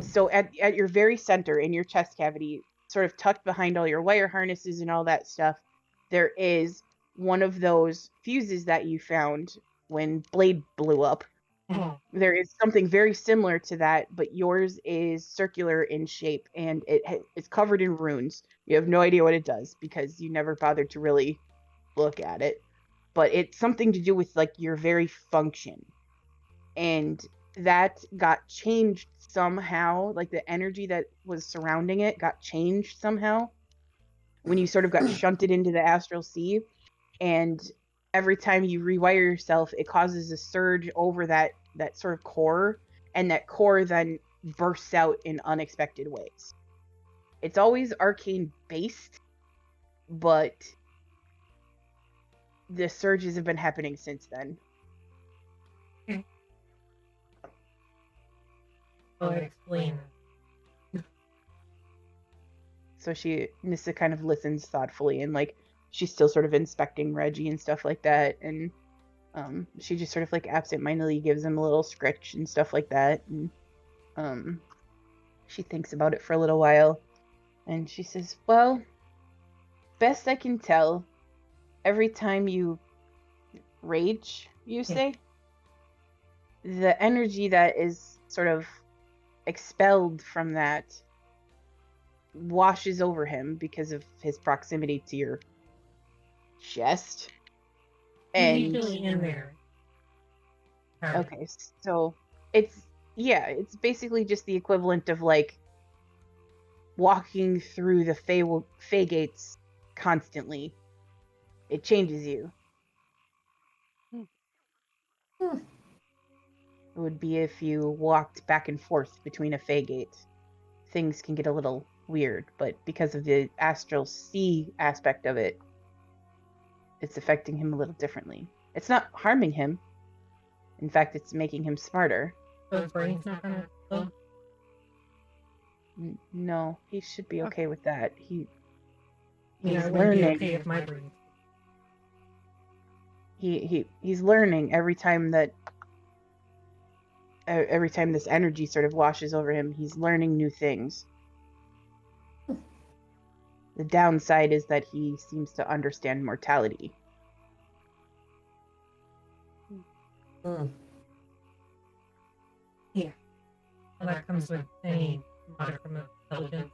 so at your very center in your chest cavity, sort of tucked behind all your wire harnesses and all that stuff, there is one of those fuses that you found when Blade blew up. There is something very similar to that, but yours is circular in shape, and it's covered in runes. You have no idea what it does because you never bothered to really look at it. But it's something to do with like your very function. And that got changed somehow. Like the energy that was surrounding it got changed somehow when you sort of got shunted into the Astral Sea. And every time you rewire yourself, it causes a surge over that sort of core, and that core then bursts out in unexpected ways. It's always arcane based, but the surges have been happening since then. I'll explain. So Nissa kind of listens thoughtfully, and like she's still sort of inspecting Reggie and stuff like that, and she just sort of like absentmindedly gives him a little scritch and stuff like that, and she thinks about it for a little while, and she says, well, best I can tell, every time you rage, you say, the energy that is sort of expelled from that washes over him because of his proximity to your chest. And usually in there. Okay, so it's basically just the equivalent of like walking through the Fey gates constantly. It changes you. It would be if you walked back and forth between a Fey gate. Things can get a little weird, but because of the Astral Sea aspect of it, it's affecting him a little differently. It's not harming him. In fact, it's making him smarter. So his brain's not gonna explode? No, he should be okay with that. He's Yeah, it wouldn't learning. be okay if my brain he's learning every time this energy sort of washes over him. He's learning new things. The downside is that he seems to understand mortality. Mm. Yeah. Well, that comes with any modicum of intelligence.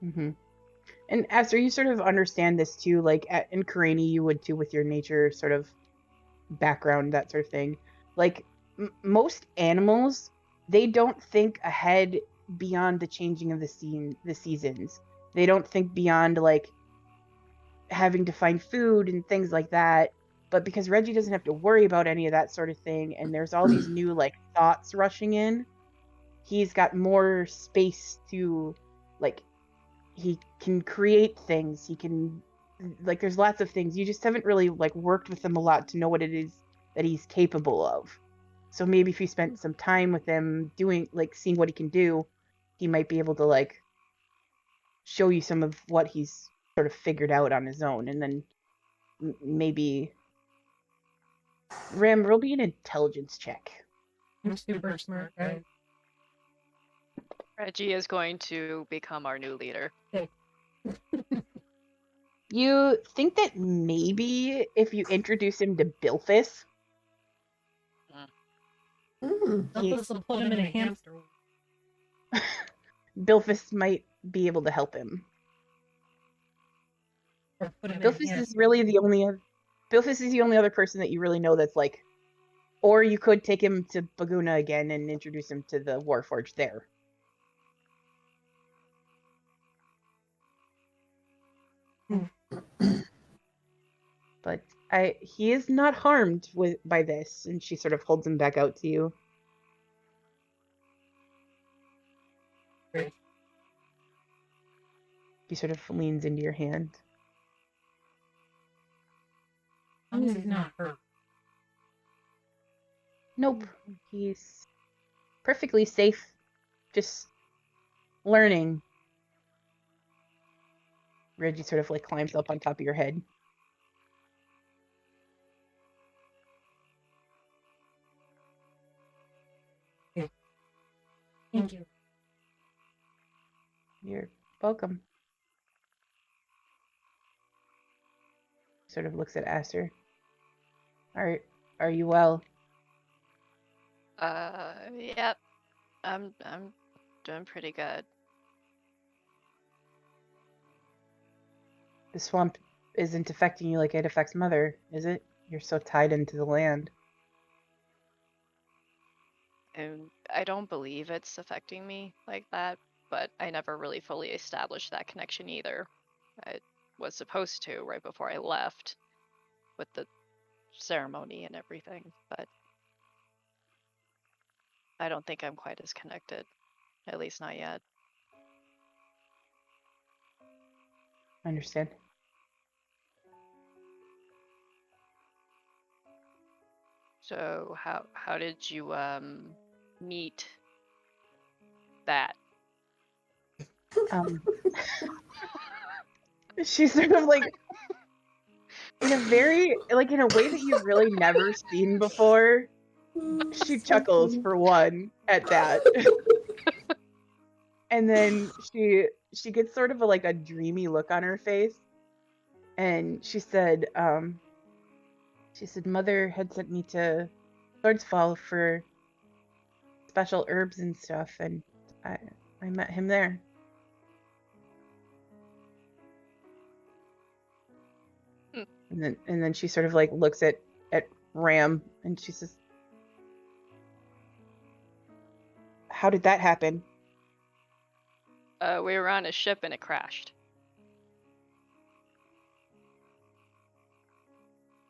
Mm-hmm. And Aster, you sort of understand this too, like in Karani, you would too with your nature sort of background, that sort of thing. Like most animals, they don't think ahead beyond the changing of the seasons. They don't think beyond like having to find food and things like that. But because Reggie doesn't have to worry about any of that sort of thing, and there's all these new like thoughts rushing in, he's got more space to like, he can create things. He can, like, there's lots of things. You just haven't really like worked with him a lot to know what it is that he's capable of. So maybe if you spent some time with him doing, like, seeing what he can do, he might be able to like show you some of what he's sort of figured out on his own, and then maybe Ram, roll me an intelligence check. I'm super smart, guys. Reggie is going to become our new leader. You think that maybe if you introduce him to Bilphis, Bilphis will put him in a hamster. Bilphis might be able to help him. Or put him Bilphis in a is really the only other person that you really know that's like, or you could take him to Baguna again and introduce him to the Warforged there. But he is not harmed by this, and she sort of holds him back out to you. Great. He sort of leans into your hand. As long as he's not hurt. Nope, he's perfectly safe, just learning. Reggie sort of like climbs up on top of your head. Thank you. You're welcome. Sort of looks at Aster. Are you well? Yep. I'm doing pretty good. The swamp isn't affecting you like it affects Mother, is it? You're so tied into the land. And I don't believe it's affecting me like that, but I never really fully established that connection either. I was supposed to right before I left with the ceremony and everything, but I don't think I'm quite as connected, at least not yet. I understand. So how did you meet that? She's sort of like, in a way that you've really never seen before. She chuckles for one at that. And then she gets sort of a dreamy look on her face. And she said, Mother had sent me to Swordsfall for special herbs and stuff, and I met him there. And then she sort of looks at Ram, and she says, "How did that happen?" We were on a ship and it crashed.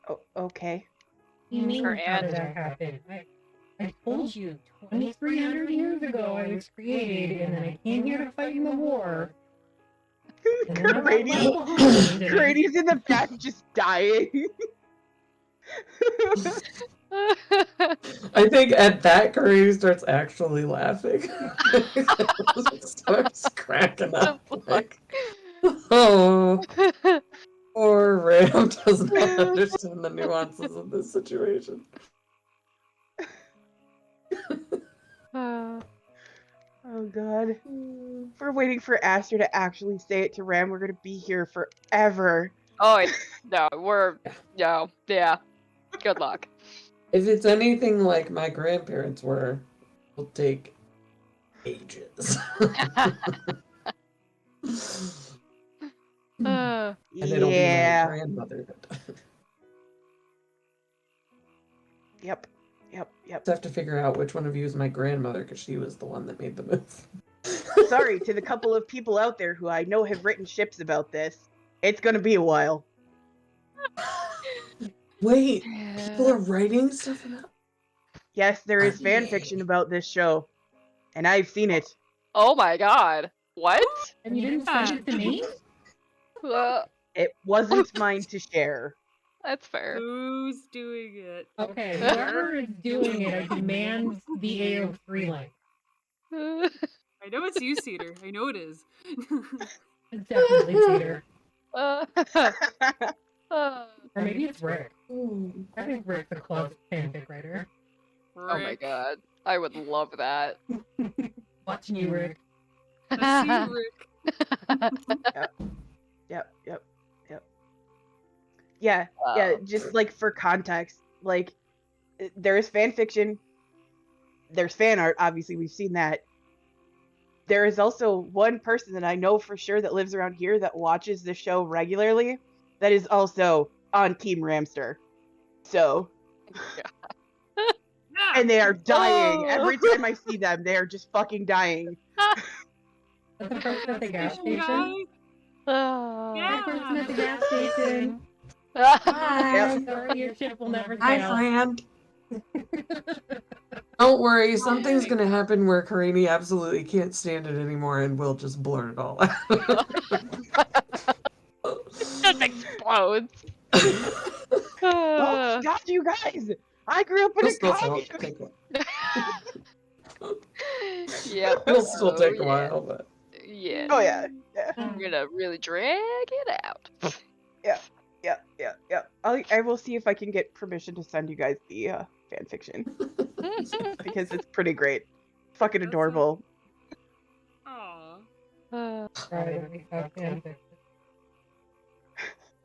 Oh, okay. You mean Her how did aunt- that happen? I told you 2,300 years ago I was created, and then I came here to fight in the war. And then I got left behind, and Grady's in the back just dying. I think at that Grady starts actually laughing. Starts cracking up. Like, oh. Poor Ram does not understand the nuances of this situation. Oh god. We're waiting for Aster to actually say it to Ram. We're gonna be here forever. Oh, no, yeah. Good luck. If it's anything like my grandparents were, it'll take ages. And it'll be my grandmother. Yep. I have to figure out which one of you is my grandmother because she was the one that made the move. Sorry to the couple of people out there who I know have written ships about this. It's gonna be a while. Wait, people are writing stuff about. Yes, there is fan fiction about this show, and I've seen it. Oh my god. What? And you didn't send it to me? It wasn't mine to share. That's fair. Who's doing it? Okay, whoever is doing it, I demand the AO3 link. I know it's you, Cedar. I know it is. It's definitely Cedar. uh, Or maybe it's Rick. I think Rick's a closet fanfic writer. oh my god. I would love that. Watching you, Rick. I see Rick. Yep. Yeah, just like for context, like there is fan fiction, there's fan art, obviously we've seen that. There is also one person that I know for sure that lives around here that watches the show regularly that is also on Team Ramster. So and they are dying. Every time I see them, they are just fucking dying. That's the person at the gas station. Yeah. The person at the gas station. Hi. Sorry, your ship will never Hi, sail. friend. Don't worry, something's gonna happen where Karini absolutely can't stand it anymore and we'll just blurt it all out. Just explodes. Oh god, you guys! I grew up in a college. Yep. It'll still take a while, but Yeah. Oh yeah. I'm gonna really drag it out. Yeah. I will see if I can get permission to send you guys the fan fiction because it's pretty great. Fucking adorable. Aww. Right, we have fanfic.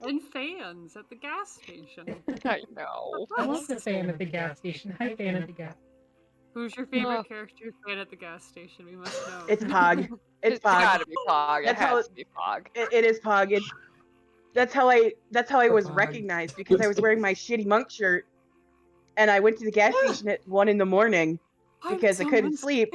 And fans at the gas station. I know. I love the fan at the gas station. Hi, fan at the gas. Who's your favorite character fan at the gas station? We must know. It's Pog. It's Pog. gotta be Pog. It That's how has to be Pog. It is Pog. That's how I was Pog. recognized because I was wearing my shitty monk shirt, and I went to the gas station at 1 a.m. because I couldn't sleep,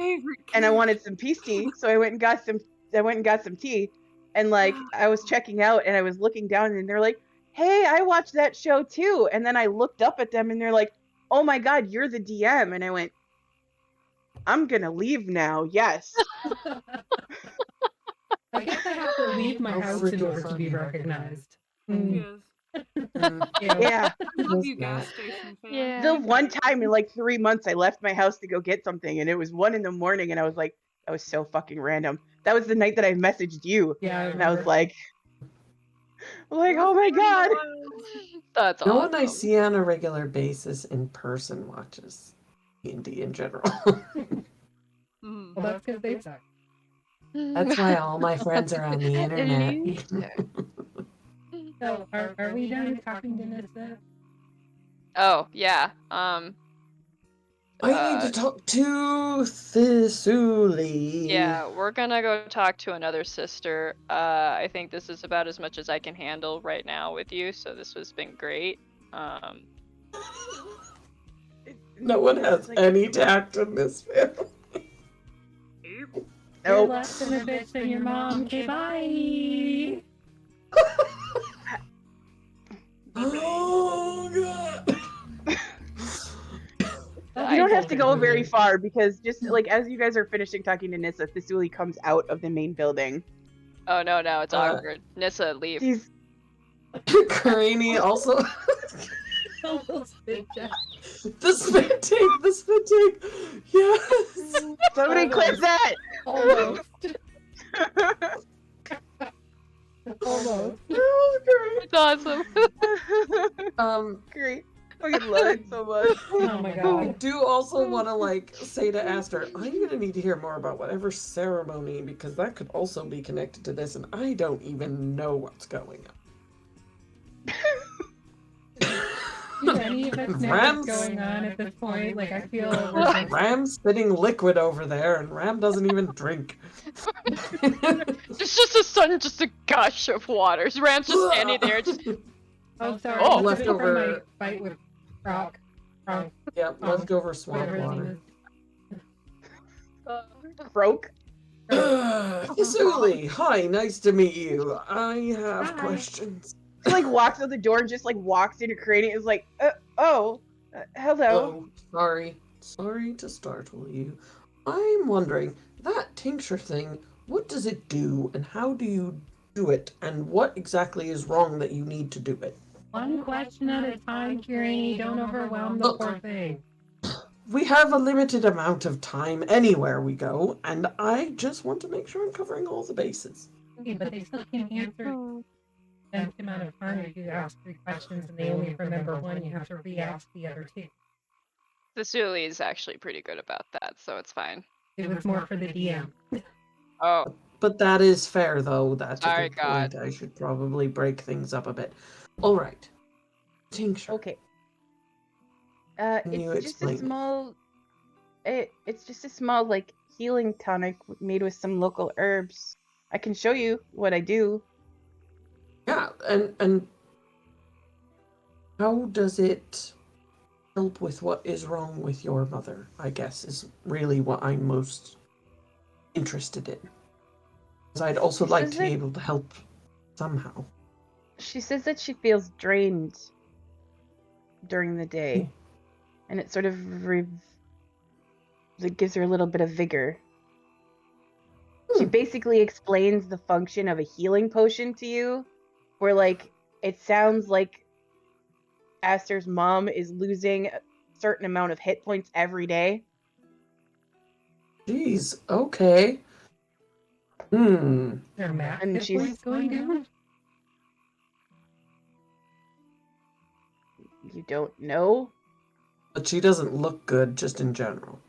and I wanted some peace tea, so I went and got some tea, and like I was checking out, and I was looking down, and they're like, "Hey, I watched that show too," and then I looked up at them, and they're like, "Oh my god, you're the DM," and I went, "I'm gonna leave now." Yes. I guess I have to leave my house in order to be recognized. Yes. Yeah. I love you, gas station fan. Yeah. The one time in like 3 months I left my house to go get something, and it was 1 a.m, and I was like, that was so fucking random. That was the night that I messaged you, Yeah, and I was like, oh my god. That's no awesome. one I see on a regular basis in person watches D&D in general. Mhm. well, that's because they suck. That's why all my friends are on the internet. So, are we done talking to Nissa? Oh, yeah. I need to talk to Thisuli. Yeah, we're gonna go talk to another sister. I think this is about as much as I can handle right now with you, so this has been great. No one has any tact in this family. You're Nope. less than a bitch than your mom. Okay, bye. Oh god. You don't have to go very far because just like as you guys are finishing talking to Nissa, Thisuli comes out of the main building. Oh no, it's awkward. Nissa, leave. He's Karini also. Almost bitch. The spit take. Yes. somebody clip that. Almost. Almost. It's awesome. Great. I love it so much. Oh my I god. do also want to say to Aster, I'm gonna need to hear more about whatever ceremony because that could also be connected to this, and I don't even know what's going on. Do any of us know Ram's- what's going on at this point? Like, I feel we're Well, just... Ram's spitting liquid over there, and Ram doesn't even drink. It's just a sudden, just a gush of water. Ram's just standing there, just Oh, sorry. Oh. This is from my Leftover- fight with Croc. Yeah, leftover swamp Whatever his name water. is. Broke. Isuli, hi, nice to meet you. I have Hi. questions. She walks out the door and just walks into Crane and is hello. Oh, sorry to startle you. I'm wondering, that tincture thing, what does it do, and how do you do it, and what exactly is wrong that you need to do it? One question at a time, Kirini. Don't overwhelm the poor thing. We have a limited amount of time anywhere we go, and I just want to make sure I'm covering all the bases. Okay, but they still can't answer that amount of time if you ask 3 questions and they only remember one. You have to re-ask the other 2. the Suli is actually pretty good about that, so it's fine. It was more for the DM. Oh, But that is fair, though. That's a Sorry, good point. God. I should probably break things up a bit. All right. Tincture. Okay. you It's just a explain it? small. It's just a small healing tonic made with some local herbs. I can show you what I do. Yeah, and how does it help with what is wrong with your mother? I guess is really what I'm most interested in. Because I'd also She like says to be that- able to help somehow. She says that she feels drained during the day, and it sort of it gives her a little bit of vigor. She Hmm. basically explains the function of a healing potion to you, where it sounds like Aster's mom is losing a certain amount of hit points every day. Jeez, okay. Their math And hit she's- points going down? You don't know? But she doesn't look good just in general.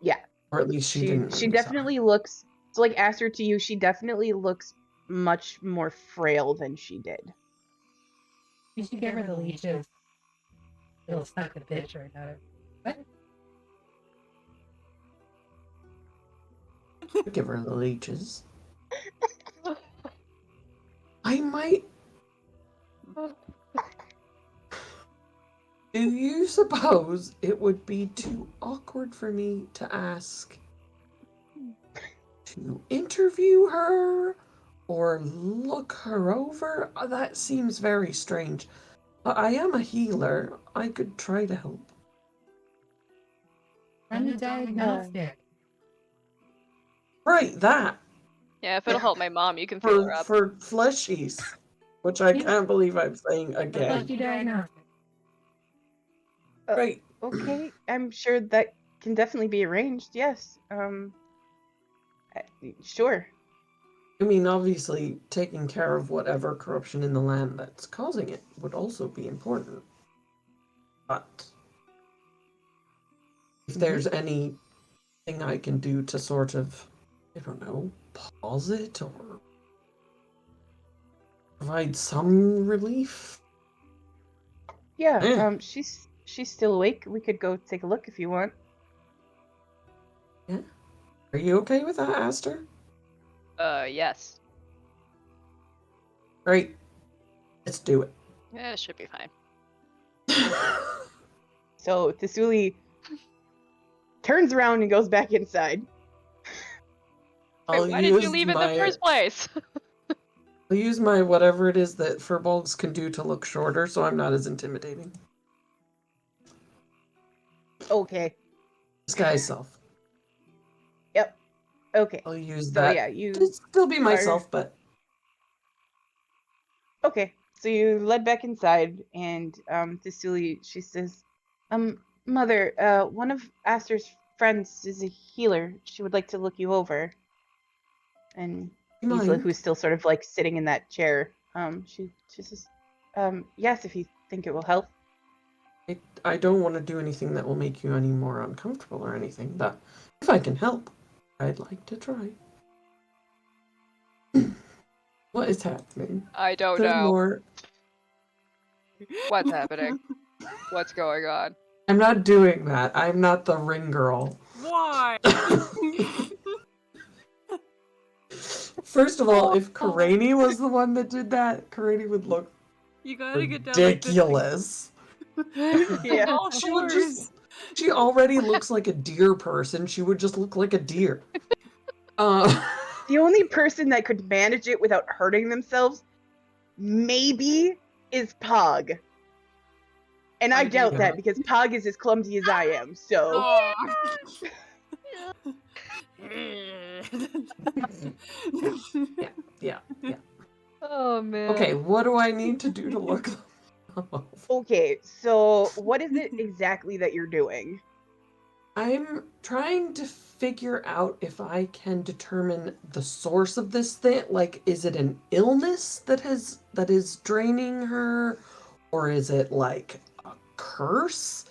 Yeah. Or at least she didn't. She in this definitely looks so Aster to you, she definitely looks much more frail than she did. You should give her the leeches. It'll suck the bitch right out of it. What? arc. Give her the leeches. I might. Do you suppose it would be too awkward for me to ask to interview her or look her over? That seems very strange. I am a healer. I could try to help. Run the diagnostic. Right, that. yeah, if it'll help my mom, you can fill her up. For fleshies. Which I Yeah. can't believe I'm saying again. Fleshy diagnostic. Right. Okay, I'm sure that can definitely be arranged. Yes. Sure. I mean, obviously, taking care of whatever corruption in the land that's causing it would also be important. But if there's anything I can do to sort of, I don't know, pause it or provide some relief. Yeah. Yeah. She's still awake. We could go take a look if you want. Are you okay with that, Aster? Yes. Great. Let's do it. Yeah, it should be fine. So Tsuli turns around and goes back inside. Wait, why did you leave in the first place? I'll use my whatever it is that furbolgs can do to look shorter, so I'm not as intimidating. Okay. Disguise self. Okay. I'll use So that. yeah, you To still be myself, but okay. So you led back inside, and Tsuli, she says, Mother, one of Aster's friends is a healer. She would like to look you over. And you Mind? who's still sort of like sitting in that chair. She says, yes, if you think it will help. I don't want to do anything that will make you any more uncomfortable or anything, but if I can help, I'd like to try. What is happening? I don't There's know. more. What's happening? What's going on? I'm not doing that. I'm not the ring girl. Why? First of all, if Karani was the one that did that, Karani would look You gotta get down like this. ridiculous. Yeah. All She would fours. just. She already looks like a deer person. She would just look like a deer. The only person that could manage it without hurting themselves, maybe, is Pog. And I doubt Yeah. that because Pog is as clumsy as I am. So Aw. Yeah. Oh man. Okay, what do I need to do to look them up? okay, so what is it exactly that you're doing? I'm trying to figure out if I can determine the source of this thing. Like, is it an illness that is draining her? Or is it like a curse?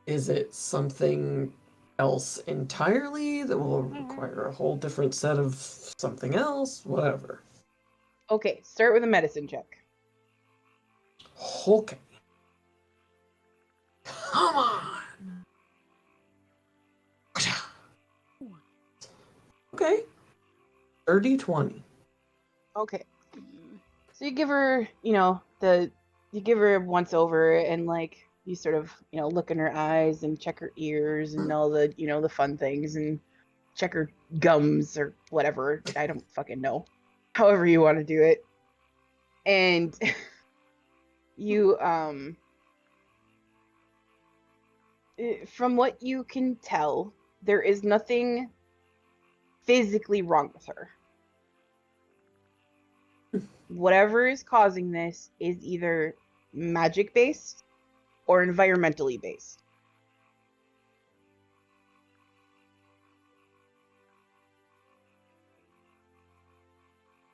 Is it something else entirely that will require a whole different set of something else? Whatever. Okay, start with a medicine check. Okay. Come on. Okay. 30-20. Okay. So you give her, you give her once over and like you sort of, look in her eyes and check her ears and all the, the fun things and check her gums or whatever. I don't fucking know. However you want to do it. And you, from what you can tell, there is nothing physically wrong with her. Whatever is causing this is either magic based or environmentally based.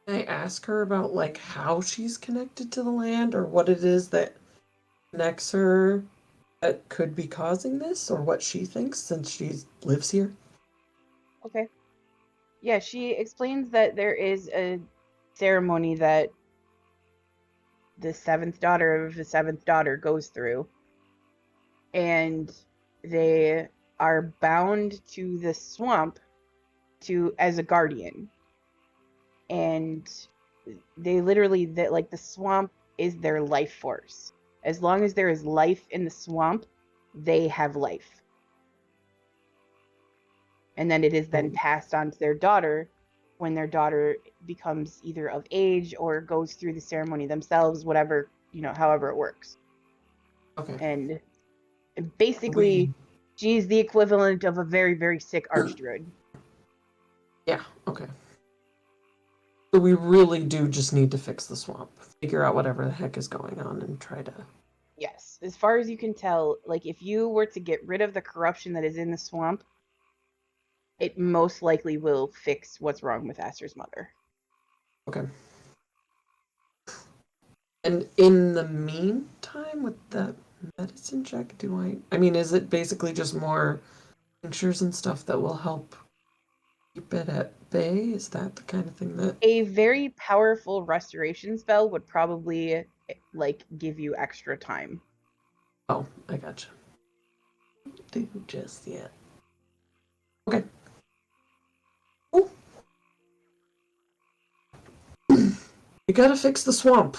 Can I ask her about like how she's connected to the land or what it is that connects her that could be causing this or what she thinks since she lives here? Okay. Yeah, she explains that there is a ceremony that the seventh daughter goes through, and they are bound to the swamp as a guardian, and they literally that the swamp is their life force. As long as there is life in the swamp, they have life. And then it is then passed on to their daughter when their daughter becomes either of age or goes through the ceremony themselves, whatever, however it works. Okay. And basically, she's the equivalent of a very, very sick archdruid. Yeah, okay. So we really do just need to fix the swamp. Figure out whatever the heck is going on and try to... Yes. As far as you can tell, if you were to get rid of the corruption that is in the swamp, it most likely will fix what's wrong with Aster's mother. Okay. And in the meantime, with that medicine check, is it basically just more tinctures and stuff that will help keep it at bay? Is that the kind of thing that... A very powerful restoration spell would probably, give you extra time. Oh, I gotcha. Do just yet. Okay. Cool. We gotta fix the swamp.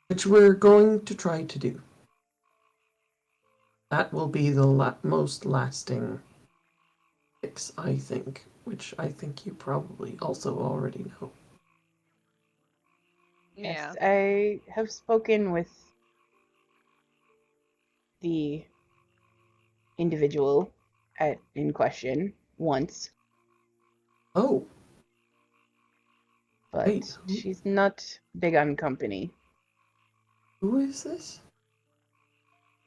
Which we're going to try to do. That will be the most lasting fix, I think. Which I think you probably also already know. Yeah. Yes, I have spoken with the individual in question once. Oh. But Wait, she's not big on company. who is this?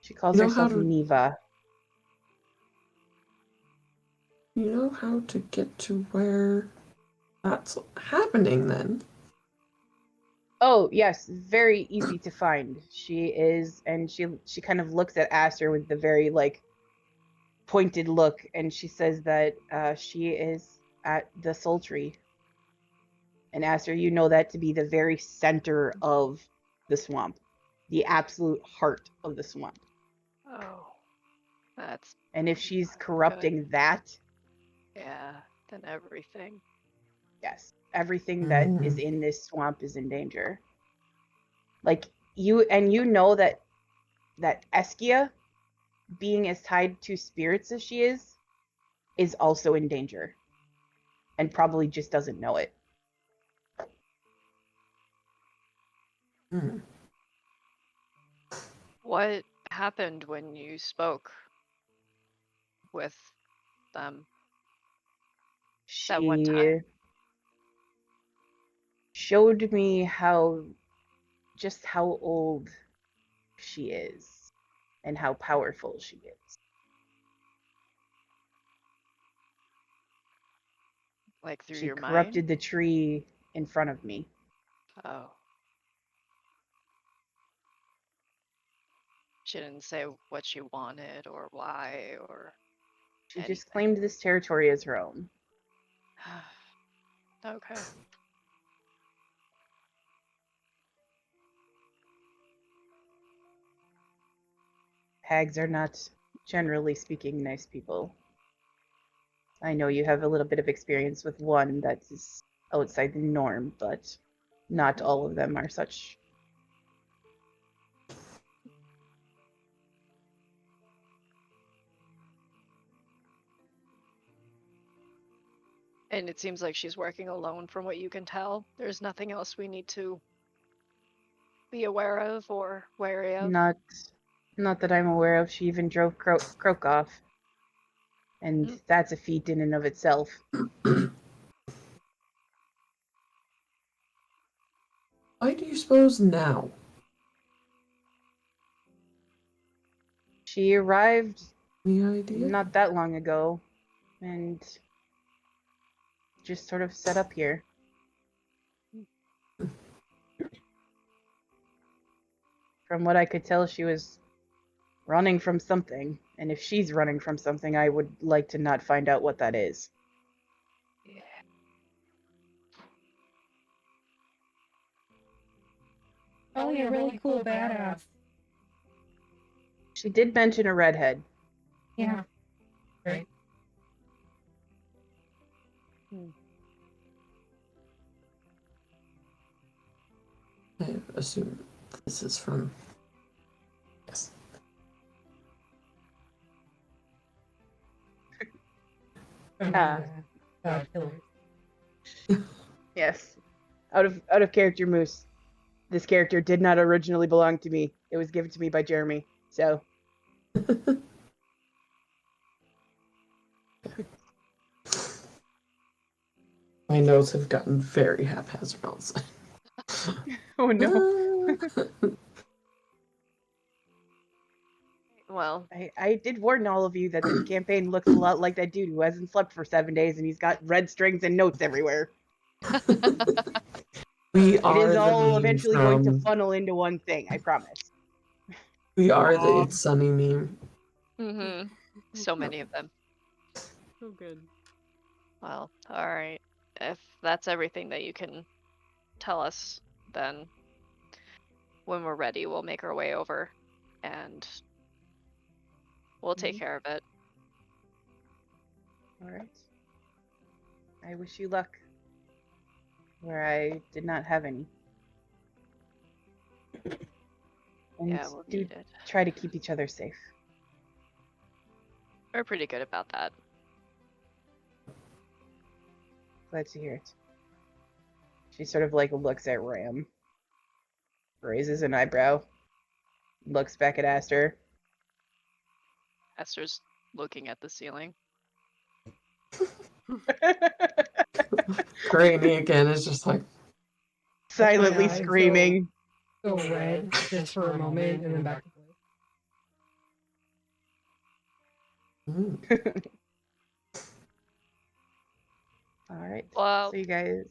She calls herself Neva. You know how to get to where that's happening then? Oh, yes, very easy to find. She is, and she kind of looks at Aster with the very like pointed look, and she says that she is at the Soul Tree. And Aster, you know that to be the very center of the swamp, the absolute heart of the swamp. Oh, that's And if she's good. corrupting that, Yeah, then everything. yes, everything that is in this swamp is in danger. Like you know that Eskia, being as tied to spirits as she is also in danger. And probably just doesn't know it. Hmm. What happened when you spoke with them that one She time? showed me just how old she is and how powerful she is. Like through She your corrupted mind? the tree in front of me. Oh. She didn't say what she wanted or why or She anything. just claimed this territory as her own. Okay. Hags are not, generally speaking, nice people. I know you have a little bit of experience with one that is outside the norm, but not all of them are such. And it seems like she's working alone from what you can tell. There's nothing else we need to be aware of or wary of. Not that I'm aware of. She even drove Croak off. And that's a feat in and of itself. Why do you suppose now? She arrived Any idea? not that long ago and just sort of set up here. From what I could tell, she was running from something. And if she's running from something, I would like to not find out what that is. Yeah. Probably a really cool badass. She did mention a redhead. Yeah. Right. I assume this is from. Yes. Pillars. Yes. Out of character, Moose. This character did not originally belong to me. It was given to me by Jeremy. So. My notes have gotten very haphazard all of a sudden. Oh no. Well, I did warn all of you that this campaign looks a lot like that dude who hasn't slept for 7 days and he's got red strings and notes everywhere. We It are is the all meme eventually going to from. funnel into one thing, I promise. We are the It's Sunny meme. mm-hmm. So many of them. So good. Well, alright. If that's everything that you can tell us, then when we're ready, we'll make our way over and we'll take care of it. All right. I wish you luck. Where I did not have any. And Yeah, we'll do need it. try to keep each other safe. We're pretty good about that. Glad to hear it. She sort of like looks at Ram, raises an eyebrow, looks back at Aster. Esther's looking at the ceiling. Granny again is just like. Silently Yeah, screaming. Go red just for a moment and then back to blue. All right. Well- so you guys.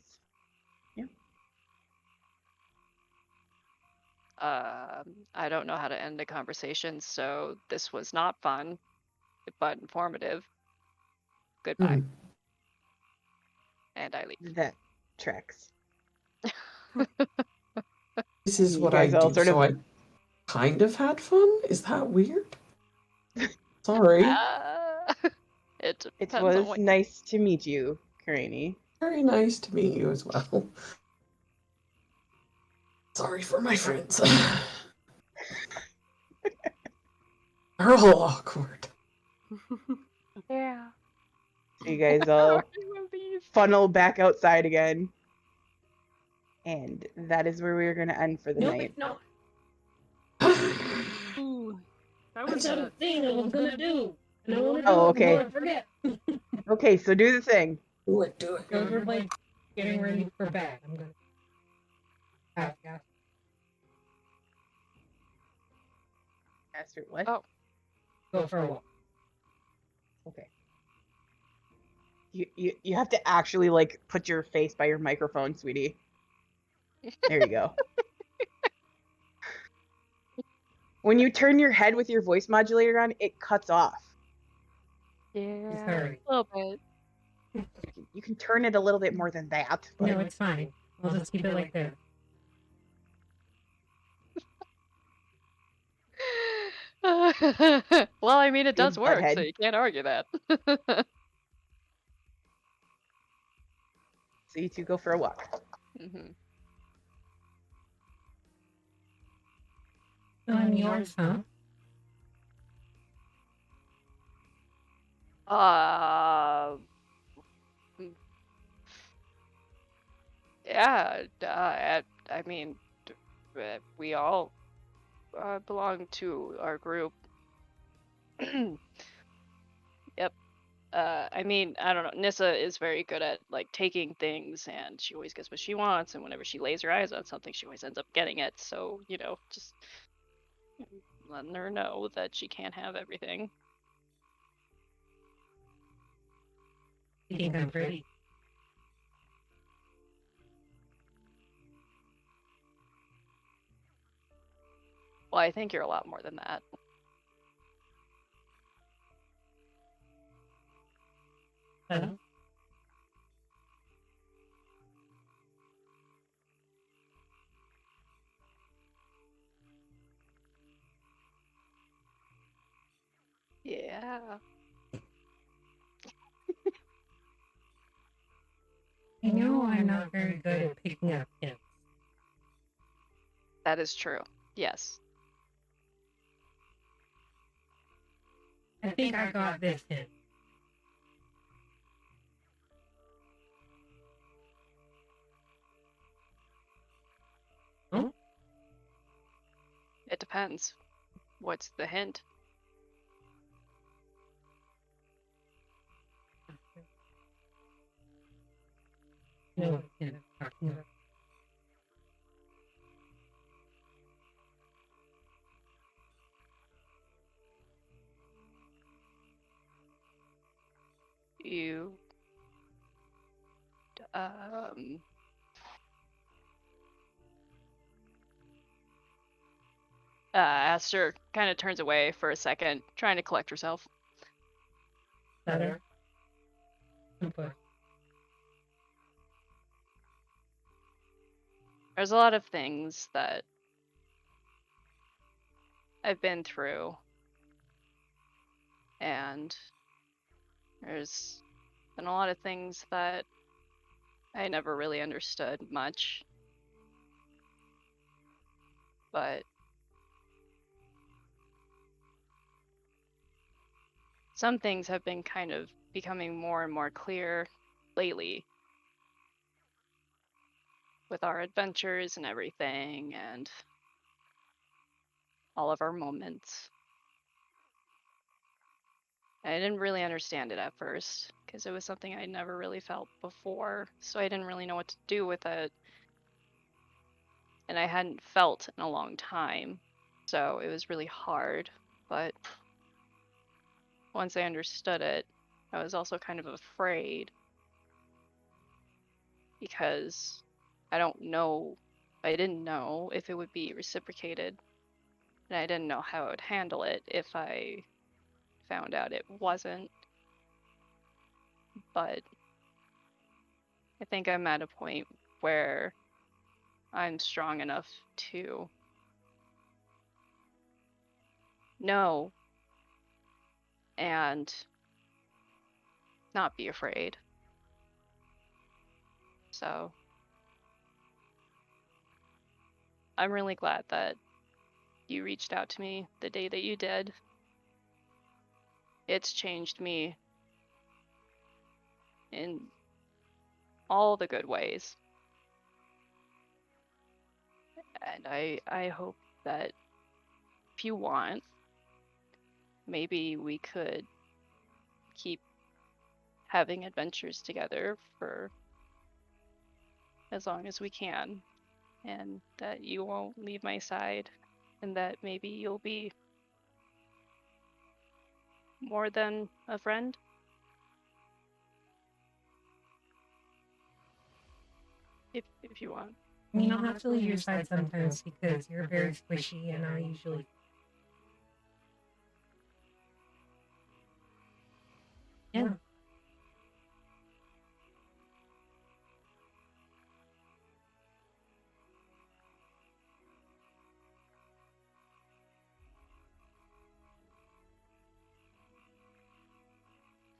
I don't know how to end a conversation, so this was not fun, but informative. Goodbye. Hmm. And I leave. That tracks. This is You what I guys all do, sort of- so I kind of had fun? Is that weird? Sorry. It It depends on was what nice to meet you, Karani. Very nice to meet you as well. Sorry for my friends. They're all awkward. Yeah. So you guys all funnel back outside again. And that is where we're going to end for the night. No. Ooh, that I was got a nuts. thing I was gonna do. And I wanna do Oh, it before okay. I forget. Okay, so do the thing. Do it, do it. Those are like getting ready for bed. I'm gonna have gas. Aster, what? Oh. Go for a walk. Okay. You have to actually like put your face by your microphone, sweetie. There you go. When you turn your head with your voice modulator on, it cuts off. Yeah. Sorry. A little bit. You can turn it a little bit more than that. But No, it's fine. I'll just keep it like this. Well, I mean, it You does work, so butthead. you can't argue that. So you two go for a walk. Mhm. On yours, huh? Mm. Yeah, I mean, we all belong to our group. Yep. I mean, I don't know. Nissa is very good at like taking things, and she always gets what she wants. And whenever she lays her eyes on something, she always ends up getting it. So just letting her know that she can't have everything. You think I'm pretty? Well, I think you're a lot more than that. Huh? Yeah. I know I'm not very good at picking up hints. That is true. Yes. I think I got this hint. It depends. What's the hint? You know what hint I'm talking about. You Aster kind of turns away for a second, trying to collect herself. Better. Input. There's a lot of things that I've been through, and there's been a lot of things that I never really understood much. But some things have been kind of becoming more and more clear lately with our adventures and everything, and all of our moments. I didn't really understand it at first because it was something I'd never really felt before, so I didn't really know what to do with it. And I hadn't felt in a long time, so it was really hard. But once I understood it, I was also kind of afraid. because I didn't know if it would be reciprocated, and I didn't know how I would handle it if I found out it wasn't. But I think I'm at a point where I'm strong enough to know and not be afraid. So I'm really glad that you reached out to me the day that you did. It's changed me in all the good ways. And I hope that if you want, maybe we could keep having adventures together for as long as we can, and that you won't leave my side, and that maybe you'll be more than a friend. If you want. I mean, I'll have to leave your side sometimes because you're very squishy and I usually... Yeah.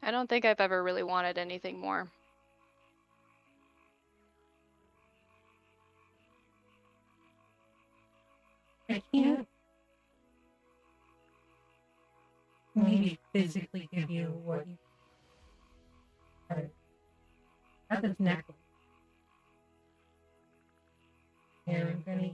I don't think I've ever really wanted anything more. I can't maybe physically give you what you... That's a necklace. Here, I'm gonna...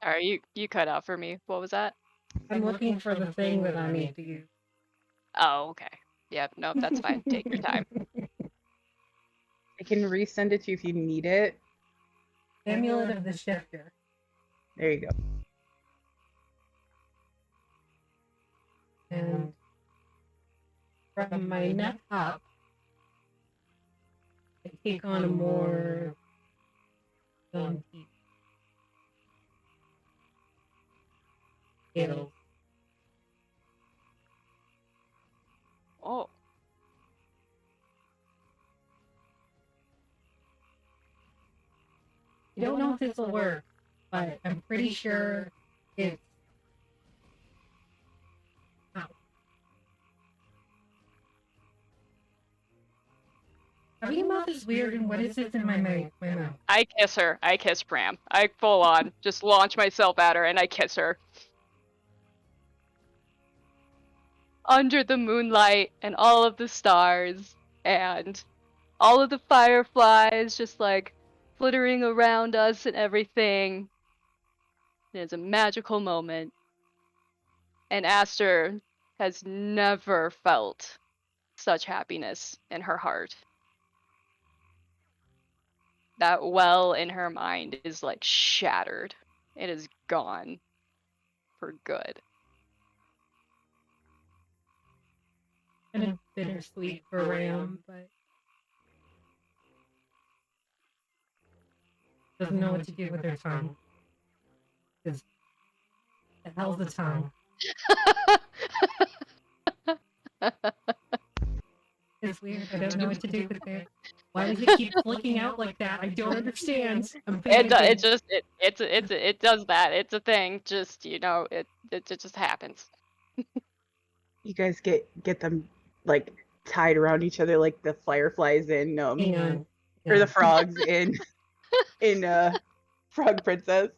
Alright, you cut out for me. What was that? I'm looking for the thing that I need to use. Oh, okay. Yep, nope, that's fine. Take your time. I can resend it to you if you need it. Amulet of the Shifter. There you go. And from my neck up, I take on a more piece. It'll... Oh. I don't know if this will work, but I'm pretty sure it's... Ow. Your mouth is weird, and what is this in my mouth? I kiss her. I kiss Pram. I full on just launch myself at her and I kiss her. Under the moonlight and all of the stars and all of the fireflies just like flittering around us and everything. It's a magical moment. And Aster has never felt such happiness in her heart. That well in her mind is like shattered. It is gone for good. Kind of bittersweet for Ram, but doesn't know what to do with her tongue. Because the hell's the tongue? It's weird. I don't know what to do with it. Why does it keep flicking out like that? I don't understand. It does that. It's a thing. Just it just happens. You guys get them like tied around each other like the fireflies in or the frogs in Frog Princess.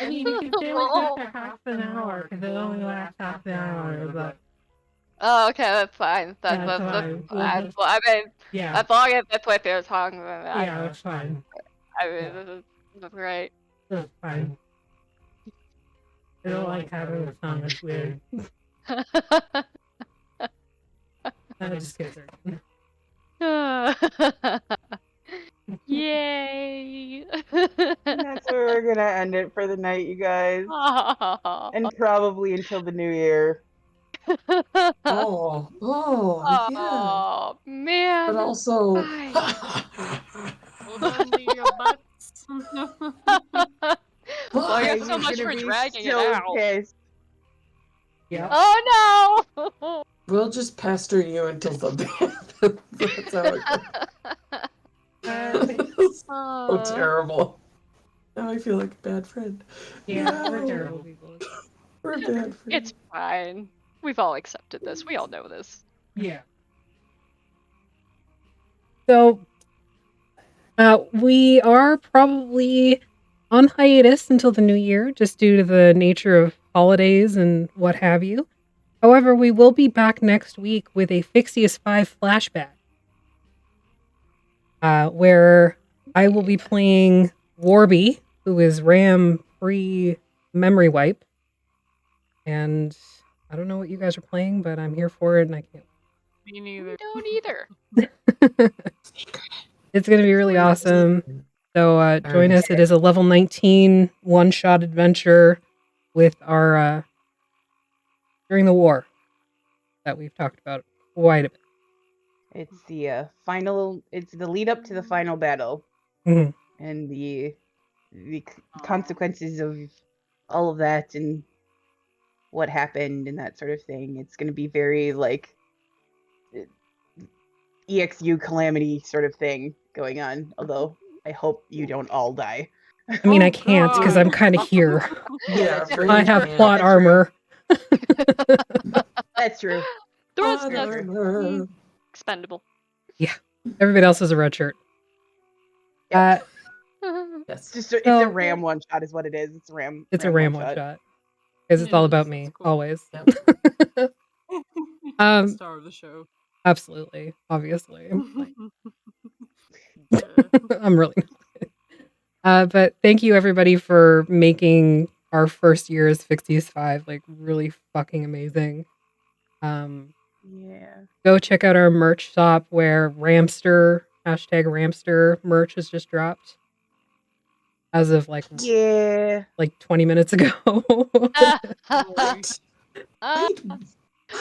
I mean, you can stay like that for half an hour because it only lasts half an hour. But oh, okay, that's fine. That's fine. I mean, Yeah, as long as that's what they're talking about. yeah, that's fine. I mean, that's great. That's fine. I don't like having a tongue. It's weird. I just kiss her. Yay! And that's where we're gonna end it for the night, you guys. And probably until the new year. Oh, yeah. Oh man. But also, Guys. Hold on to your butts. Well, you have Guys so are much gonna for be dragging it so out. pissed. Yeah. Oh no! we'll just pester you until something happens. That's how it goes. So terrible. Now I feel like a bad friend. Yeah, we're No. terrible people. We're bad friends. It's fine. We've all accepted this. We all know this. Yeah. So, we are probably on hiatus until the new year, just due to the nature of holidays and what have you. However, we will be back next week with a Phixius 5 flashback, where I will be playing Warby, who is RAM free memory wipe. And I don't know what you guys are playing, but I'm here for it and I can't. Me neither. Don't either. It's going to be really awesome. So join us. It is a level 19 one-shot adventure with our during the war that we've talked about quite a bit. It's the it's the lead up to the final battle. Mhm. And the consequences of all of that and what happened and that sort of thing. It's going to be very like EXU calamity sort of thing going on. Although I hope you don't all die. I mean, I can't because I'm kind of here. Yeah, that's very true. I have true. plot That's true. armor. That's true. The rest Plot of armor. expendable. Everybody else has a red shirt. Yep. Yes. It's a So- ram one shot is what it is. It's a ram. It's a ram one shot because it's all about me always. The star of the show. Absolutely, obviously. Yeah. I'm really not. But thank you everybody for making our first year as Phixius 5 like really fucking amazing. Yeah. Go check out our merch shop where Ramster #Ramster merch has just dropped as of like 20 minutes ago. What? Wait,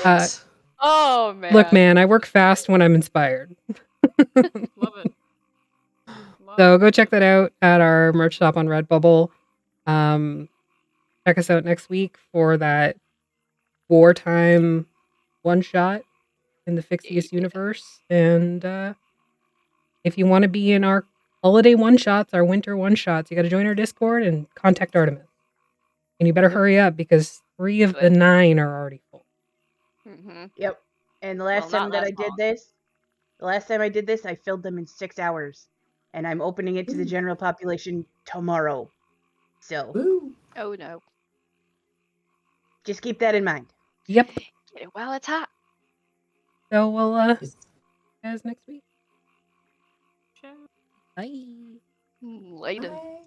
what? Oh man. Look, man, I work fast when I'm inspired. Love it. So go check that out at our merch shop on Redbubble. Check us out next week for that wartime one shot in the Phixius universe. And if you want to be in our holiday one shots, our winter one shots, you got to join our Discord and contact Artemis. And you better hurry up because 3 of the 9 are already full. Mm-hmm. Yep. And the last time that I did this, I filled them in 6 hours. And I'm opening it to the general population tomorrow. So. Woo. Oh no. Just keep that in mind. Yep. Get it while it's hot. So we'll see you guys next week. Ciao. Bye. Later. Bye.